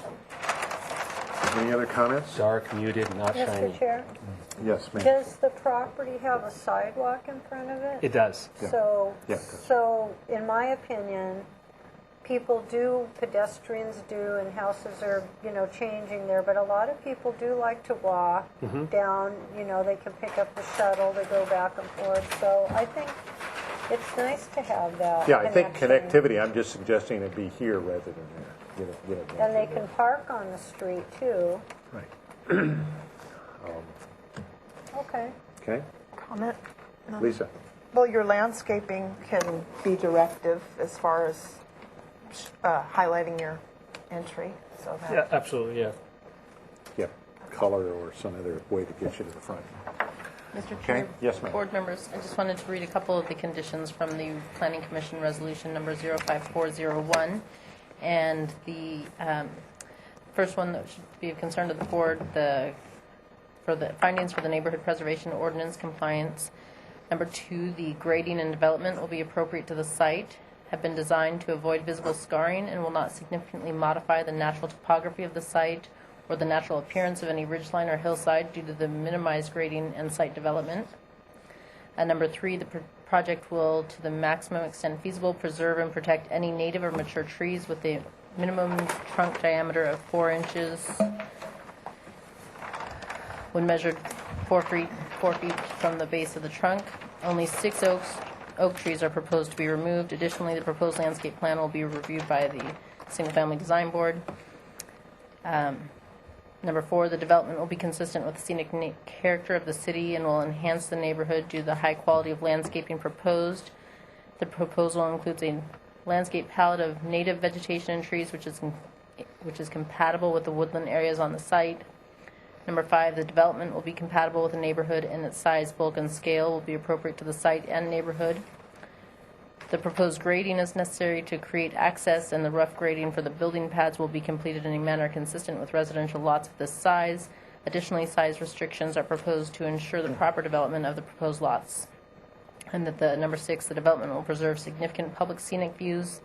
Any other comments? Dark, muted, not shiny. Mr. Chair? Yes, ma'am. Does the property have a sidewalk in front of it? It does. So, Yeah, it does. so in my opinion, pedestrians do, and houses are, changing there, but a lot of people do like to walk down, they can pick up the shuttle, they go back and forth, so I think it's nice to have that. Yeah, I think connection. connectivity, I'm just suggesting it be here rather than there. Get it And they can park on the street too. Right. Okay. Okay. Comment? No. Lisa? Well, your landscaping can be directive as far as highlighting your entry. So that Yeah, absolutely. Yeah. Yeah, color or some other way to get you to the front. Mr. Okay. Chair, Yes, ma'am. board members, I just wanted to read a couple of the conditions from the Planning Commission Resolution number 05401. And the first one that should be of concern to the board, for the findings for the neighborhood preservation ordinance compliance. Number 2, the grading and development will be appropriate to the site, have been designed to avoid visible scarring, and will not significantly modify the natural topography of the site or the natural appearance of any ridgeline or hillside due to the minimized grading and site development. Number 3, the project will, to the maximum extent feasible, preserve and protect any native or mature trees with a minimum trunk diameter of 4 inches when measured 4 feet from the base of the trunk. Only 6 oak trees are proposed to be removed. Additionally, the proposed landscape plan will be reviewed by the Single Family Design Board. Number 4, the development will be consistent with the scenic character of the city and will enhance the neighborhood due to the high quality of landscaping proposed. The proposal includes a landscape palette of native vegetation and trees, which is compatible with the woodland areas on the site. Number 5, the development will be compatible with the neighborhood, and its size, bulk, and scale will be appropriate to the site and neighborhood. The proposed grading is necessary to create access, and the rough grading for the building pads will be completed in a manner consistent with residential lots of this size. Additionally, size restrictions are proposed to ensure the proper development of the proposed lots. And that the number 6, the development will preserve significant public scenic views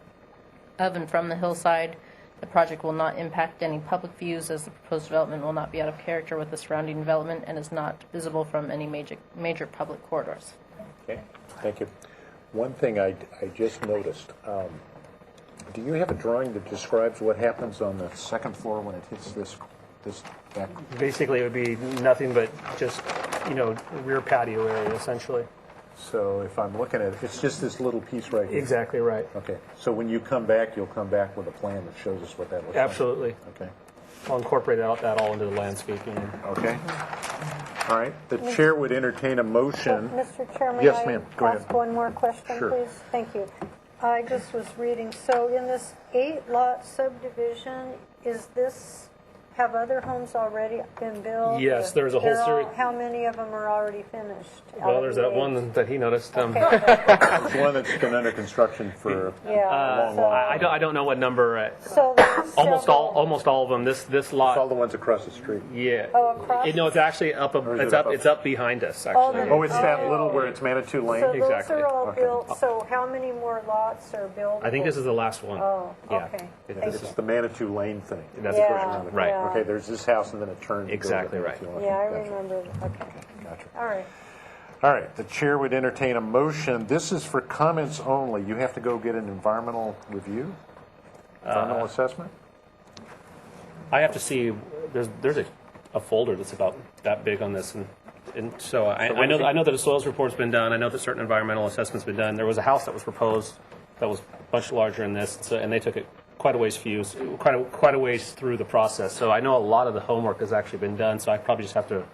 of and from the hillside. The project will not impact any public views, as the proposed development will not be out of character with the surrounding development and is not visible from any major public corridors. Okay, thank you. One thing I just noticed, do you have a drawing that describes what happens on the second floor when it hits this back? Basically, it would be nothing but just, rear patio area, essentially. So if I'm looking at it, it's just this little piece right here? Exactly right. Okay, so when you come back, you'll come back with a plan that shows us what that looks Absolutely. like? Okay. I'll incorporate that all into the landscaping. Okay. All right. The chair would entertain a motion. Mr. Chairman, Yes, ma'am. Go ahead. ask one more question, Sure. please? Thank you. I just was reading, so in this 8-lot subdivision, is this have other homes already been built? Yes, Or there's a whole they're all- series. How many of them are already finished? out Well, of there's the that eight? one that he noticed. There's one that's been under construction for a Yeah, long, so- long I don't know what number. So there's Almost several- almost all of them. This lot. all the ones across the street. Yeah. Oh, across? No, it's actually up. Or is It's it up. up? It's up behind us. Oh, Actually. then- Oh, it's that little where it's Manitou Lane? So those Exactly. are all Okay. built, so how many more lots are built? I think this is the last one. Oh, Yeah. okay. It's the Manitou Lane thing. That's Yeah, correct. Right. yeah. Okay, there's this house and then it turns. Exactly right. Yeah, I Gotcha. remember, okay. Gotcha. All right. All right, the chair would entertain a motion. This is for comments only. You have to go get an environmental review? Environmental assessment? I have to see. There's a folder that's about that big on this, and so I know that a soils report's been done. I know that certain environmental assessments been done. There was a house that was proposed that was much larger than this, and they took it quite a ways quite a ways through the process. So I know a lot of the homework has actually been done. So I probably just have to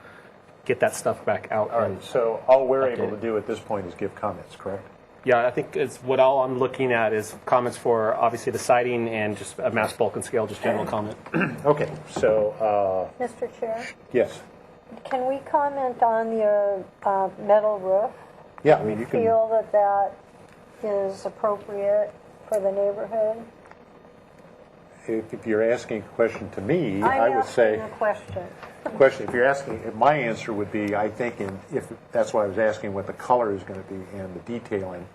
get that stuff back out. All right, so all we're able to do at this point is give comments, correct? Yeah, I think it's what all I'm looking at is comments for obviously the siding and just a mass bulk and scale, just general comment. Okay, so, Mr. Chair, yes. can we comment on the metal roof? Yeah, I mean, you can. Feel that that is appropriate for the neighborhood? If you're asking a question to me, I I'm would say. asking a question. If you're asking, my answer would be, I think, if that's why I was asking what the color is going to be and the detailing.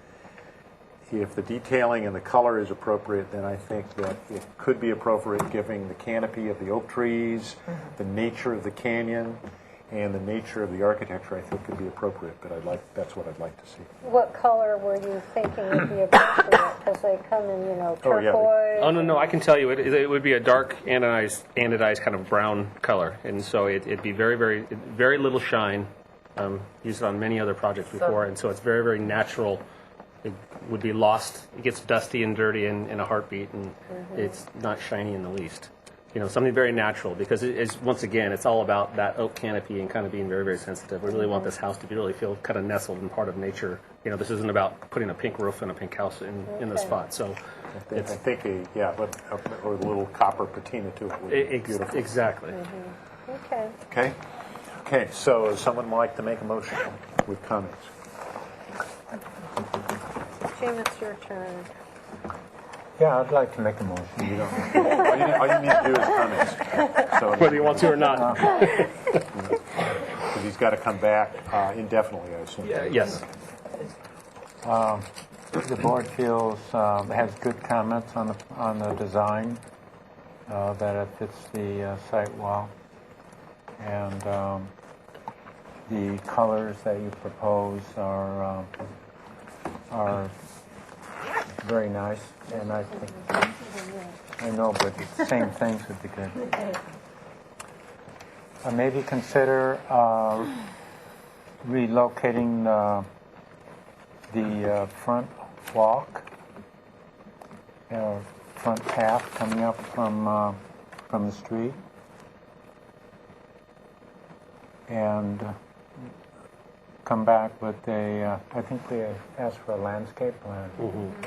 If the detailing and the color is appropriate, then I think that it could be appropriate, given the canopy of the oak trees, the nature of the canyon, and the nature of the architecture. I think could be appropriate. But that's what I'd like to see. What color were you thinking would be appropriate? Because they come in, turquoise. Oh no, I can tell you, it would be a dark anodized kind of brown color, and so it'd be very little shine. Used it on many other projects before, and so it's very, very natural. It would be lost. It gets dusty and dirty in a heartbeat, and it's not shiny in the least. Something very natural, because once again, it's all about that oak canopy and kind of being very, very sensitive. We really want this house to really feel kind of nestled and part of nature. This isn't about putting a pink roof and a pink house in the spot. So I think or a little copper patina to it would be beautiful. Exactly. Okay. Okay, so someone would like to make a motion with comments? Jim, it's your turn. Yeah, I'd like to make a motion. You don't. All you need to do is comments. So Whether you want to or not. Because he's got to come back indefinitely, I assume. Yes. The board feels has good comments on the design, that it fits the site well, and the colors that you propose are very nice, and I think but the same things would be good. Maybe consider relocating the front walk, front path coming up from the street, and come back with I think we asked for a landscape plan,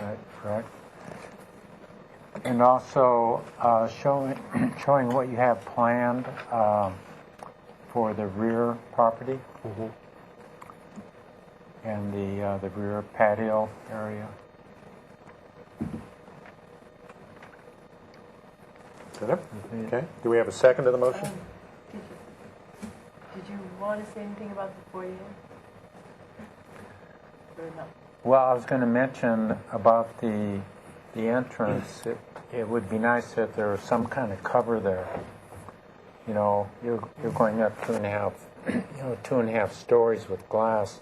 right? Correct? And also showing what you have planned for the rear property. And the rear patio area. Is that it? Okay. Do we have a second to the motion? Did you want to say anything about the foyer? Or no? Well, I was going to mention about the entrance. It would be nice if there was some kind of cover there. You're going up 2.5 stories with glass.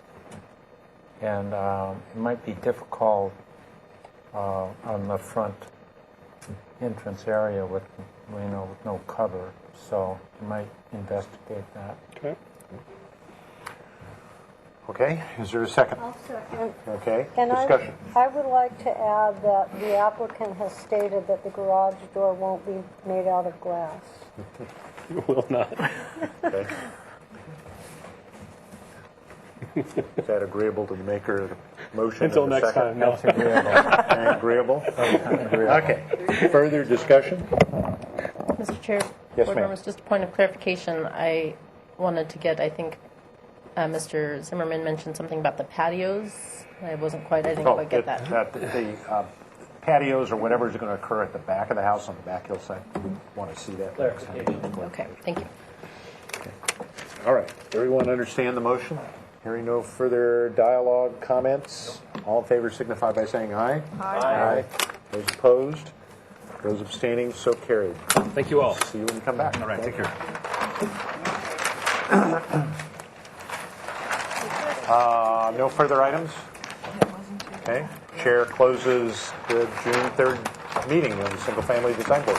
And it might be difficult on the front entrance area with no cover. So you might investigate that. Okay. Okay. Is there a second? I'll second. Okay. And Discussion. I would like to add that the applicant has stated that the garage door won't be made out of glass. It will not. Okay. Is that agreeable to the maker of the motion? Until and the next second? time, no. Agreeable. Okay. Further discussion? Mr. Chair, Yes, Board ma'am. members, just a point of clarification. I wanted to get, I think Mr. Zimmerman mentioned something about the patios. I didn't quite get that. The patios or whatever is going to occur at the back of the house on the back hillside. We want to see that. Okay, thank you. All right. Everyone understand the motion? Hearing no further dialogue, comments, all in favor signify by saying aye. Aye. Those opposed? Those abstaining, so carried. Thank you all. See you when you come back. All right, take care. No further items? Okay. Chair closes the June 3rd meeting of the Single Family Design Board.